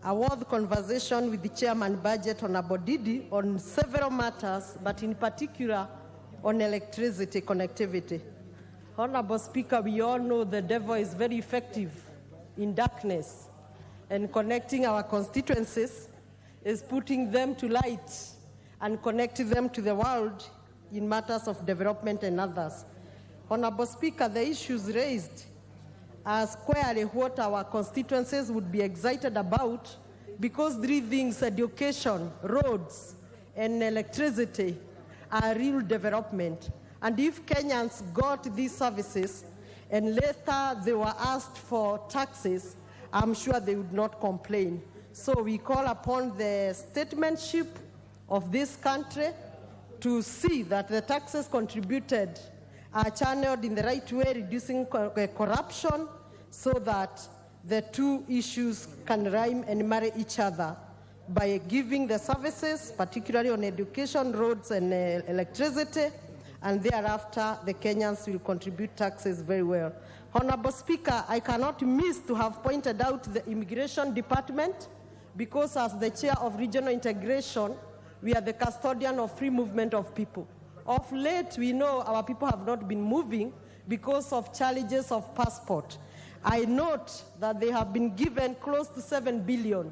Speaker 3: a worthy conversation with the Chairman Budget on Abodidi on several matters, but in particular on electricity connectivity. Honorable Speaker, we all know the devil is very effective in darkness, and connecting our constituencies is putting them to light and connecting them to the world in matters of development and others. Honorable Speaker, the issues raised are squarely what our constituencies would be excited about, because 3 things, education, roads, and electricity, are real development. And if Kenyans got these services and later they were asked for taxes, I'm sure they would not complain. So we call upon the statesmanship of this country to see that the taxes contributed are channeled in the right way, reducing corruption, so that the 2 issues can rhyme and marry each other by giving the services, particularly on education, roads, and electricity, and thereafter the Kenyans will contribute taxes very well. Honorable Speaker, I cannot miss to have pointed out the Immigration Department, because as the Chair of Regional Integration, we are the custodian of free movement of people. Of late, we know our people have not been moving because of challenges of passport. I note that they have been given close to 7 billion.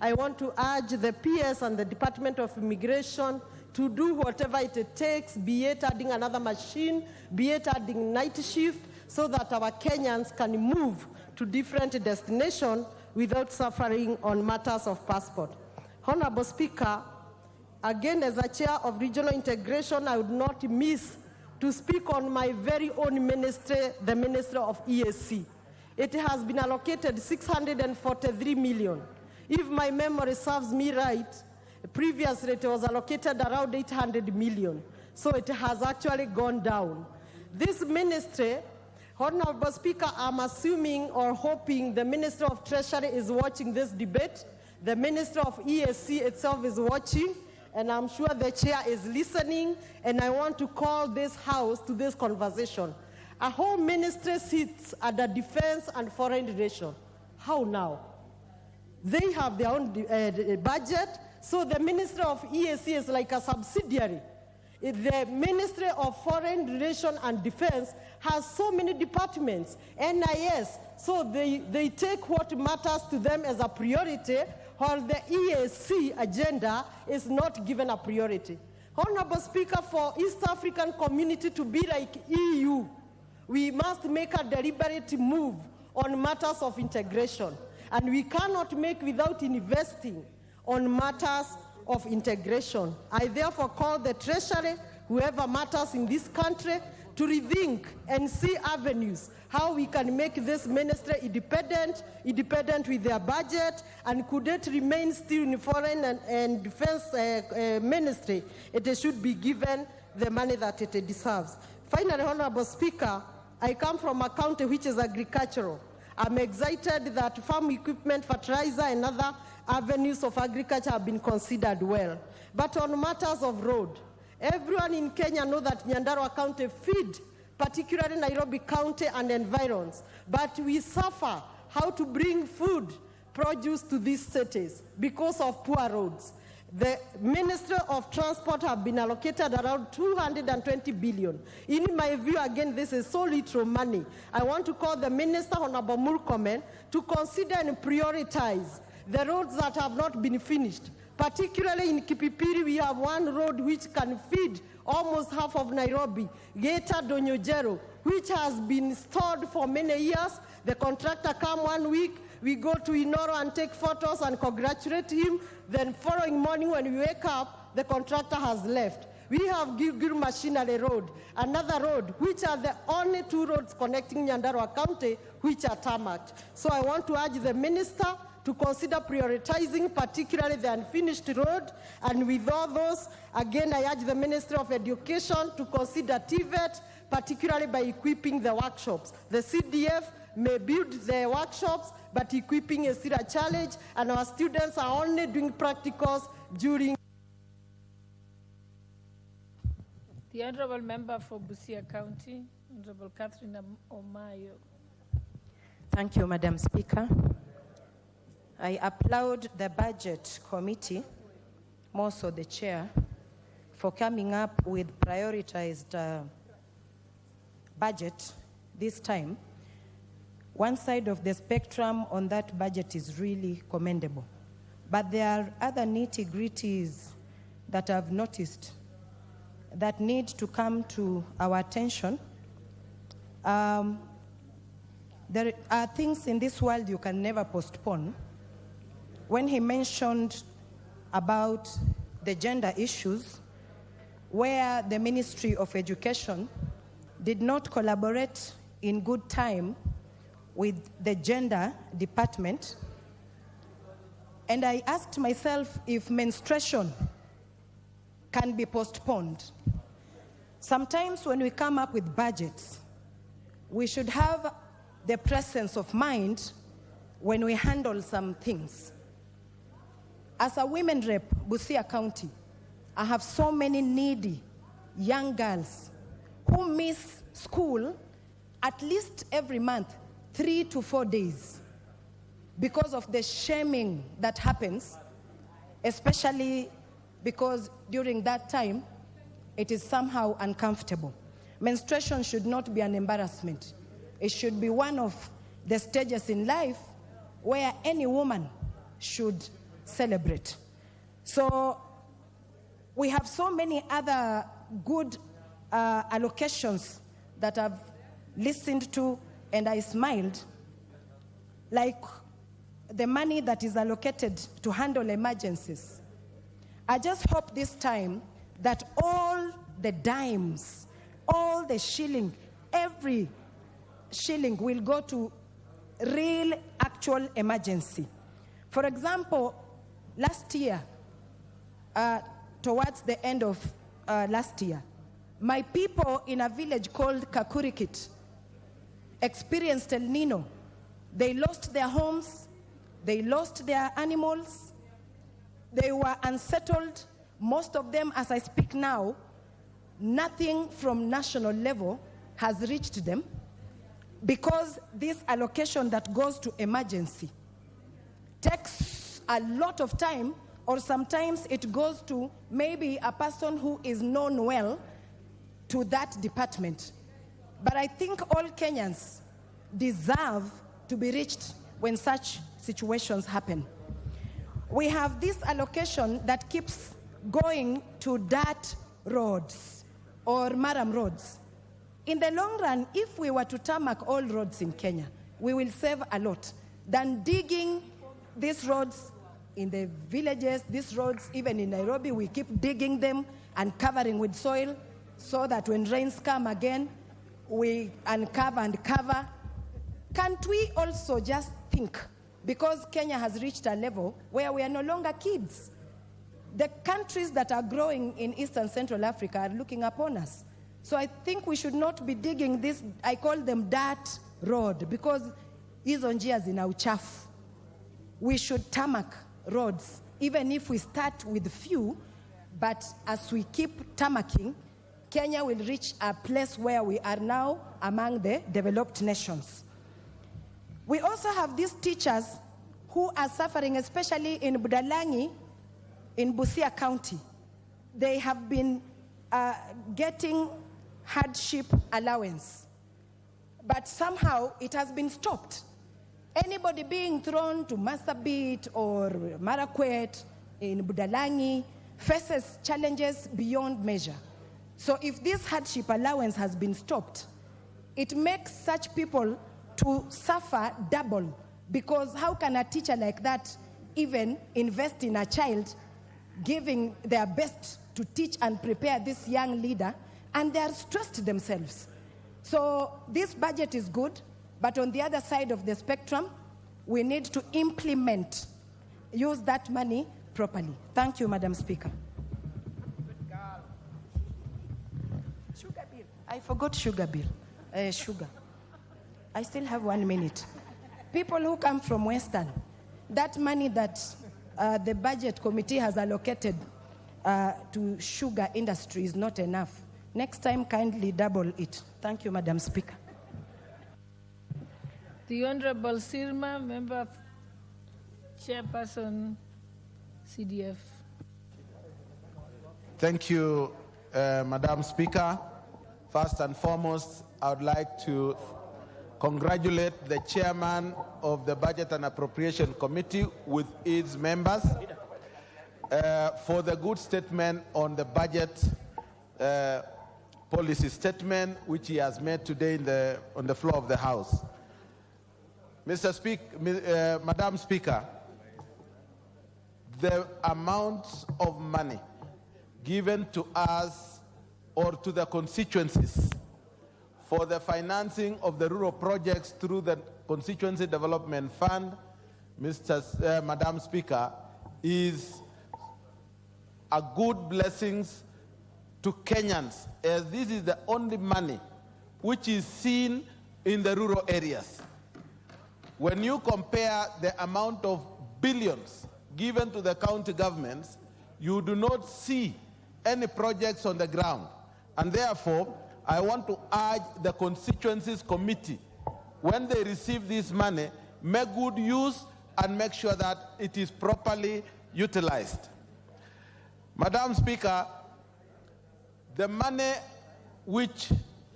Speaker 3: I want to urge the PS and the Department of Immigration to do whatever it takes, be it adding another machine, be it adding night shift, so that our Kenyans can move to different destinations without suffering on matters of passport. Honorable Speaker, again, as a Chair of Regional Integration, I would not miss to speak on my very own ministry, the Ministry of EAC. It has been allocated 643 million. If my memory serves me right, previously it was allocated around 800 million. So it has actually gone down. This ministry, Honorable Speaker, I'm assuming or hoping the Minister of Treasury is watching this debate. The Minister of EAC itself is watching, and I'm sure the Chair is listening, and I want to call this House to this conversation. A whole ministry sits at the Defense and Foreign Relations. How now? They have their own budget, so the Ministry of EAC is like a subsidiary. The Ministry of Foreign Relations and Defense has so many departments, NIS, so they take what matters to them as a priority, while the EAC agenda is not given a priority. Honorable Speaker, for East African community to be like EU, we must make a deliberate move on matters of integration. And we cannot make without investing on matters of integration. I therefore call the Treasury, whoever matters in this country, to rethink and see avenues how we can make this ministry independent with their budget, and could it remain still in foreign and defense ministry, it should be given the money that it deserves. Finally, Honorable Speaker, I come from a county which is agricultural. I'm excited that farm equipment, fertilizer, and other avenues of agriculture have been considered well. But on matters of road, everyone in Kenya knows that Nyandarua County feed, particularly Nairobi County and environs, but we suffer how to bring food, produce to these cities because of poor roads. The Ministry of Transport have been allocated around 220 billion. In my view, again, this is so little money. I want to call the Minister, Honorable Murkomen, to consider and prioritize the roads that have not been finished. Particularly in Kipipiri, we have one road which can feed almost half of Nairobi, Geta Donyojero, which has been stalled for many years. The contractor come 1 week, we go to Inoro and take photos and congratulate him. Then following morning when we wake up, the contractor has left. We have Gilgil Machinery Road, another road, which are the only two roads connecting Nyandarua County, which are tarmacked. So I want to urge the minister to consider prioritizing, particularly the unfinished road. And with all those, again, I urge the Ministry of Education to consider TVET, particularly by equipping the workshops. The CDF may build the workshops, but equipping is still a challenge, and our students are only doing practicals during.
Speaker 9: The Honorable Member for Busia County, Honorable Catherine Omayo.
Speaker 10: Thank you, Madam Speaker. I applaud the Budget Committee, more so the Chair, for coming up with prioritized budget this time. One side of the spectrum on that budget is really commendable. But there are other nitty-gritties that I've noticed that need to come to our attention. There are things in this world you can never postpone. When he mentioned about the gender issues, where the Ministry of Education did not collaborate in good time with the gender department, and I asked myself if menstruation can be postponed. Sometimes when we come up with budgets, we should have the presence of mind when we handle some things. As a women rep, Busia County, I have so many needy young girls who miss school at least every month, 3 to 4 days, because of the shaming that happens, especially because during that time, it is somehow uncomfortable. Menstruation should not be an embarrassment. It should be one of the stages in life where any woman should celebrate. So we have so many other good allocations that I've listened to and I smiled, like the money that is allocated to handle emergencies. I just hope this time that all the dimes, all the shilling, every shilling will go to real, actual emergency. For example, last year, towards the end of last year, my people in a village called Kakurikit experienced El Nino. They lost their homes, they lost their animals, they were unsettled. Most of them, as I speak now, nothing from national level has reached them because this allocation that goes to emergency takes a lot of time, or sometimes it goes to maybe a person who is known well to that department. But I think all Kenyans deserve to be reached when such situations happen. We have this allocation that keeps going to dirt roads or maram roads. In the long run, if we were to tarmac all roads in Kenya, we will save a lot. than digging these roads in the villages, these roads, even in Nairobi, we keep digging them and covering with soil so that when rains come again, we uncover and cover. Can't we also just think, because Kenya has reached a level where we are no longer kids? The countries that are growing in East and Central Africa are looking upon us. So I think we should not be digging this, I call them dirt road, because hizo njia zina uchafu. We should tarmac roads, even if we start with few, but as we keep tarmacking, Kenya will reach a place where we are now among the developed nations. We also have these teachers who are suffering, especially in Budalangi, in Busia County. They have been getting hardship allowance, but somehow it has been stopped. Anybody being thrown to Marsabit or Marakwet in Budalangi faces challenges beyond measure. So if this hardship allowance has been stopped, it makes such people to suffer double, because how can a teacher like that even invest in a child, giving their best to teach and prepare this young leader, and they are stressed themselves. So this budget is good, but on the other side of the spectrum, we need to use that money properly. Thank you, Madam Speaker. Sugar bill. I forgot sugar bill. Sugar. I still have 1 minute. People who come from Western, that money that the budget committee has allocated to sugar industry is not enough. Next time, kindly double it. Thank you, Madam Speaker.
Speaker 9: The Honorable Sirma, Member Chairperson, CDF.
Speaker 2: Thank you, Madam Speaker. First and foremost, I would like to congratulate the chairman of the Budget and Appropriation Committee with its members for the good statement on the budget policy statement which he has made today on the floor of the House. Madam Speaker, the amount of money given to us or to the constituencies for the financing of the rural projects through the Constituency Development Fund, Madam Speaker, is a good blessing to Kenyans, as this is the only money which is seen in the rural areas. When you compare the amount of billions given to the county governments, you do not see any projects on the ground. And therefore, I want to urge the constituencies committee, when they receive this money, make good use and make sure that it is properly utilized. Madam Speaker, the money which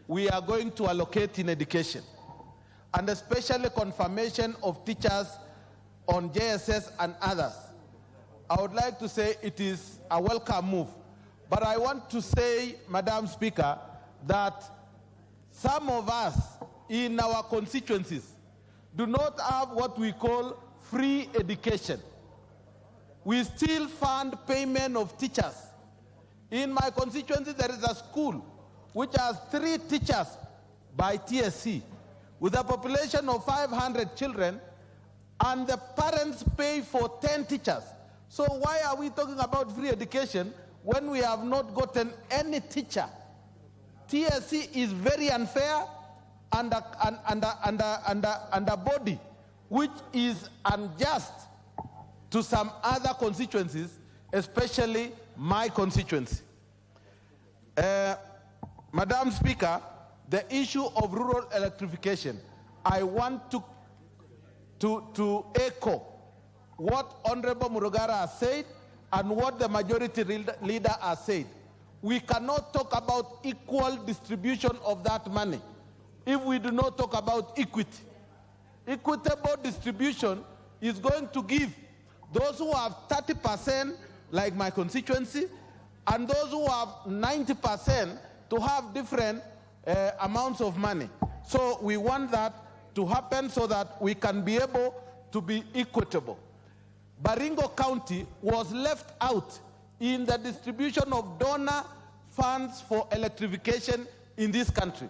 Speaker 2: we are going to allocate in education, and especially confirmation of teachers on JSS and others, I would like to say it is a welcome move. But I want to say, Madam Speaker, that some of us in our constituencies do not have what we call free education. We still fund payment of teachers. In my constituency, there is a school which has 3 teachers by TSC, with a population of 500 children, and the parents pay for 10 teachers. So why are we talking about free education when we have not gotten any teacher? TSC is very unfair and a body which is unjust to some other constituencies, especially my constituency. Madam Speaker, the issue of rural electrification, I want to echo what Honorable Murugara has said and what the majority leader has said. We cannot talk about equal distribution of that money if we do not talk about equity. Equitable distribution is going to give those who have 30%, like my constituency, and those who have 90% to have different amounts of money. So we want that to happen so that we can be able
Speaker 11: to be equitable. Baringo County was left out in the distribution of donor funds for electrification in this country.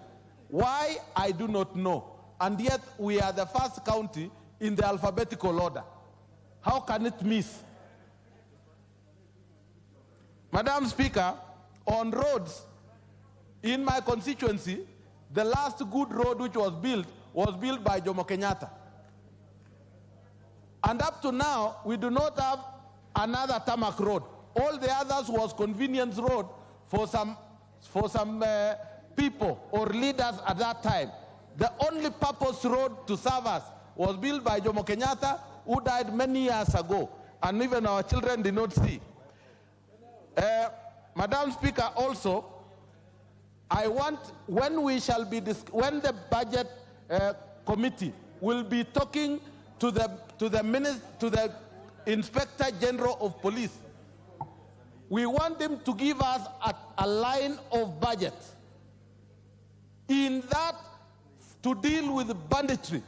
Speaker 11: Why, I do not know. And yet we are the first county in the alphabetical order. How can it miss? Madam Speaker, on roads in my constituency, the last good road which was built by Jomo Kenyatta. And up to now, we do not have another tarmac road. All the others was convenience road for some people or leaders at that time. The only purpose road to serve us was built by Jomo Kenyatta, who died many years ago, and even our children did not see. Madam Speaker, also, I want, when the budget committee will be talking to the Inspector General of Police, we want them to give us a line of budget in that to deal with banditry.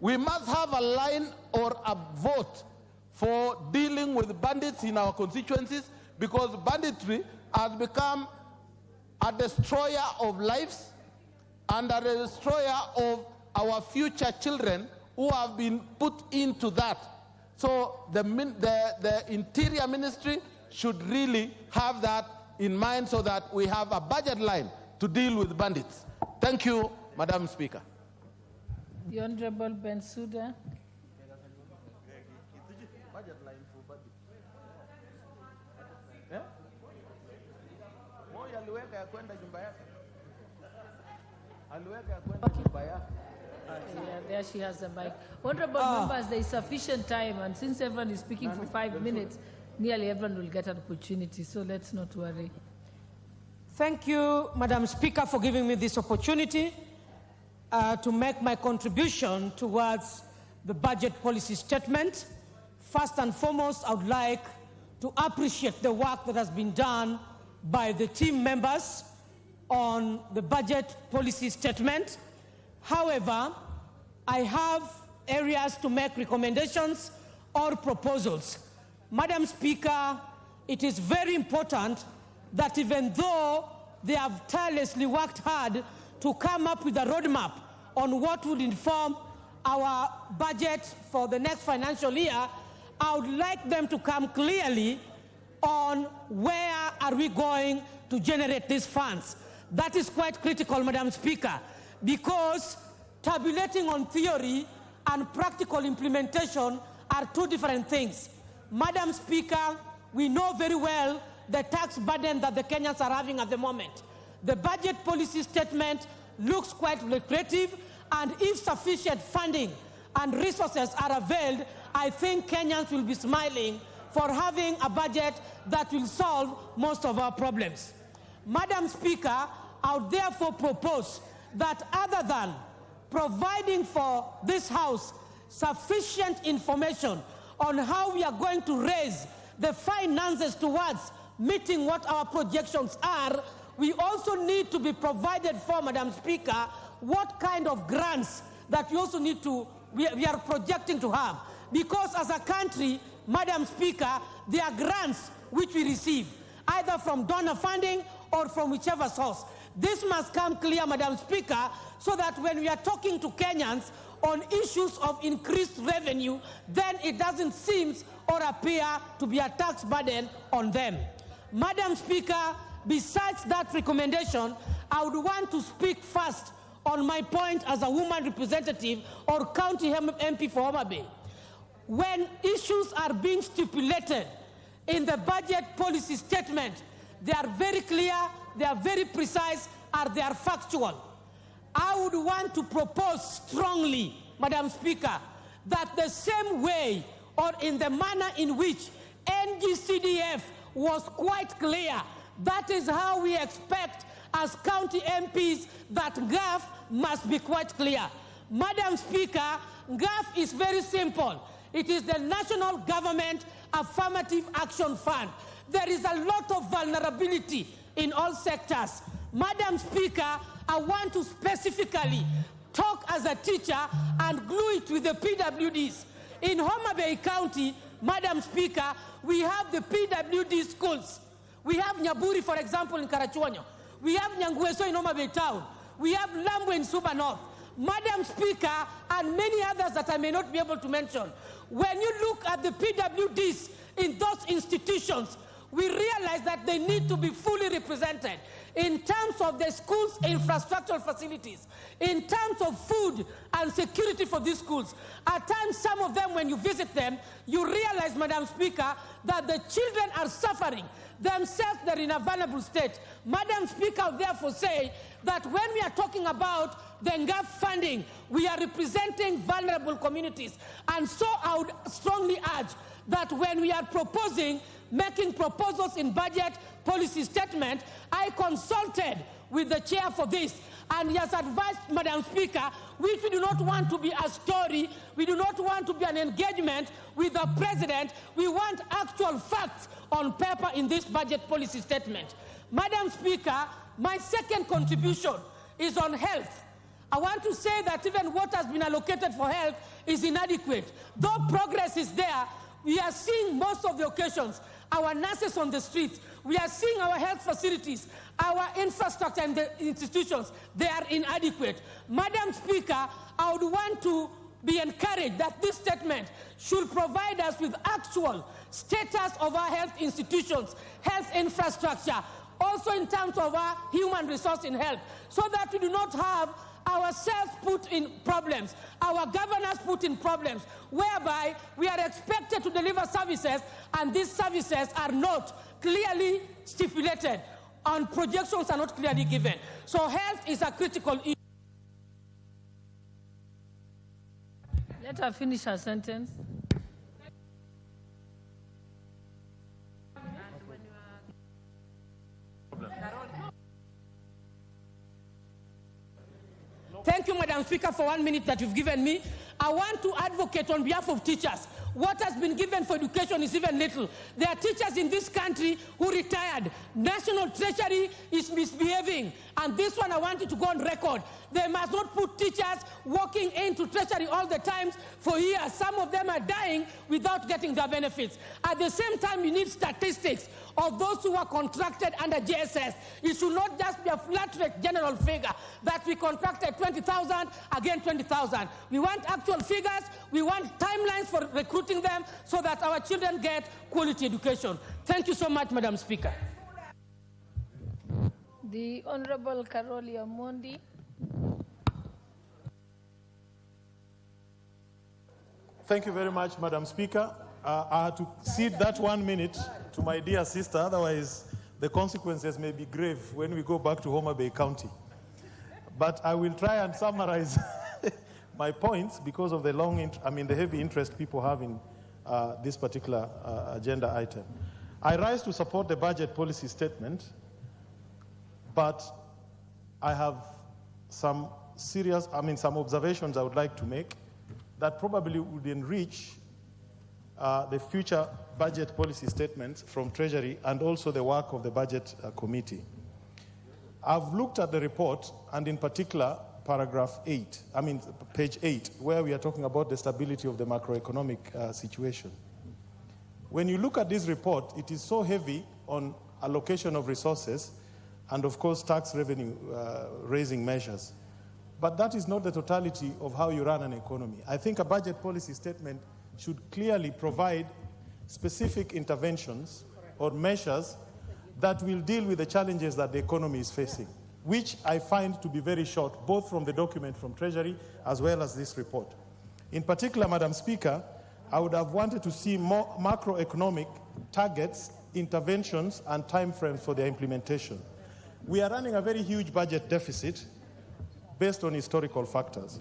Speaker 11: We must have a line or a vote for dealing with bandits in our constituencies, because banditry has become a destroyer of lives and a destroyer of our future children who have been put into that. So the Interior Ministry should really have that in mind so that we have a budget line to deal with bandits. Thank you, Madam Speaker.
Speaker 9: The Honorable Bensouda. Yeah, there she has the mic. Honorable members, there is sufficient time, and since everyone is speaking for 5 minutes, nearly everyone will get an opportunity, so let's not worry.
Speaker 12: Thank you, Madam Speaker, for giving me this opportunity to make my contribution towards the budget policy statement. First and foremost, I would like to appreciate the work that has been done by the team members on the budget policy statement. However, I have areas to make recommendations or proposals. Madam Speaker, it is very important that even though they have tirelessly worked hard to come up with a roadmap on what would inform our budget for the next financial year, I would like them to come clearly on where are we going to generate these funds. That is quite critical, Madam Speaker, because tabulating on theory and practical implementation are two different things. Madam Speaker, we know very well the tax burden that the Kenyans are having at the moment. The budget policy statement looks quite lucrative, and if sufficient funding and resources are availed, I think Kenyans will be smiling for having a budget that will solve most of our problems. Madam Speaker, I would therefore propose that other than providing for this House sufficient information on how we are going to raise the finances towards meeting what our projections are, we also need to be provided for, Madam Speaker, what kind of grants that we also need to, we are projecting to have. Because as a country, Madam Speaker, there are grants which we receive, either from donor funding or from whichever source. This must come clear, Madam Speaker, so that when we are talking to Kenyans on issues of increased revenue, then it doesn't seem or appear to be a tax burden on them. Madam Speaker, besides that recommendation, I would want to speak first on my point as a woman representative or county MP for Homa Bay. When issues are being stipulated in the budget policy statement, they are very clear, they are very precise, and they are factual. I would want to propose strongly, Madam Speaker, that the same way or in the manner in which NGCDF was quite clear, that is how we expect as county MPs that GAF must be quite clear. Madam Speaker, GAF is very simple. It is the National Government Affirmative Action Fund. There is a lot of vulnerability in all sectors. Madam Speaker, I want to specifically talk as a teacher and glue it with the PWDs. In Homa Bay County, Madam Speaker, we have the PWD schools. We have Nyaburi, for example, in Karachuonyo. We have Nyangueso in Homa Bay Town. We have Lambo in Suba North. Madam Speaker, and many others that I may not be able to mention. When you look at the PWDs in those institutions, we realize that they need to be fully represented in terms of the schools' infrastructural facilities, in terms of food and security for these schools. At times, some of them, when you visit them, you realize, Madam Speaker, that the children are suffering. Themselves, they're in a vulnerable state. Madam Speaker, I therefore say that when we are talking about the NGAF funding, we are representing vulnerable communities. And so I would strongly urge that when we are making proposals in budget policy statement, I consulted with the chair for this, and he has advised, Madam Speaker, we do not want to be a story, we do not want to be an engagement with the president, we want actual facts on paper in this budget policy statement. Madam Speaker, my second contribution is on health. I want to say that even what has been allocated for health is inadequate. Though progress is there, we are seeing most of the occasions our nurses on the streets, we are seeing our health facilities, our infrastructure and the institutions, they are inadequate. Madam Speaker, I would want to be encouraged that this statement should provide us with actual status of our health institutions, health infrastructure, also in terms of our human resource in health, so that we do not have ourselves put in problems, our governors put in problems, whereby we are expected to deliver services and these services are not clearly stipulated and projections are not clearly given. So health is a critical issue.
Speaker 9: Let her finish her sentence.
Speaker 12: Thank you, Madam Speaker, for 1 minute that you've given me. I want to advocate on behalf of teachers. What has been given for education is even little. There are teachers in this country who retired. National Treasury is misbehaving. And this one I want it to go on record. They must not put teachers walking into Treasury all the time for years. Some of them are dying without getting their benefits. At the same time, you need statistics of those who are contracted under JSS. It should not just be a flat rate general figure that we contracted 20,000, again 20,000. We want actual figures. We want timelines for recruiting them so that our children get quality education. Thank you so much, Madam Speaker.
Speaker 9: The Honorable Karoli Omondi.
Speaker 13: Thank you very much, Madam Speaker. I had to cede that 1 minute to my dear sister, otherwise the consequences may be grave when we go back to Homa Bay County. But I will try and summarize my points because of the the heavy interest people have in this particular agenda item. I rise to support the budget policy statement, but I have some some observations I would like to make that probably would enrich the future budget policy statements from Treasury and also the work of the Budget Committee. I've looked at the report, and in particular, page 8, where we are talking about the stability of the macroeconomic situation. When you look at this report, it is so heavy on allocation of resources and, of course, tax revenue raising measures. But that is not the totality of how you run an economy. I think a budget policy statement should clearly provide specific interventions or measures that will deal with the challenges that the economy is facing, which I find to be very short, both from the document from Treasury as well as this report. In particular, Madam Speaker, I would have wanted to see more macroeconomic targets, interventions, and timeframes for their implementation. We are running a very huge budget deficit based on historical factors.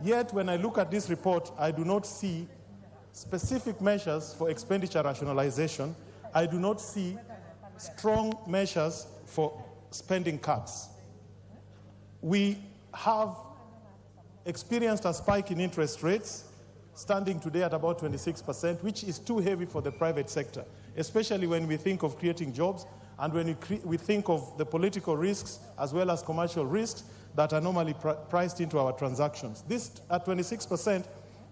Speaker 13: Yet, when I look at this report, I do not see specific measures for expenditure rationalization. I do not see strong measures for spending cuts. We have experienced a spike in interest rates, standing today at about 26%, which is too heavy for the private sector, especially when we think of creating jobs and when we think of the political risks as well as commercial risks that are normally priced into our transactions. This, at 26%,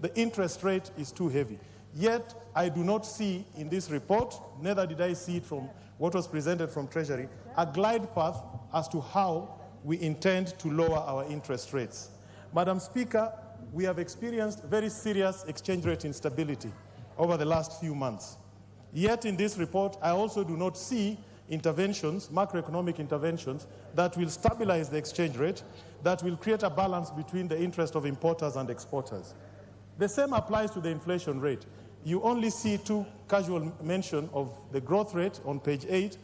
Speaker 13: the interest rate is too heavy. Yet, I do not see in this report, neither did I see it from what was presented from Treasury, a glide path as to how we intend to lower our interest rates. Madam Speaker, we have experienced very serious exchange rate instability over the last few months. Yet in this report, I also do not see interventions, macroeconomic interventions, that will stabilize the exchange rate, that will create a balance between the interest of importers and exporters. The same applies to the inflation rate. You only see two casual mention of the growth rate on page 8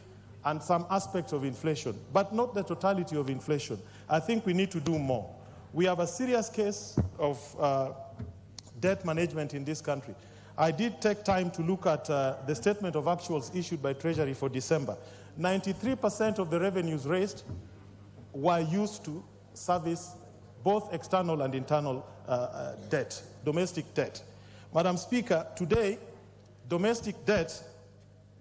Speaker 13: and some aspects of inflation, but not the totality of inflation. I think we need to do more. We have a serious case of debt management in this country. I did take time to look at the statement of actuals issued by Treasury for December. 93% of the revenues raised were used to service both external and internal debt, domestic debt. Madam Speaker, today, domestic debt,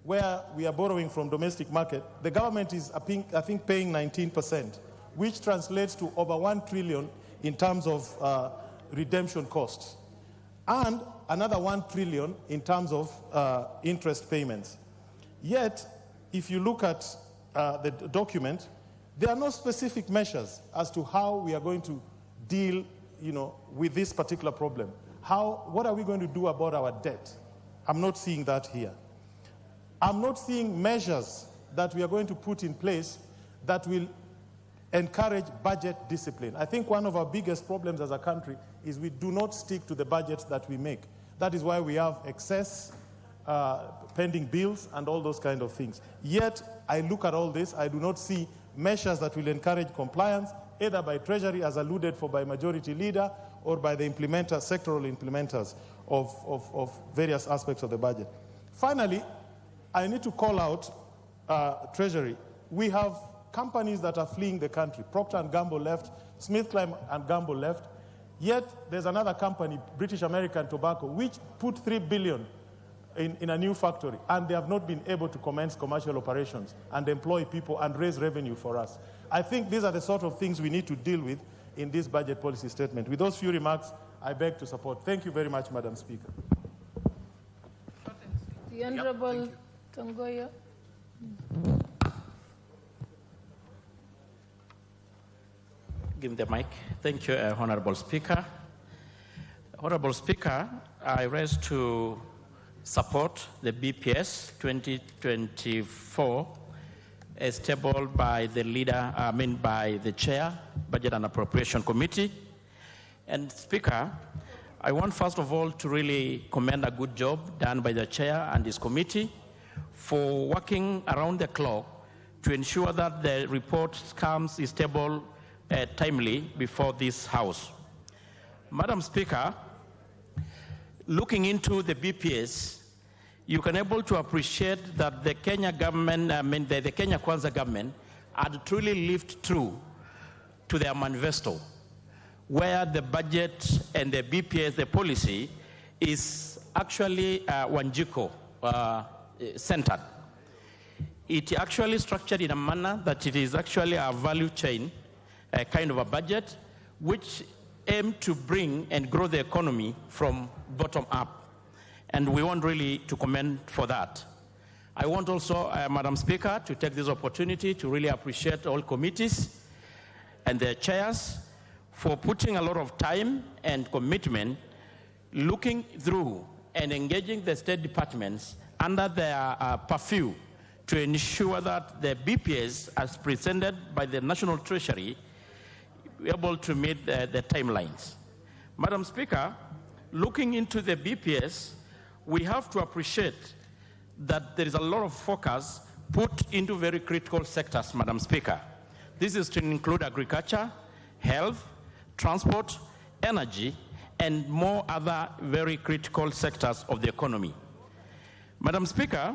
Speaker 13: where we are borrowing from domestic market, the government is, I think, paying 19%, which translates to over 1 trillion in terms of redemption costs, and another 1 trillion in terms of interest payments. Yet, if you look at the document, there are no specific measures as to how we are going to deal, with this particular problem. What are we going to do about our debt? I'm not seeing that here. I'm not seeing measures that we are going to put in place that will encourage budget discipline. I think one of our biggest problems as a country is we do not stick to the budgets that we make. That is why we have excess pending bills and all those kind of things. Yet, I look at all this, I do not see measures that will encourage compliance, either by Treasury, as alluded for by Majority Leader, or by the implementers, sectoral implementers of various aspects of the budget. Finally, I need to call out Treasury. We have companies that are fleeing the country. Procter & Gamble left, SmithKline & Gamble left. Yet, there's another company, British American Tobacco, which put $3 billion in a new factory, and they have not been able to commence commercial operations and employ people and raise revenue for us. I think these are the sort of things we need to deal with in this budget policy statement. With those few remarks, I beg to support. Thank you very much, Madam Speaker.
Speaker 9: The Honorable Tongoyo.
Speaker 14: Give me the mic. Thank you, Honorable Speaker. Honorable Speaker, I rise to support the BPS 2024 as tabled by the leader, by the Chair, Budget and Appropriation Committee. And Speaker, I want first of all to really commend a good job done by the Chair and his committee for working around the clock to ensure that the report is tabled timely before this House. Madam Speaker, looking into the BPS, you can able to appreciate that the Kenya government, the Kenya Kwanza government had truly lived true to their manifesto, where the budget and the BPS, the policy, is actually Wanjiko centered. It actually structured in a manner that it is actually a value chain kind of a budget which aim to bring and grow the economy from bottom up. And we want really to commend for that. I want also, Madam Speaker, to take this opportunity to really appreciate all committees and their chairs for putting a lot of time and commitment looking through and engaging the state departments under their purview to ensure that the BPS, as presented by the National Treasury, be able to meet the timelines. Madam Speaker, looking into the BPS, we have to appreciate that there is a lot of focus put into very critical sectors, Madam Speaker. This is to include agriculture, health, transport, energy, and more other very critical sectors of the economy. Madam Speaker,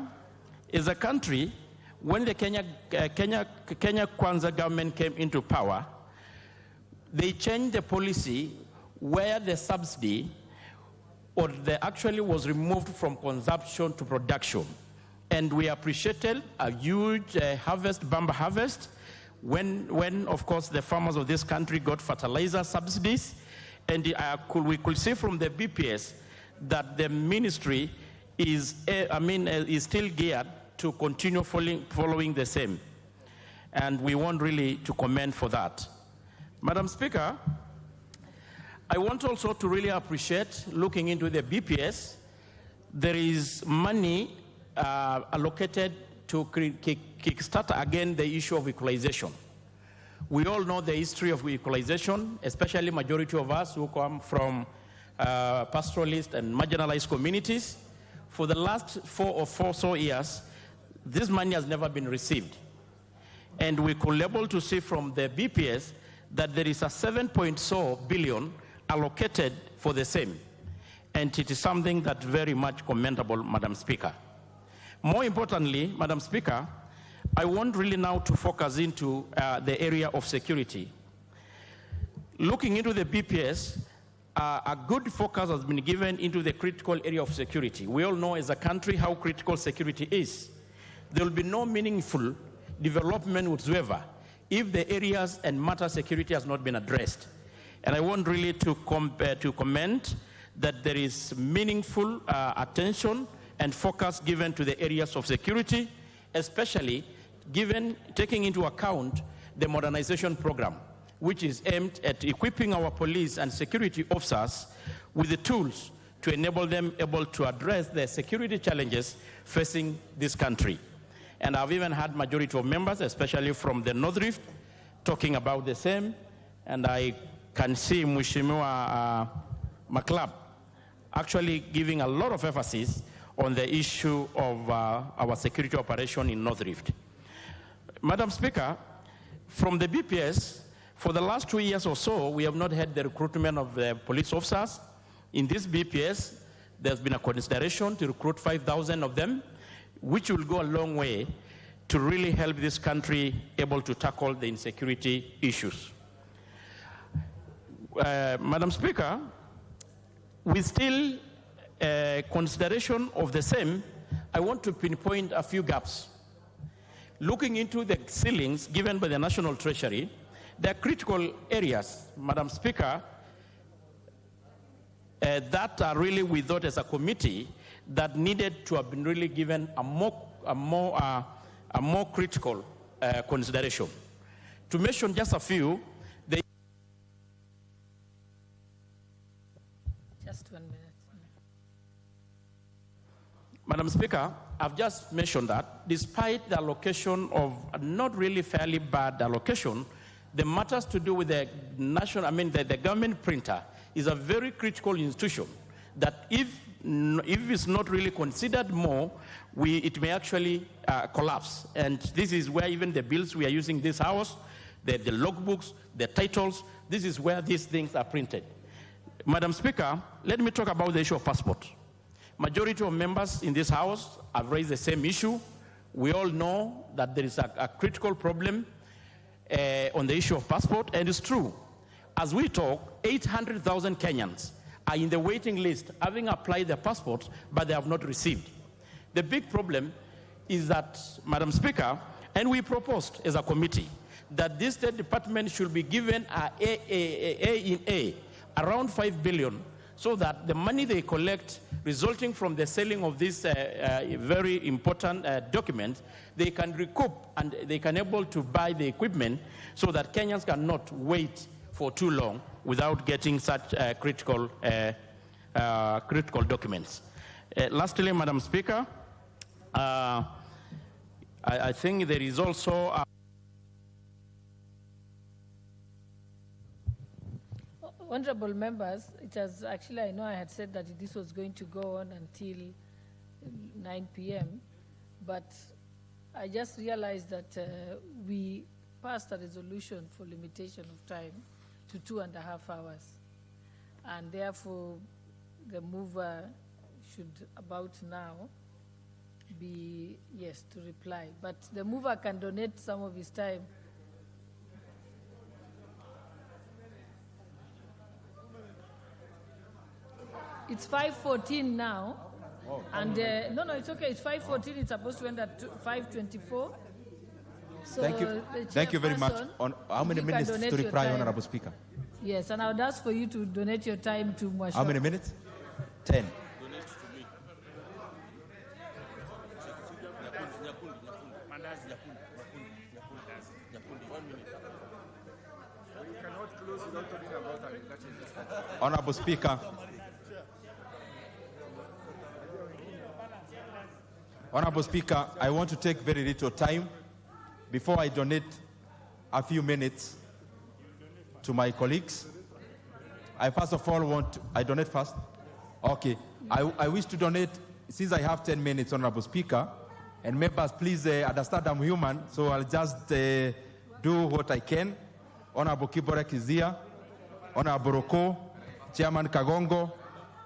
Speaker 14: as a country, when the Kenya Kwanza government came into power, they changed the policy where the subsidy actually was removed from consumption to production. And we appreciated a huge bumper harvest when, of course, the farmers of this country got fertilizer subsidies And we could see from the BPS that the ministry is still geared to continue following the same. And we want really to commend for that. Madam Speaker, I want also to really appreciate, looking into the BPS, there is money allocated to kickstart again the issue of equalization. We all know the history of equalization, especially majority of us who come from pastoralist and marginalized communities. For the last 4 or so years, this money has never been received. And we could be able to see from the BPS that there is a 7.4 billion allocated for the same. And it is something that's very much commendable, Madam Speaker. More importantly, Madam Speaker, I want really now to focus into the area of security. Looking into the BPS, a good focus has been given into the critical area of security. We all know as a country how critical security is. There will be no meaningful development whatsoever if the areas and matter security has not been addressed. And I want really to comment that there is meaningful attention and focus given to the areas of security, especially taking into account the modernization program, which is aimed at equipping our police and security officers with the tools to enable them able to address the security challenges facing this country. And I've even had majority of members, especially from the North Rift, talking about the same. And I can see Mheshimiwa Maklab actually giving a lot of emphasis on the issue of our security operation in North Rift. Madam Speaker, from the BPS, for the last 2 years or so, we have not had the recruitment of the police officers. In this BPS, there's been a consideration to recruit 5,000 of them, which will go a long way to really help this country able to tackle the insecurity issues. Madam Speaker, with still consideration of the same, I want to pinpoint a few gaps. Looking into the ceilings given by the National Treasury, there are critical areas, Madam Speaker, that are really, we thought as a committee, that needed to have been really given a more critical consideration. To mention just a few,
Speaker 9: Just 1 minute.
Speaker 14: Madam Speaker, I've just mentioned that despite the allocation of a not really fairly bad allocation, the matters to do with the the government printer is a very critical institution that if it's not really considered more, it may actually collapse. And this is where even the bills we are using this house, the logbooks, the titles, this is where these things are printed. Madam Speaker, let me talk about the issue of passport. Majority of members in this house have raised the same issue. We all know that there is a critical problem on the issue of passport, and it's true. As we talk, 800,000 Kenyans are in the waiting list, having applied their passports, but they have not received. The big problem is that, Madam Speaker, and we proposed as a committee, that this State Department should be given around 5 billion, so that the money they collect resulting from the selling of this very important document, they can recoup and they can able to buy the equipment so that Kenyans cannot wait for too long without getting such critical documents. Lastly, Madam Speaker, I think there is also
Speaker 9: Honorable members, it has actually, I know I had said that this was going to go on until 9 p.m., but I just realized that we passed a resolution for limitation of time to 2.5 hours. And therefore, the mover should about now be, yes, to reply. But the mover can donate some of his time. It's 5:14 now, and no, it's okay. It's 5:14. It's supposed to end at 5:24. So
Speaker 15: Thank you. Thank you very much. On how many minutes to reply, Honorable Speaker?
Speaker 9: Yes, and I would ask for you to donate your time to Mwashako.
Speaker 15: How many minutes? 10. Honorable Speaker. Honorable Speaker, I want to take very little time before I donate a few minutes to my colleagues. I first of all I donate first? Okay. I wish to donate, since I have 10 minutes, Honorable Speaker, and members, please understand I'm human, so I'll just do what I can. Honorable Kiborek is here, Honorable Roko, Chairman Kagongo,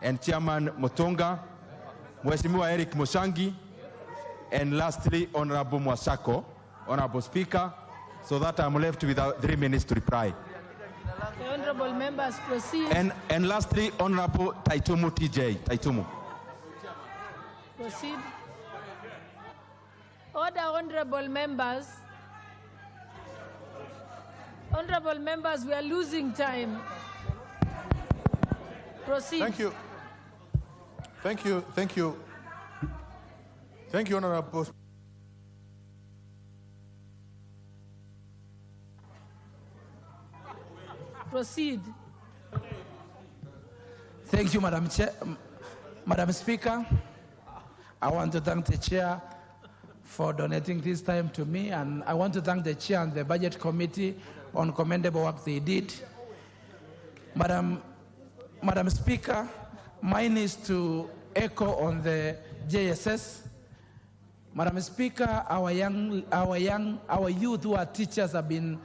Speaker 15: and Chairman Motonga, Mheshimiwa Eric Moshangi, and lastly, Honorable Mwashako, Honorable Speaker, so that I'm left with 3 minutes to reply.
Speaker 9: The honorable members proceed.
Speaker 15: And lastly, Honorable Taitumu TJ. Taitumu.
Speaker 9: Proceed. Order, honorable members. Honorable members, we are losing time. Proceed.
Speaker 2: Thank you. Thank you. Thank you. Thank you, Honorable.
Speaker 9: Proceed.
Speaker 16: Thank you, Madam Speaker. I want to thank the Chair for donating this time to me, and I want to thank the Chair and the Budget Committee on commendable work they did. Madam Speaker, mine is to echo on the JSS. Madam Speaker, our youth who are teachers have been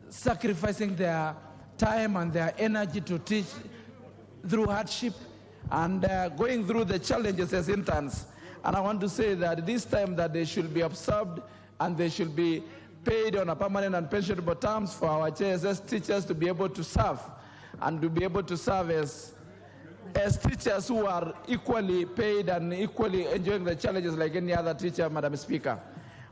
Speaker 16: sacrificing their time and their energy to teach through hardship and going through the challenges as interns. And I want to say that this time that they should be observed and they should be paid on a permanent and pensionable terms for our JSS teachers to be able to serve and to be able to serve as teachers who are equally paid and equally enjoying the challenges like any other teacher, Madam Speaker.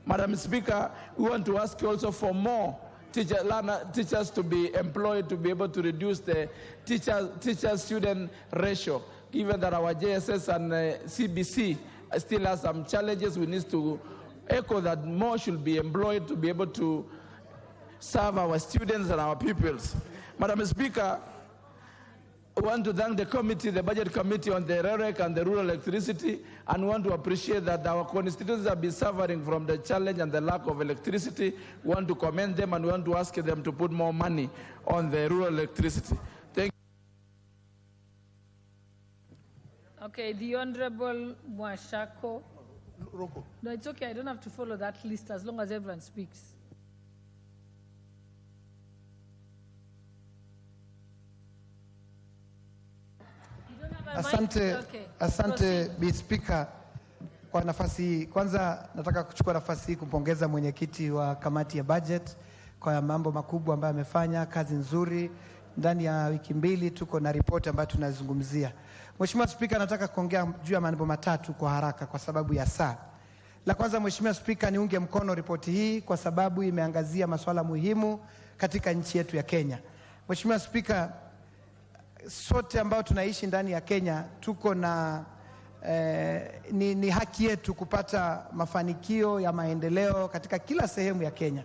Speaker 16: Madam Speaker, we want to ask you also for more teachers to be employed to be able to reduce the teacher-student ratio. Given that our JSS and CBC still has some challenges, we need to echo that more should be employed to be able to serve our students and our pupils. Madam Speaker, I want to thank the committee, the Budget Committee on the REREC and the rural electricity, and want to appreciate that our constituents have been suffering from the challenge and the lack of electricity. We want to commend them and we want to ask them to put more money on the rural electricity. Thank you.
Speaker 9: Okay, the Honorable Mwashako. No, it's okay. I don't have to follow that list as long as everyone speaks.
Speaker 23: Asante Bi Speaker kwa nafasi hii. Kwanza nataka kuchukua nafasi hii kumpongeza mwenyekiti wa kamati ya budget kwa mambo makubwa ambayo amefanya, kazi nzuri. Ndani ya wiki mbili tuko na ripoti ambayo tunazungumzia. Mheshimiwa Speaker, nataka kuongea juu ya mambo matatu kwa haraka kwa sababu ya saa. La kwanza, Mheshimiwa Speaker, niunge mkono ripoti hii kwa sababu imeangazia masuala muhimu katika nchi yetu ya Kenya. Mheshimiwa Speaker, sote ambao tunaishi ndani ya Kenya tuko na ni haki yetu kupata mafanikio ya maendeleo katika kila sehemu ya Kenya.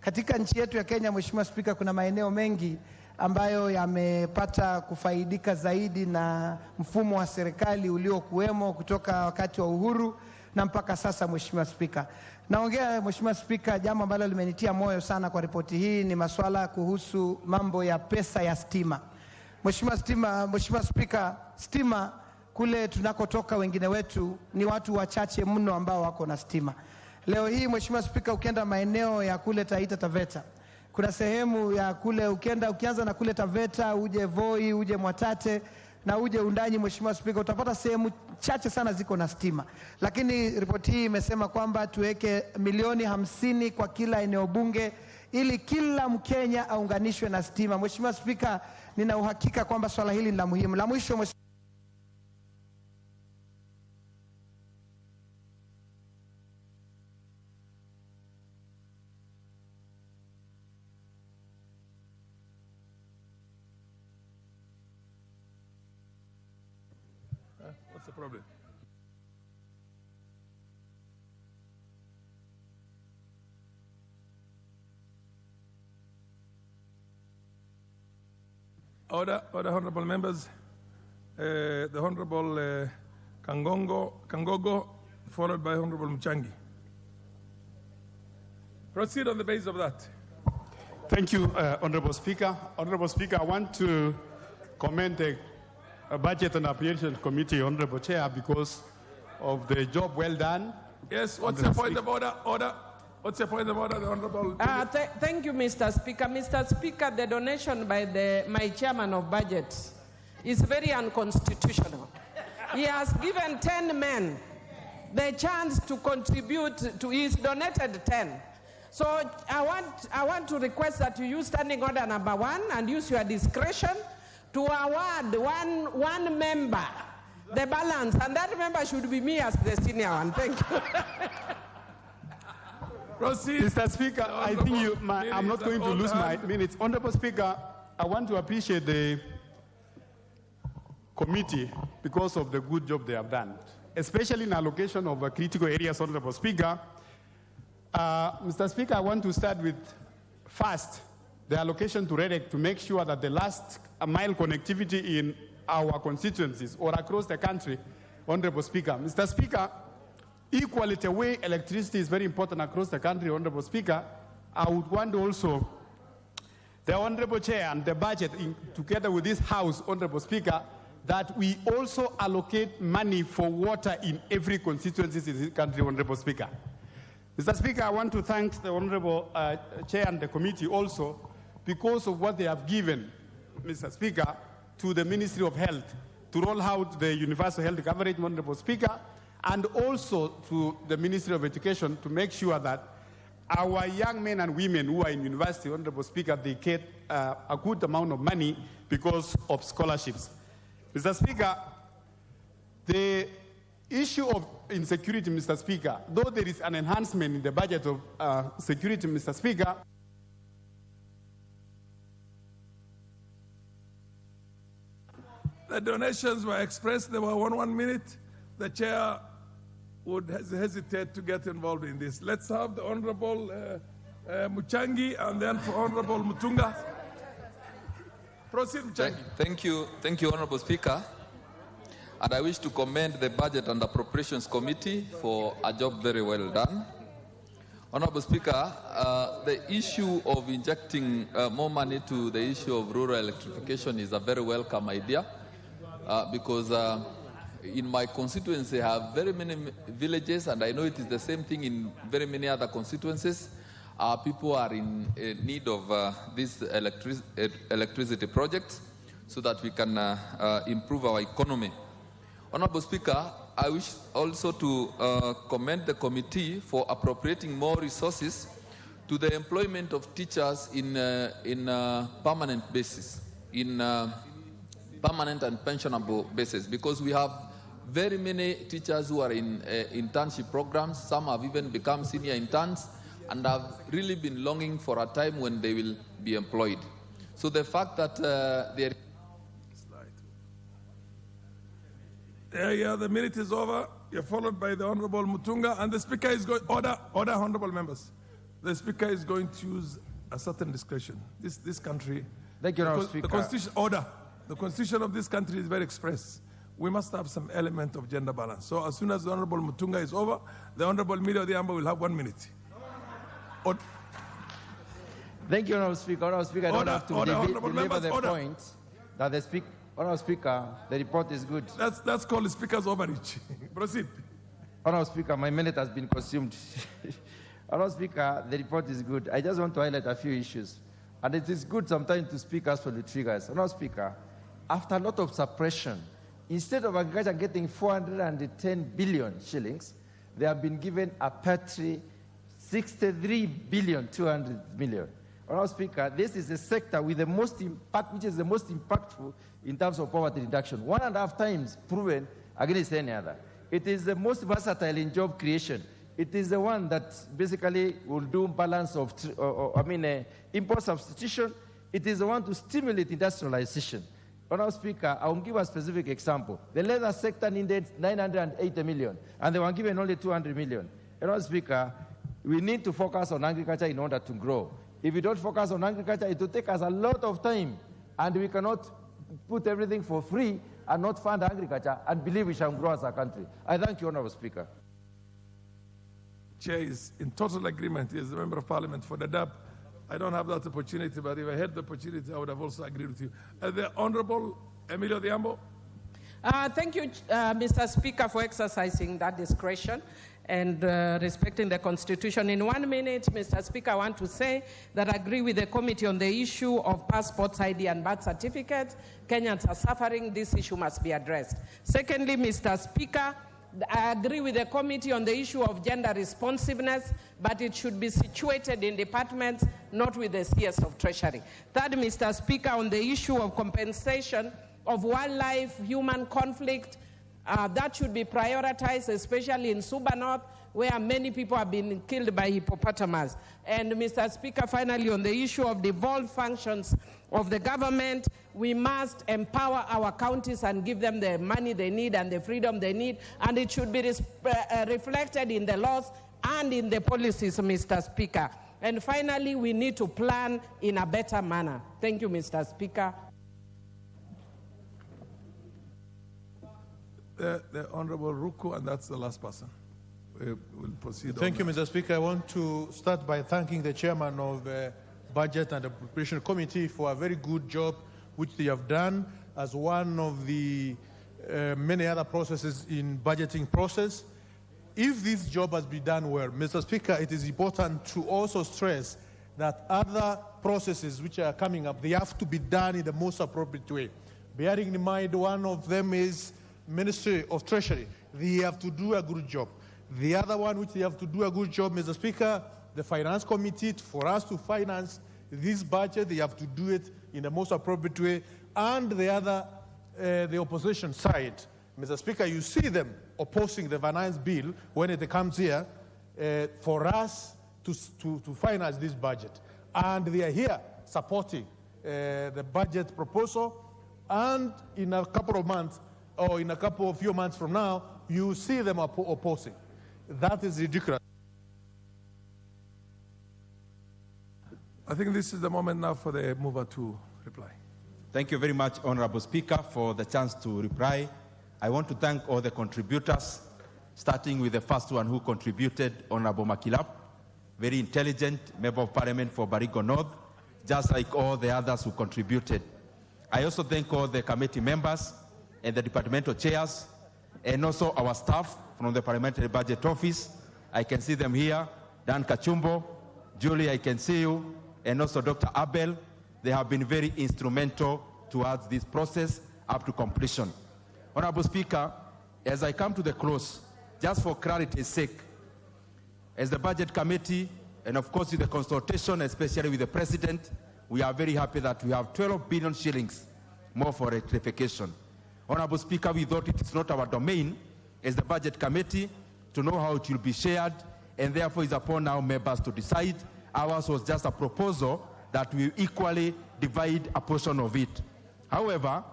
Speaker 23: Katika nchi yetu ya Kenya, Mheshimiwa Speaker, kuna maeneo mengi ambayo yamepata kufaidika zaidi na mfumo wa serikali uliokuwemo kutoka wakati wa uhuru na mpaka sasa. Mheshimiwa Speaker, naongea Mheshimiwa Speaker, jambo ambalo limenitia moyo sana kwa ripoti hii ni masuala kuhusu mambo ya pesa ya stima. Mheshimiwa Speaker, stima kule tunakotoka wengine wetu ni watu wachache mno ambao wako na stima. Leo hii Mheshimiwa Speaker, ukienda maeneo ya kule Taita Taveta, kuna sehemu ya kule ukianza na kule Taveta, uje Voi, uje Mwatate na uje Undanyi, Mheshimiwa Speaker, utapata sehemu chache sana ziko na stima. Lakini ripoti hii imesema kwamba tuweke milioni 50 kwa kila eneo bunge ili kila Mkenya aunganishwe na stima. Mheshimiwa Speaker, nina uhakika kwamba swala hili ni la muhimu. La mwisho,
Speaker 11: What's the problem? Order, honorable members. The Honorable Kangogo, followed by Honorable Muchangi. Proceed on the basis of that.
Speaker 17: Thank you, Honorable Speaker. Honorable Speaker, I want to commend the Budget and Appropriations Committee, Honorable Chair, because of the job well done.
Speaker 11: Yes, what's your point of order? What's your point of order, the Honorable?
Speaker 16: Thank you, Mr. Speaker. Mr. Speaker, the donation by my chairman of budget is very unconstitutional. He has given 10 men the chance to contribute to his donated 10. So I want to request that you use standing order number 1 and use your discretion to award one member the balance, and that member should be me as the senior one. Thank you.
Speaker 11: Proceed.
Speaker 17: Mr. Speaker, I think I'm not going to lose my minutes. Honorable Speaker, I want to appreciate the committee because of the good job they have done, especially in allocation of critical areas, Honorable Speaker. Mr. Speaker, I want to start with first the allocation to REDEC to make sure that the last mile connectivity in our constituencies or across the country, Honorable Speaker. Mr. Speaker, equally the way electricity is very important across the country, Honorable Speaker, I would want also the Honorable Chair and the budget together with this House, Honorable Speaker, that we also allocate money for water in every constituency in this country, Honorable Speaker. Mr. Speaker, I want to thank the Honorable Chair and the committee also because of what they have given, Mr. Speaker, to the Ministry of Health to roll out the universal health coverage, Honorable Speaker, and also to the Ministry of Education to make sure that our young men and women who are in university, Honorable Speaker, they get a good amount of money because of scholarships. Mr. Speaker, the issue of insecurity, Mr. Speaker, though there is an enhancement in the budget of security, Mr. Speaker,
Speaker 11: the donations were expressed, they were 1 minute. The chair would hesitate to get involved in this. Let's have the Honorable Muchangi and then for Honorable Mutunga. Proceed, Muchangi.
Speaker 18: Thank you, Honorable Speaker. And I wish to commend the Budget and Appropriations Committee for a job very well done. Honorable Speaker, the issue of injecting more money to the issue of rural electrification is a very welcome idea because in my constituency I have very many villages, and I know it is the same thing in very many other constituencies. People are in need of these electricity projects so that we can improve our economy. Honorable Speaker, I wish also to commend the committee for appropriating more resources to the employment of teachers in permanent basis, in permanent and pensionable basis, because we have very many teachers who are in internship programs. Some have even become senior interns and have really been longing for a time when they will be employed. So the fact that they are...
Speaker 11: Yeah, the minute is over. You're followed by the Honorable Mutunga, and the Speaker is going... Order, Honorable members. The Speaker is going to use a certain discretion. This country...
Speaker 15: Thank you, Honorable Speaker.
Speaker 11: The Constitution... Order. The Constitution of this country is very express. We must have some element of gender balance. So as soon as the Honorable Mutunga is over, the Honorable Media Odhiambo will have 1 minute.
Speaker 15: Thank you, Honorable Speaker. Honorable Speaker, I don't have to deliver the point that the Speaker... Honorable Speaker, the report is good.
Speaker 11: That's called the Speaker's overreach. Proceed.
Speaker 15: Honorable Speaker, my minute has been consumed. Honorable Speaker, the report is good. I just want to highlight a few issues. And it is good sometimes to speak as for the triggers. Honorable Speaker, after a lot of suppression, instead of agriculture getting 410 billion shillings, they have been given a paltry 63 billion 200 million. Honorable Speaker, this is a sector with the most impact, which is the most impactful in terms of poverty reduction. 1.5 times proven against any other. It is the most versatile in job creation. It is the one that basically will do balance of, import substitution. It is the one to stimulate industrialization. Honorable Speaker, I will give a specific example. The leather sector needed 980 million, and they were given only 200 million. Honorable Speaker, we need to focus on agriculture in order to grow. If we don't focus on agriculture, it will take us a lot of time, and we cannot put everything for free and not fund agriculture and believe we shall grow as a country. I thank you, Honorable Speaker.
Speaker 19: Chair is in total agreement. He is the Member of Parliament for the DAP. I don't have that opportunity, but if I had the opportunity, I would have also agreed with you. The Honorable Emilio Diambo.
Speaker 20: Thank you, Mr. Speaker, for exercising that discretion and respecting the Constitution. In 1 minute, Mr. Speaker, I want to say that I agree with the committee on the issue of passports, ID, and birth certificates. Kenyans are suffering. This issue must be addressed. Secondly, Mr. Speaker, I agree with the committee on the issue of gender responsiveness, but it should be situated in departments, not with the CS of Treasury. Third, Mr. Speaker, on the issue of compensation of wildlife, human conflict, that should be prioritized, especially in Suba North, where many people have been killed by hippopotamus. And Mr. Speaker, finally, on the issue of devolved functions of the government, we must empower our counties and give them the money they need and the freedom they need, and it should be reflected in the laws and in the policies, Mr. Speaker. And finally, we need to plan in a better manner. Thank you, Mr. Speaker.
Speaker 19: The Honorable Ruku, and that's the last person. We'll proceed.
Speaker 13: Thank you, Mr. Speaker. I want to start by thanking the chairman of the Budget and Appropriation Committee for a very good job which they have done as one of the many other processes in budgeting process. If this job has been done well, Mr. Speaker, it is important to also stress that other processes which are coming up, they have to be done in the most appropriate way. Bearing in mind, one of them is Ministry of Treasury. They have to do a good job. The other one which they have to do a good job, Mr. Speaker, the Finance Committee, for us to finance this budget, they have to do it in the most appropriate way. And the other, the opposition side, Mr. Speaker, you see them opposing the finance bill when it comes here for us to finance this budget. And they are here supporting the budget proposal. And in a couple of months, or in a few months from now, you see them opposing. That is ridiculous.
Speaker 19: I think this is the moment now for the mover to reply.
Speaker 15: Thank you very much, Honorable Speaker, for the chance to reply. I want to thank all the contributors, starting with the first one who contributed, Honorable Makilap, very intelligent member of Parliament for Baringo North, just like all the others who contributed. I also thank all the committee members and the departmental chairs, and also our staff from the Parliamentary Budget Office. I can see them here, Dan Kachumbo, Julie, I can see you, and also Dr. Abel. They have been very instrumental towards this process up to completion. Honorable Speaker, as I come to the close, just for clarity's sake, as the Budget Committee, and of course with the consultation, especially with the President, we are very happy that we have 12 billion shillings more for rectification. Honorable Speaker, we thought it is not our domain as the Budget Committee to know how it will be shared, and therefore it's upon our members to decide. Ours was just a proposal that we equally divide a portion of it. However,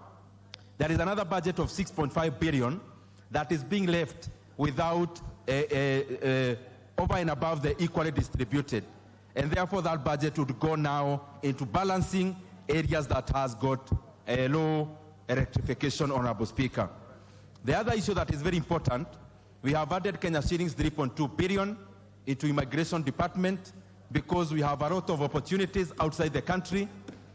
Speaker 15: there is another budget of 6.5 billion that is being left without over and above the equally distributed. And therefore that budget would go now into balancing areas that has got a low rectification, Honorable Speaker. The other issue that is very important, we have added Kenya shillings 3.2 billion into Immigration Department because we have a lot of opportunities outside the country,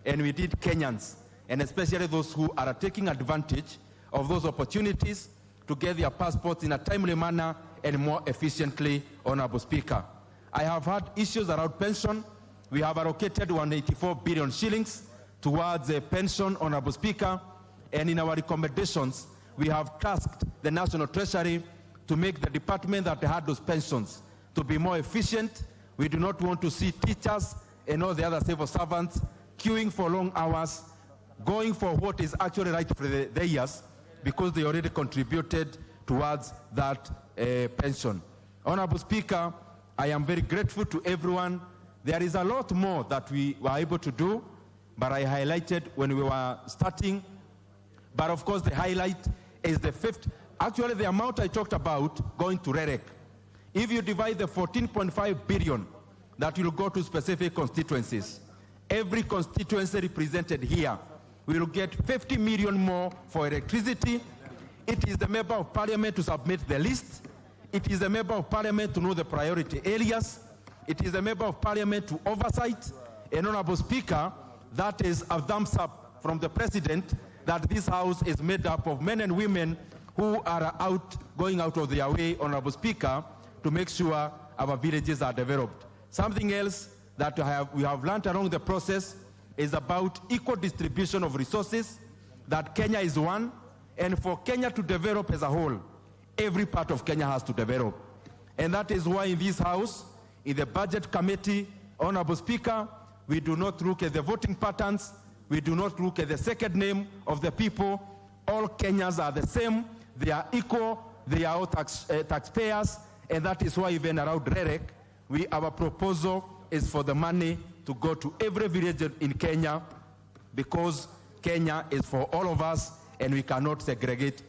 Speaker 15: and we need Kenyans, and especially those who are taking advantage of those opportunities to get their passports in a timely manner and more efficiently, Honorable Speaker. I have had issues around pension. We have allocated 184 billion shillings towards a pension, Honorable Speaker, and in our recommendations, we have tasked the National Treasury to make the department that had those pensions to be more efficient. We do not want to see teachers and all the other civil servants queuing for long hours, going for what is actually right for the years, because they already contributed towards that pension. Honorable Speaker, I am very grateful to everyone. There is a lot more that we were able to do, but I highlighted when we were starting But of course, the highlight is the fifth. Actually, the amount I talked about going to REREC. If you divide the 14.5 billion that will go to specific constituencies, every constituency represented here will get 50 million more for electricity. It is the member of parliament to submit the list. It is the member of parliament to know the priority areas. It is the member of parliament to oversight. And Honorable Speaker, that is a thumbs up from the President that this House is made up of men and women who are going out of their way, Honorable Speaker, to make sure our villages are developed. Something else that we have learned along the process is about equal distribution of resources, that Kenya is one, and for Kenya to develop as a whole, every part of Kenya has to develop. And that is why in this House, in the Budget Committee, Honorable Speaker, we do not look at the voting patterns, we do not look at the second name of the people. All Kenyans are the same, they are equal, they are all taxpayers, and that is why even around REREC, our proposal is for the money to go to every village in Kenya, because Kenya is for all of us, and we cannot segregate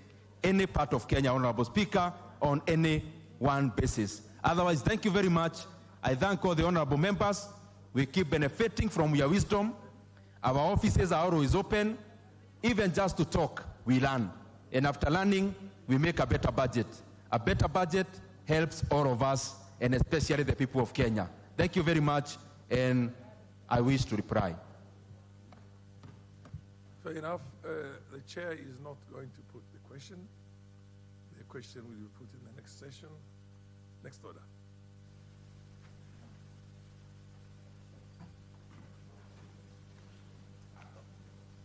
Speaker 15: any part of Kenya, Honorable Speaker, on any one basis. Otherwise, thank you very much. I thank all the honorable members. We keep benefiting from your wisdom. Our offices are always open. Even just to talk, we learn. And after learning, we make a better budget. A better budget helps all of us, and especially the people of Kenya. Thank you very much, and I wish to reply.
Speaker 19: Fair enough. The chair is not going to put the question. The question will be put in the next session. Next order.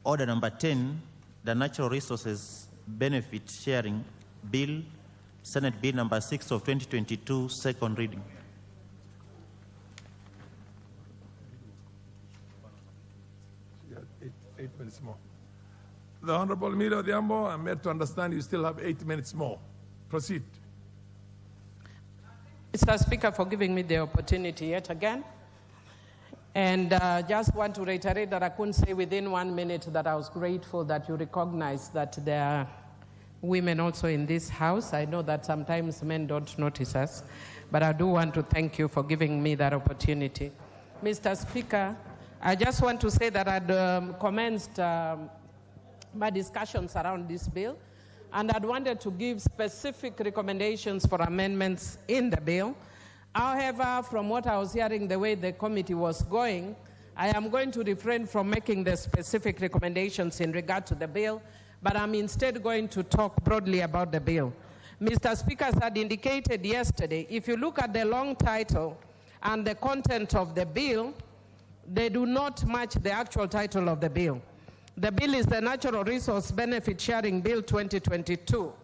Speaker 4: Order number 10, the Natural Resources Benefit Sharing Bill, Senate Bill number 6 of 2022, second reading.
Speaker 19: You have eight minutes more. The Honorable Miro Diambo, I'm made to understand you still have 8 minutes more. Proceed.
Speaker 20: Mr. Speaker, for giving me the opportunity yet again. And just want to reiterate that I couldn't say within 1 minute that I was grateful that you recognize that there are women also in this House. I know that sometimes men don't notice us, but I do want to thank you for giving me that opportunity. Mr. Speaker, I just want to say that I'd commenced my discussions around this bill, and I'd wanted to give specific recommendations for amendments in the bill. However, from what I was hearing, the way the committee was going, I am going to refrain from making the specific recommendations in regard to the bill, but I'm instead going to talk broadly about the bill. Mr. Speaker, as I had indicated yesterday, if you look at the long title and the content of the bill, they do not match the actual title of the bill. The bill is the Natural Resource Benefit Sharing Bill 2022.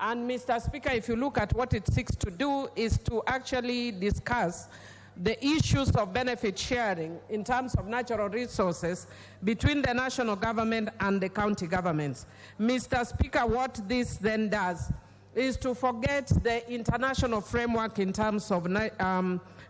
Speaker 20: And Mr. Speaker, if you look at what it seeks to do is to actually discuss the issues of benefit sharing in terms of natural resources between the national government and the county governments. Mr. Speaker, what this then does is to forget the international framework in terms of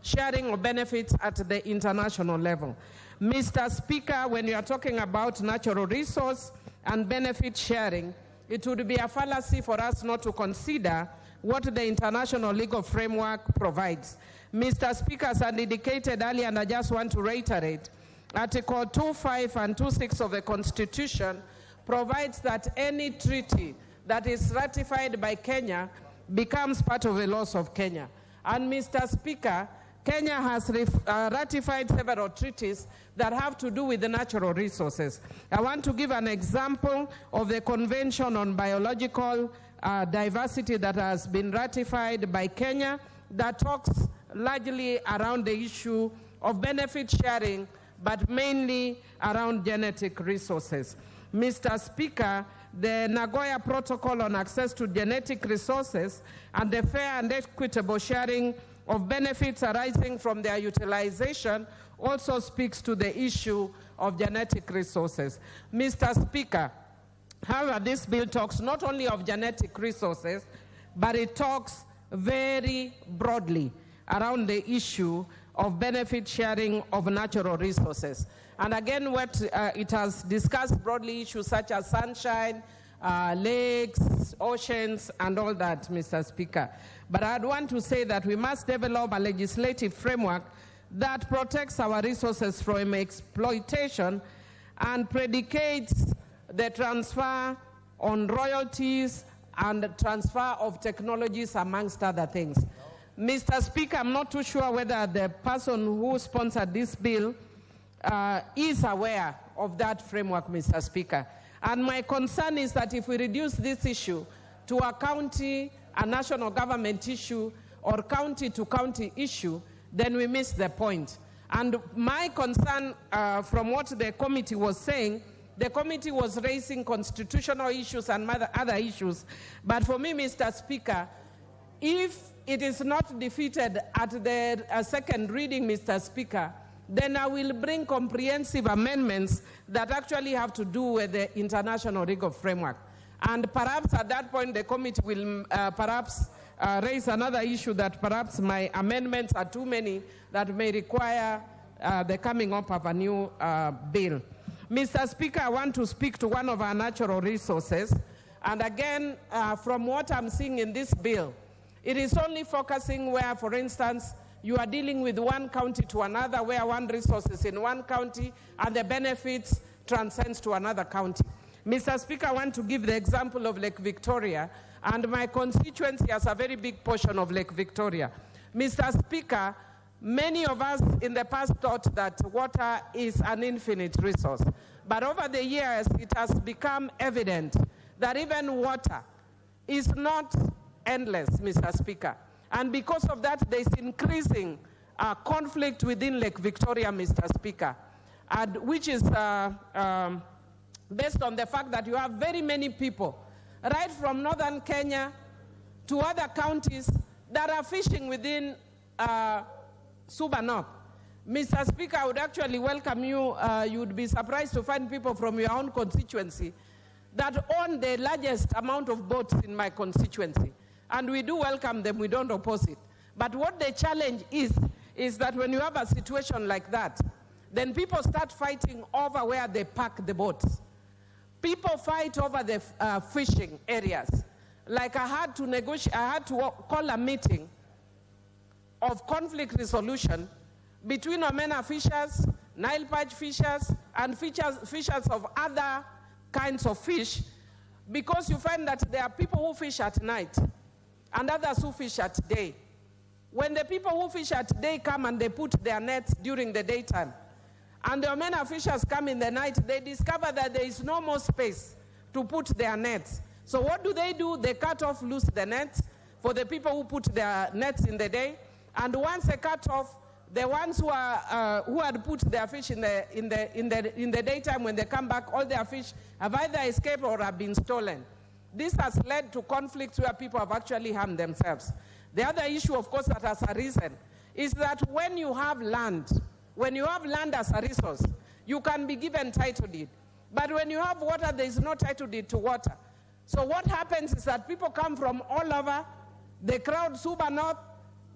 Speaker 20: sharing of benefits at the international level. Mr. Speaker, when you are talking about natural resource and benefit sharing, it would be a fallacy for us not to consider what the international legal framework provides. Mr. Speaker, as I indicated earlier, and I just want to reiterate, Article 2.5 and 2.6 of the Constitution provides that any treaty that is ratified by Kenya becomes part of the laws of Kenya. And Mr. Speaker, Kenya has ratified several treaties that have to do with the natural resources. I want to give an example of the Convention on Biological Diversity that has been ratified by Kenya that talks largely around the issue of benefit sharing, but mainly around genetic resources. Mr. Speaker, the Nagoya Protocol on Access to Genetic Resources and the fair and equitable sharing of benefits arising from their utilization also speaks to the issue of genetic resources. Mr. Speaker, however, this bill talks not only of genetic resources, but it talks very broadly around the issue of benefit sharing of natural resources. And again, what it has discussed broadly issues such as sunshine, lakes, oceans, and all that, Mr. Speaker. But I'd want to say that we must develop a legislative framework that protects our resources from exploitation and predicates the transfer on royalties and transfer of technologies, amongst other things. Mr. Speaker, I'm not too sure whether the person who sponsored this bill is aware of that framework, Mr. Speaker. And my concern is that if we reduce this issue to a county, a national government issue, or county-to-county issue, then we miss the point. And my concern from what the committee was saying, the committee was raising constitutional issues and other issues. But for me, Mr. Speaker, if it is not defeated at the second reading, Mr. Speaker, then I will bring comprehensive amendments that actually have to do with the international legal framework. And perhaps at that point, the committee will raise another issue that perhaps my amendments are too many that may require the coming up of a new bill. Mr. Speaker, I want to speak to one of our natural resources. And again, from what I'm seeing in this bill, it is only focusing where, for instance, you are dealing with one county to another, where one resource is in one county and the benefits transcends to another county. Mr. Speaker, I want to give the example of Lake Victoria, and my constituency has a very big portion of Lake Victoria. Mr. Speaker, many of us in the past thought that water is an infinite resource, but over the years it has become evident that even water is not endless, Mr. Speaker. And because of that, there's increasing conflict within Lake Victoria, Mr. Speaker, which is based on the fact that you have very many people, right from northern Kenya to other counties, that are fishing within Suba North. Mr. Speaker, I would actually welcome you. You would be surprised to find people from your own constituency that own the largest amount of boats in my constituency. And we do welcome them, we don't oppose it. But what the challenge is that when you have a situation like that, then people start fighting over where they park the boats. People fight over the fishing areas. Like I had to call a meeting of conflict resolution between Omena fishers, Nile perch fishers, and fishers of other kinds of fish, because you find that there are people who fish at night and others who fish at day. When the people who fish at day come and they put their nets during the daytime, and the Omena fishers come in the night, they discover that there is no more space to put their nets. So what do? They cut off loose the nets for the people who put their nets in the day, and once they cut off, the ones who had put their fish in the daytime, when they come back, all their fish have either escaped or have been stolen. This has led to conflicts where people have actually harmed themselves. The other issue, of course, that has arisen is that when you have land as a resource, you can be given title deed. But when you have water, there is no title deed to water. So what happens is that people come from all over, they crowd Suba North.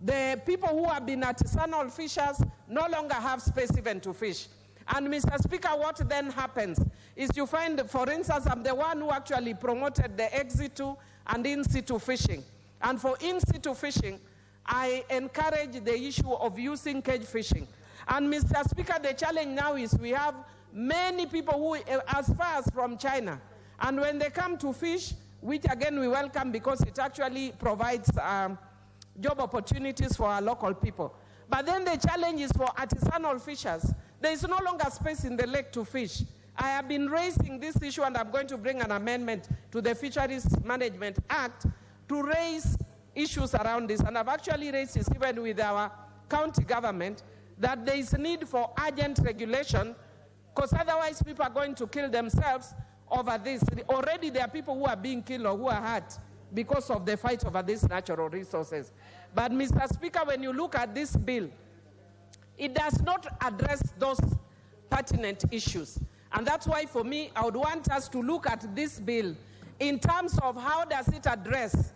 Speaker 20: The people who have been artisanal fishers no longer have space even to fish. And Mr. Speaker, what then happens is you find, for instance, I'm the one who actually promoted the ex-situ and in-situ fishing. And for in-situ fishing, I encourage the issue of using cage fishing. And Mr. Speaker, the challenge now is we have many people who, as far as from China, and when they come to fish, which again we welcome because it actually provides job opportunities for our local people. But then the challenge is for artisanal fishers. There is no longer space in the lake to fish. I have been raising this issue, and I'm going to bring an amendment to the Fisheries Management Act to raise issues around this. And I've actually raised this even with our county government, that there is a need for urgent regulation, because otherwise people are going to kill themselves over this. Already there are people who are being killed or who are hurt because of the fight over these natural resources. But Mr. Speaker, when you look at this bill, it does not address those pertinent issues. And that's why, for me, I would want us to look at this bill in terms of how does it address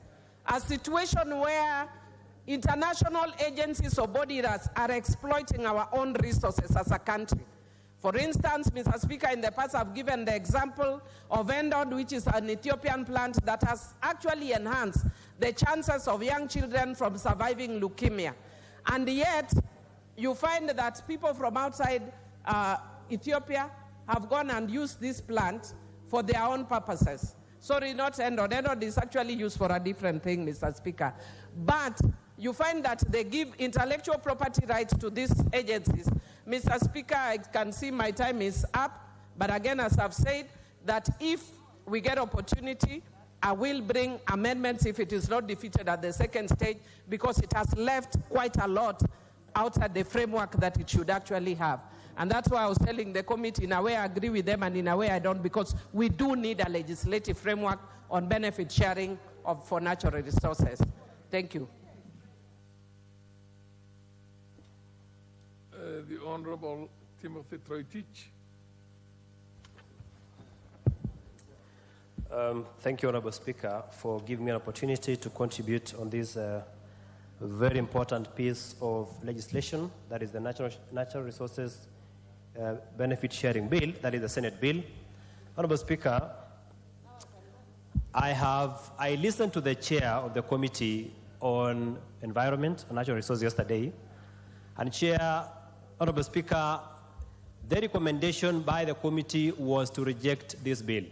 Speaker 20: a situation where international agencies or bodies are exploiting our own resources as a country. For instance, Mr. Speaker, in the past I've given the example of Endod, which is an Ethiopian plant that has actually enhanced the chances of young children from surviving leukemia. And yet, you find that people from outside Ethiopia have gone and used this plant for their own purposes. Sorry, not Endod. Endod is actually used for a different thing, Mr. Speaker. But you find that they give intellectual property rights to these agencies. Mr. Speaker, I can see my time is up, but again, as I've said, that if we get opportunity, I will bring amendments if it is not defeated at the second stage, because it has left quite a lot outside the framework that it should actually have. And that's why I was telling the committee, in a way I agree with them and in a way I don't, because we do need a legislative framework on benefit sharing for natural resources. Thank you.
Speaker 19: The Honorable Timothy Troitich.
Speaker 5: Thank you, Honorable Speaker, for giving me an opportunity to contribute on this very important piece of legislation, that is the Natural Resources Benefit Sharing Bill, that is the Senate bill. Honorable Speaker, I listened to the chair of the Committee on Environment and Natural Resources yesterday, and Chair, Honorable Speaker, the recommendation by the committee was to reject this bill.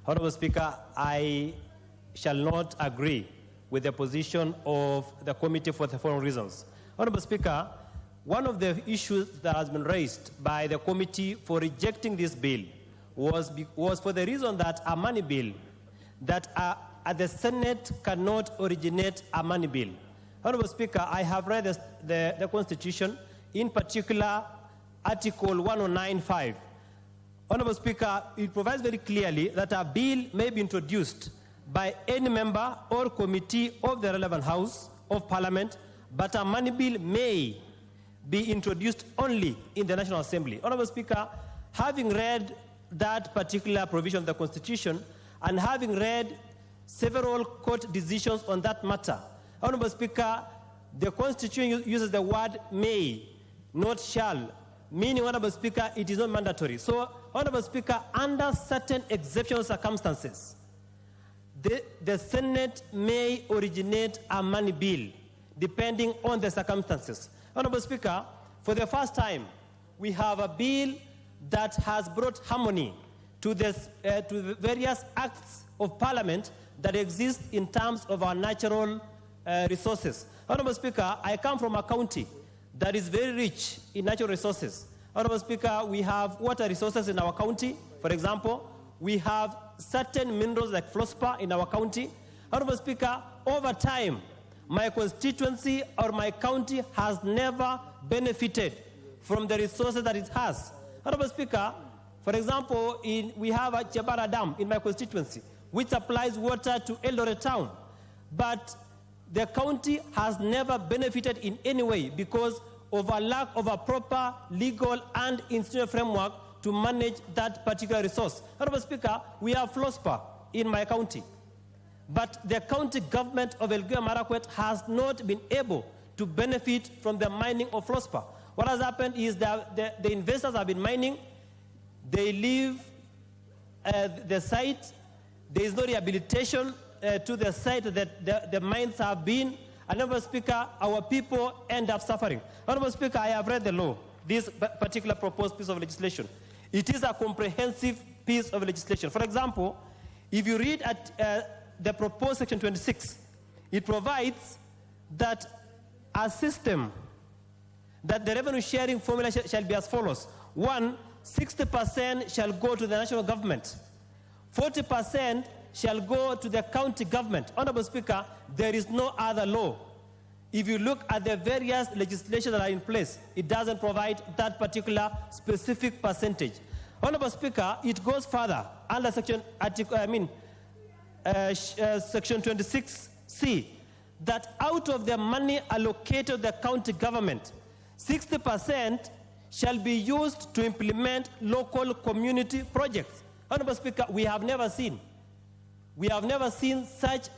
Speaker 5: Honorable Speaker, I shall not agree with the position of the committee for the following reasons. Honorable Speaker, one of the issues that has been raised by the committee for rejecting this bill was for the reason that a money bill, that the Senate cannot originate a money bill. Honorable Speaker, I have read the Constitution, in particular Article 109(5). Honorable Speaker, it provides very clearly that a bill may be introduced by any member or committee of the relevant House of Parliament, but a money bill may be introduced only in the National Assembly. Honorable Speaker, having read that particular provision of the Constitution and having read several court decisions on that matter, Honorable Speaker, the Constitution uses the word may, not shall, meaning, Honorable Speaker, it is not mandatory. So, Honorable Speaker, under certain exceptional circumstances, the Senate may originate a money bill, depending on the circumstances. Honorable Speaker, for the first time, we have a bill that has brought harmony to the various acts of Parliament that exist in terms of our natural resources. Honorable Speaker, I come from a county that is very rich in natural resources. Honorable Speaker, we have water resources in our county. For example, we have certain minerals like fluorspar in our county. Honorable Speaker, over time, my constituency or my county has never benefited from the resources that it has. Honorable Speaker, for example, we have a Chebara Dam in my constituency, which supplies water to Eldoret town. But the county has never benefited in any way because of a lack of a proper legal and institutional framework to manage that particular resource. Honorable Speaker, we have fluorspar in my county, but the county government of Elgeyo Marakwet has not been able to benefit from the mining of fluorspar. What has happened is that the investors have been mining, they leave the site, there is no rehabilitation to the site that the mines have been. Honorable Speaker, our people end up suffering. Honorable Speaker, I have read the law, this particular proposed piece of legislation. It is a comprehensive piece of legislation. For example, if you read at the proposed section 26, it provides that a system, that the revenue sharing formula shall be as follows. 1, 60% shall go to the national government. 40% shall go to the county government. Honorable Speaker, there is no other law. If you look at the various legislation that are in place, it doesn't provide that particular specific percentage. Honorable Speaker, it goes further under section 26C, that out of the money allocated to the county government, 60% shall be used to implement local community projects. Honorable Speaker, we have never seen such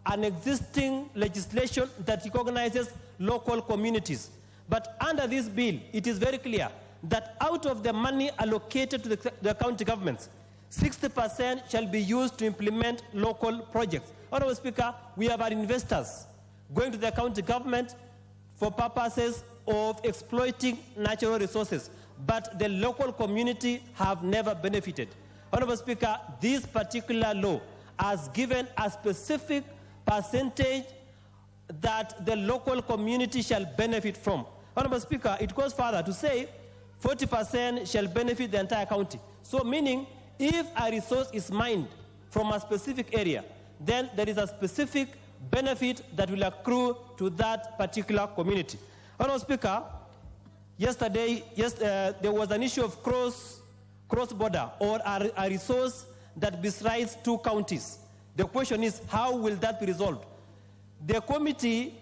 Speaker 5: an existing legislation that recognizes local communities. But under this bill, it is very clear that out of the money allocated to the county governments, 60% shall be used to implement local projects. Honorable Speaker, we have our investors going to the county government for purposes of exploiting natural resources, but the local community have never benefited. Honorable Speaker, this particular law has given a specific percentage that the local community shall benefit from. Honorable Speaker, it goes further to say 40% shall benefit the entire county. So meaning, if a resource is mined from a specific area, then there is a specific benefit that will accrue to that particular community. Honorable Speaker, yesterday there was an issue of cross-border or a resource that besides two counties. The question is, how will that be resolved? The committee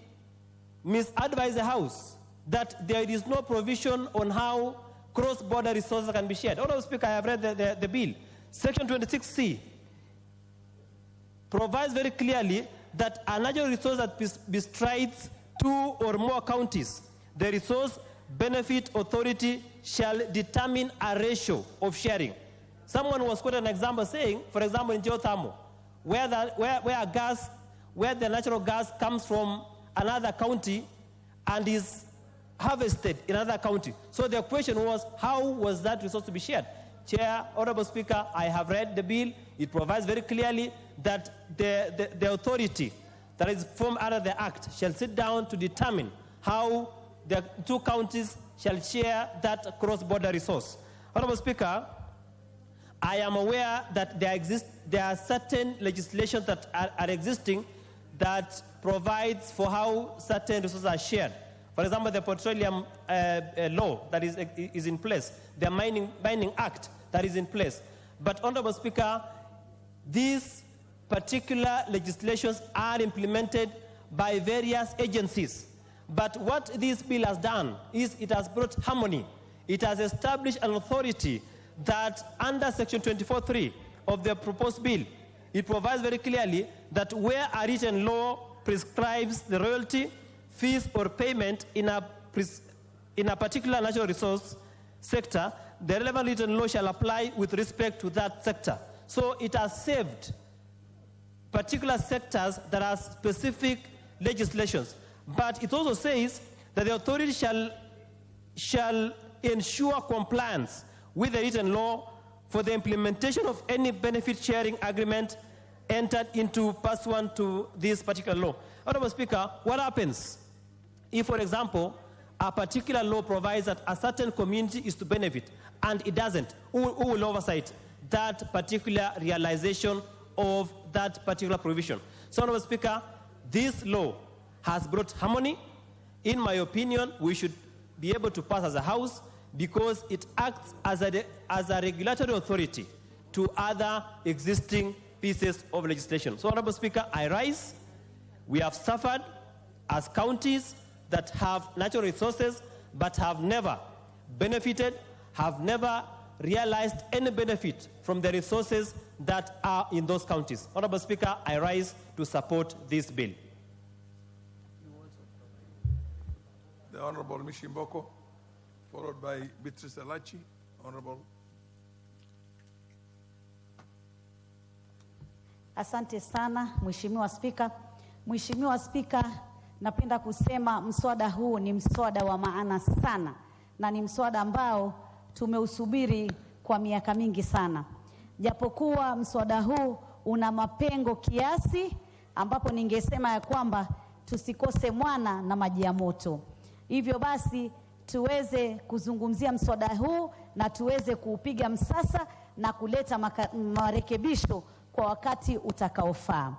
Speaker 5: misadvised the House that there is no provision on how cross-border resources can be shared. Honorable Speaker, I have read the bill. Section 26C provides very clearly that a natural resource that bestrides two or more counties, the Resource Benefit Authority shall determine a ratio of sharing. Someone was quoted an example saying, for example, in geothermal, where the natural gas comes from another county and is harvested in another county. So the question was, how was that resource to be shared? Chair, Honorable Speaker, I have read the bill. It provides very clearly that the authority that is formed under the Act shall sit down to determine how the two counties shall share that cross-border resource. Honorable Speaker, I am aware that there are certain legislations that are existing that provides for how certain resources are shared. For example, the petroleum law that is in place, the mining act that is in place. But, Honorable Speaker, these particular legislations are implemented by various agencies. But what this bill has done is it has brought harmony. It has established an authority that under Section 24(3) of the proposed bill, it provides very clearly that where a written law prescribes the royalty, fees, or payment in a particular natural resource sector, the relevant written law shall apply with respect to that sector. So it has saved particular sectors that are specific legislations. But it also says that the authority shall ensure compliance with the written law for the implementation of any benefit sharing agreement entered into pursuant to this particular law. Honorable Speaker, what happens if, for example, a particular law provides that a certain community is to benefit and it doesn't? Who will oversight that particular realization of that particular provision? So, Honorable Speaker, this law has brought harmony. In my opinion, we should be able to pass as a House because it acts as a regulatory authority to other existing pieces of legislation. So, Honorable Speaker, I rise. We have suffered as counties that have natural resources but have never benefited, have never realized any benefit from the resources that are in those counties. Honorable Speaker, I rise to support this bill.
Speaker 19: The Honorable Mishimboko, followed by Beatrice Alachi. Honorable.
Speaker 6: Asante sana, Mheshimiwa Spika. Mheshimiwa Spika, napenda kusema mswada huu ni mswada wa maana sana na ni mswada ambao tumeusubiri kwa miaka mingi sana. Japokuwa mswada huu una mapengo kiasi ambapo ningesema ya kwamba tusikose mwana na maji ya moto. Hivyo basi tuweze kuzungumzia mswada huu na tuweze kuupiga msasa na kuleta marekebisho kwa wakati utakaofaa.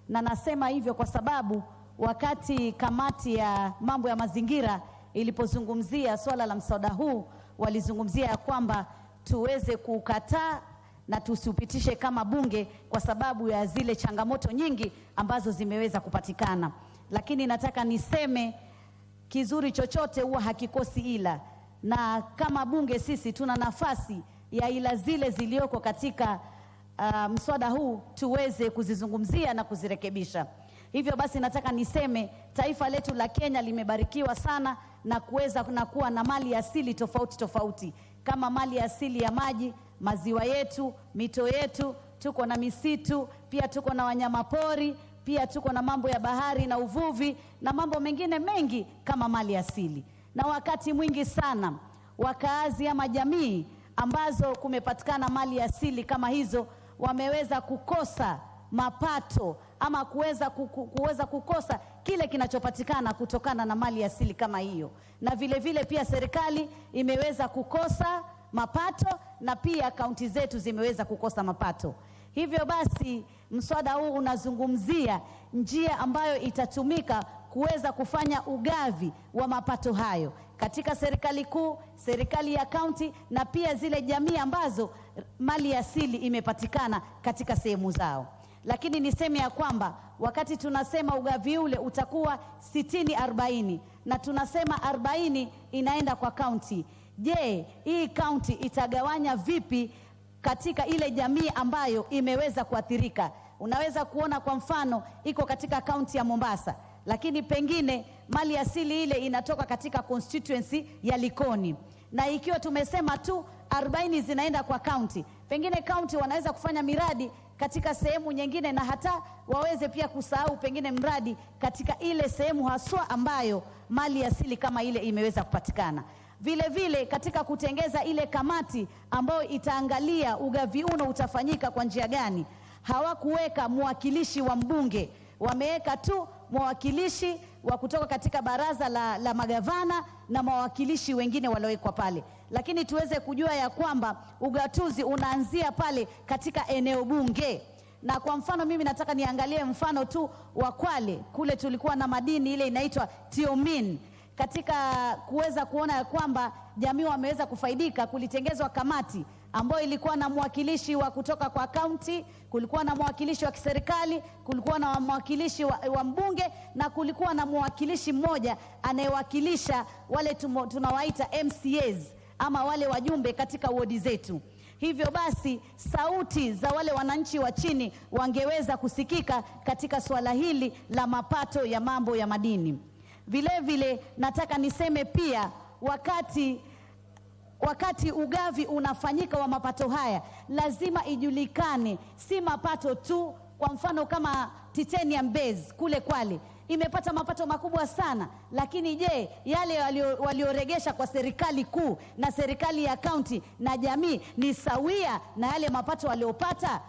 Speaker 6: Na nasema hivyo kwa sababu wakati kamati ya mambo ya mazingira ilipozungumzia swala la mswada huu, walizungumzia ya kwamba tuweze kukataa na tusiupitishe kama bunge kwa sababu ya zile changamoto nyingi ambazo zimeweza kupatikana. Lakini nataka niseme kizuri chochote huwa hakikosi ila, na kama bunge sisi tuna nafasi ya ila zile zilioko katika mswada huu tuweze kuzizungumzia na kuzirekebisha. Hivyo basi nataka niseme taifa letu la Kenya limebarikiwa sana na kuweza kuwa na mali asili tofauti tofauti, kama mali asili ya maji, maziwa yetu, mito yetu, tuko na misitu, pia tuko na wanyamapori, pia tuko na mambo ya bahari na uvuvi na mambo mengine mengi kama mali asili. Na wakati mwingi sana wakaazi ama jamii ambazo kumepatikana mali asili kama hizo wameweza kukosa mapato ama kuweza kukosa kile kinachopatikana kutokana na mali asili kama hiyo. Na vile vile pia serikali imeweza kukosa mapato na pia kaunti zetu zimeweza kukosa mapato. Hivyo basi mswada huu unazungumzia njia ambayo itatumika kuweza kufanya ugavi wa mapato hayo katika serikali kuu, serikali ya kaunti na pia zile jamii ambazo mali asili imepatikana katika sehemu zao. Lakini niseme ya kwamba wakati tunasema ugavi ule utakuwa 60-40 na tunasema 40 inaenda kwa kaunti. Je, hii kaunti itagawanya vipi katika ile jamii ambayo imeweza kuathirika? Unaweza kuona kwa mfano iko katika kaunti ya Mombasa, lakini pengine mali asili ile inatoka katika constituency ya Likoni. Na ikiwa tumesema tu 40 zinaenda kwa kaunti, pengine kaunti wanaweza kufanya miradi katika sehemu nyingine na hata waweze pia kusahau pengine mradi katika ile sehemu haswa ambayo mali asili kama ile imeweza kupatikana. Vile vile katika kutengeza ile kamati ambayo itaangalia ugavi uno utafanyika kwa njia gani, hawakuweka mwakilishi wa mbunge, wameweka tu mwakilishi wa kutoka katika baraza la magavana na mawakilishi wengine waliowekwa pale. Lakini tuweze kujua ya kwamba ugatuzi unaanzia pale katika eneo bunge. Na kwa mfano mimi nataka niangalie mfano tu wa Kwale, kule tulikuwa na madini ile inaitwa Tiomin. Katika kuweza kuona ya kwamba jamii wameweza kufaidika, kulitengezwa kamati ambayo ilikuwa na mwakilishi wa kutoka kwa kaunti, kulikuwa na mwakilishi wa kiserikali, kulikuwa na mwakilishi wa mbunge na kulikuwa na mwakilishi mmoja anayewakilisha wale tunawaita MCAs ama wale wajumbe katika wodi zetu. Hivyo basi sauti za wale wananchi wa chini wangeweza kusikika katika swala hili la mapato ya mambo ya madini. Vile vile nataka niseme pia wakati ugavi unafanyika wa mapato haya lazima ijulikane si mapato tu. Kwa mfano kama titanium base kule Kwale imepata mapato makubwa sana, lakini je, yale walioregesha kwa serikali kuu na serikali ya kaunti na jamii ni sawia na yale mapato waliopata?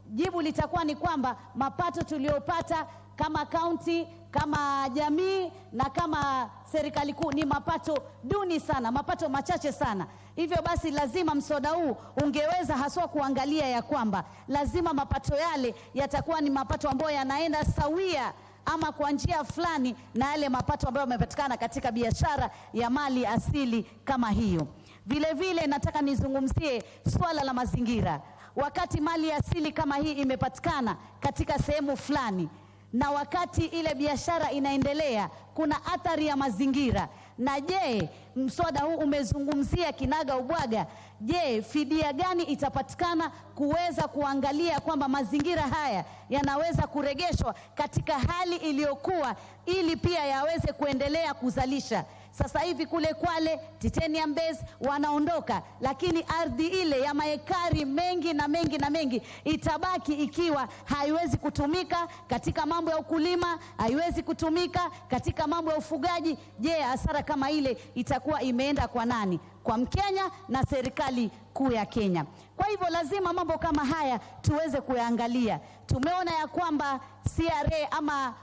Speaker 6: Jibu litakuwa ni kwamba mapato tuliopata kama kaunti, kama jamii na kama serikali kuu ni mapato duni sana, mapato machache sana. Hivyo basi lazima mswada huu ungeweza haswa kuangalia ya kwamba lazima mapato yale yatakuwa ni mapato ambayo yanaenda sawia ama kwa njia fulani na yale mapato ambayo yamepatikana katika biashara ya mali asili kama hiyo. Vile vile nataka nizungumzie swala la mazingira. Wakati mali asili kama hii imepatikana katika sehemu fulani na wakati ile biashara inaendelea, kuna athari ya mazingira. Na je, mswada huu umezungumzia kinaga ubwaga, je, fidia gani itapatikana kuweza kuangalia kwamba mazingira haya yanaweza kuregeshwa katika hali iliyokuwa ili pia yaweze kuendelea kuzalisha. Sasa hivi kule Kwale titanium base wanaondoka, lakini ardhi ile ya maekari mengi na mengi na mengi itabaki ikiwa haiwezi kutumika katika mambo ya ukulima, haiwezi kutumika katika mambo ya ufugaji. Je, hasara kama ile itakuwa imeenda kwa nani? Kwa Mkenya na serikali kuu ya Kenya. Kwa hivyo lazima mambo kama haya tuweze kuyaangalia. Tumeona ya kwamba CRA ama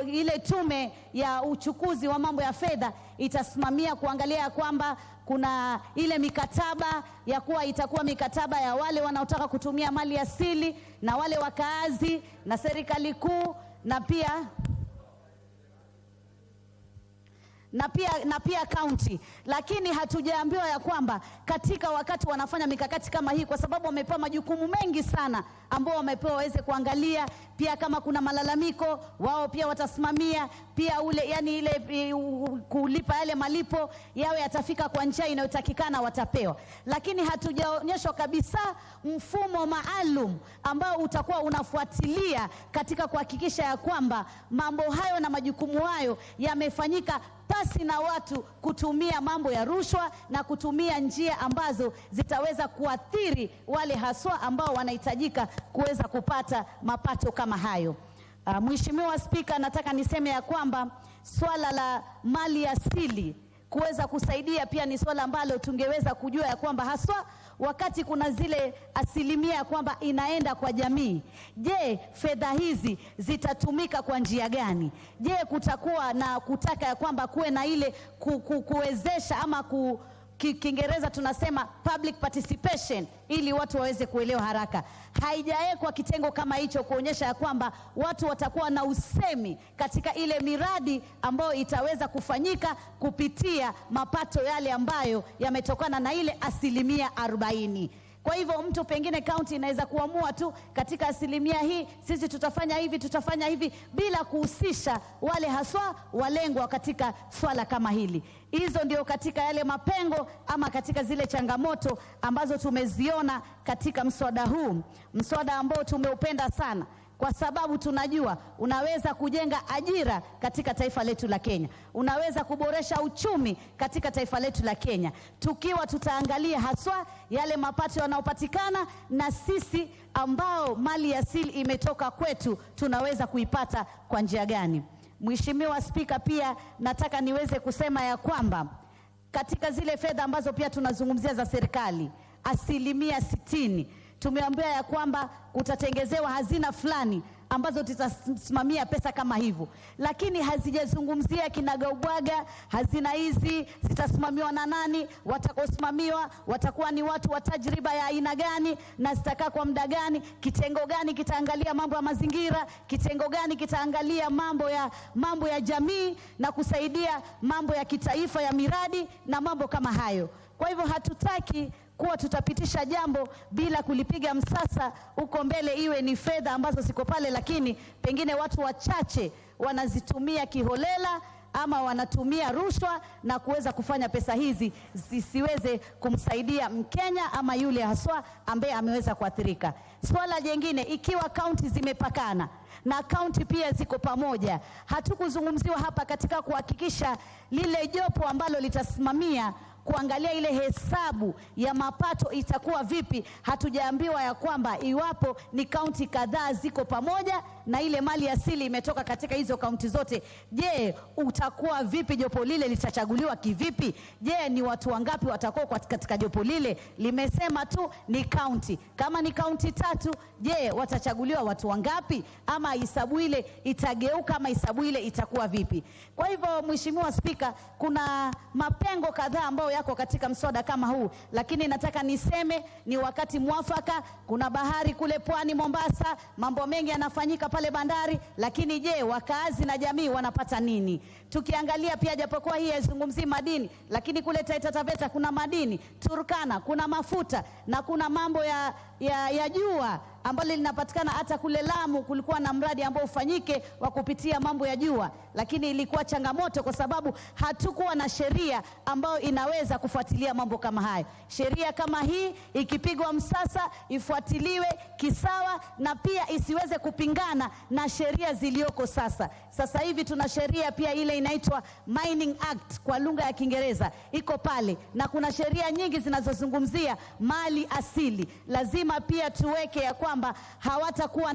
Speaker 6: ile tume ya uchukuzi wa mambo ya fedha itasimamia kuangalia ya kwamba kuna ile mikataba ya kuwa itakuwa mikataba ya wale wanaotaka kutumia mali asili na wale wakaazi na serikali kuu, na pia county, lakini hatujaambiwa ya kwamba katika wakati wanafanya mikakati kama hii, kwa sababu wamepewa majukumu mengi sana ambao wamepewa waweze kuangalia pia kama kuna malalamiko wao pia watasimamia pia ile kulipa yale malipo yawe yatafika kwa njia inayotakikana watapewa, lakini hatujaonyeshwa kabisa mfumo maalum ambao utakuwa unafuatilia katika kuhakikisha ya kwamba mambo hayo na majukumu hayo yamefanyika pasi na watu kutumia mambo ya rushwa na kutumia njia ambazo zitaweza kuathiri wale haswa ambao wanahitajika kuweza kupata mapato kama hayo. Mheshimiwa Spika, nataka niseme ya kwamba swala la mali asili kuweza kusaidia pia ni swala ambalo tungeweza kujua ya kwamba haswa wakati kuna zile asilimia ya kwamba inaenda kwa jamii. Je, fedha hizi zitatumika kwa njia gani? Je, kutakuwa na kutaka ya kwamba kuwe na ile kuwezesha ama Kiingereza tunasema public participation ili watu waweze kuelewa haraka. Haijawekwa kitengo kama hicho kuonyesha ya kwamba watu watakuwa na usemi katika ile miradi ambayo itaweza kufanyika kupitia mapato yale ambayo yametokana na ile 40%. Kwa hivyo mtu pengine county inaweza kuamua tu katika asilimia hii sisi tutafanya hivi bila kuhusisha wale haswa walengwa katika swala kama hili. Hizo ndio katika yale mapengo ama katika zile changamoto ambazo tumeziona katika mswada huu, mswada ambao tumeupenda sana kwa sababu tunajua unaweza kujenga ajira katika taifa letu la Kenya. Unaweza kuboresha uchumi katika taifa letu la Kenya. Tukiwa tutaangalia haswa yale mapato yanayopatikana na sisi ambao mali asili imetoka kwetu tunaweza kuipata kwa njia gani. Mheshimiwa Spika, pia nataka niweze kusema ya kwamba katika zile fedha ambazo pia tunazungumzia za serikali 60%, tumeambiwa ya kwamba kutatengezewa hazina fulani ambazo zitasimamia pesa kama hivyo, lakini hazijazungumzia kinagaubwaga hazina hizi zitasimamiwa na nani, watakosimamiwa watakuwa ni watu wa tajriba ya aina gani na zitakaa kwa muda gani, kitengo gani kitaangalia mambo ya mazingira, kitengo gani kitaangalia mambo ya jamii na kusaidia mambo ya kitaifa ya miradi na mambo kama hayo. Kwa hivyo hatutaki kuwa tutapitisha jambo bila kulipiga msasa huko mbele, iwe ni fedha ambazo ziko pale lakini pengine watu wachache wanazitumia kiholela ama wanatumia rushwa na kuweza kufanya pesa hizi zisiweze kumsaidia Mkenya ama yule haswa ambaye ameweza kuathirika. Swala jingine, ikiwa kaunti zimepakana na kaunti pia ziko pamoja, hatukuzungumziwa hapa katika kuhakikisha lile jopo ambalo litasimamia kuangalia ile hesabu ya mapato itakuwa vipi. Hatujaambiwa ya kwamba iwapo ni kaunti kadhaa ziko pamoja na ile mali asili imetoka katika hizo kaunti zote, je, utakuwa vipi? Jopo lile litachaguliwa kivipi? Je, ni watu wangapi watakuwa katika jopo lile? Limesema tu ni kaunti. Kama ni kaunti 3, je, watachaguliwa watu wangapi? Ama hesabu ile itageuka ama hesabu ile itakuwa vipi? Kwa hivyo Mheshimiwa Spika, kuna mapengo kadhaa ambayo yako katika mswada kama huu, lakini nataka niseme ni wakati mwafaka. Kuna bahari kule pwani Mombasa, mambo mengi yanafanyika pale bandari, lakini je, wakaazi na jamii wanapata nini? Tukiangalia pia japokuwa hii haizungumzii madini, lakini kule Taita Taveta kuna madini, Turkana kuna mafuta na kuna mambo ya jua ambalo linapatikana. Hata kule Lamu kulikuwa na mradi ambao ufanyike wa kupitia mambo ya jua, lakini ilikuwa changamoto kwa sababu hatukuwa na sheria ambayo inaweza kufuatilia mambo kama hayo. Sheria kama hii ikipigwa msasa ifuatiliwe kisawa na pia isiweze kupingana na sheria zilioko sasa. Sasa hivi tuna sheria pia ile inaitwa Mining Act kwa lugha ya Kiingereza, iko pale, na kuna sheria nyingi zinazozungumzia mali asili. Lazima pia tuweke ya kwamba hawatakuwa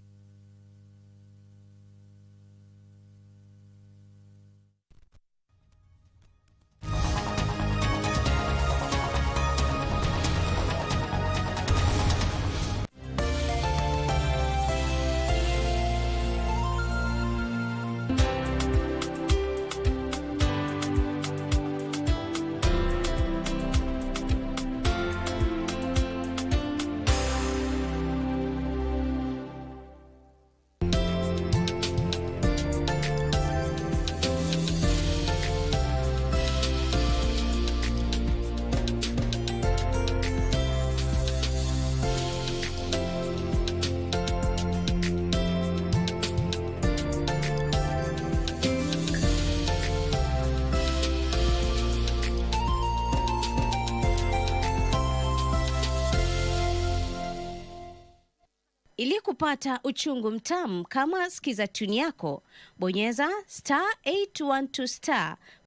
Speaker 1: Ili kupata uchungu mtamu kama skiza tune yako, bonyeza *812*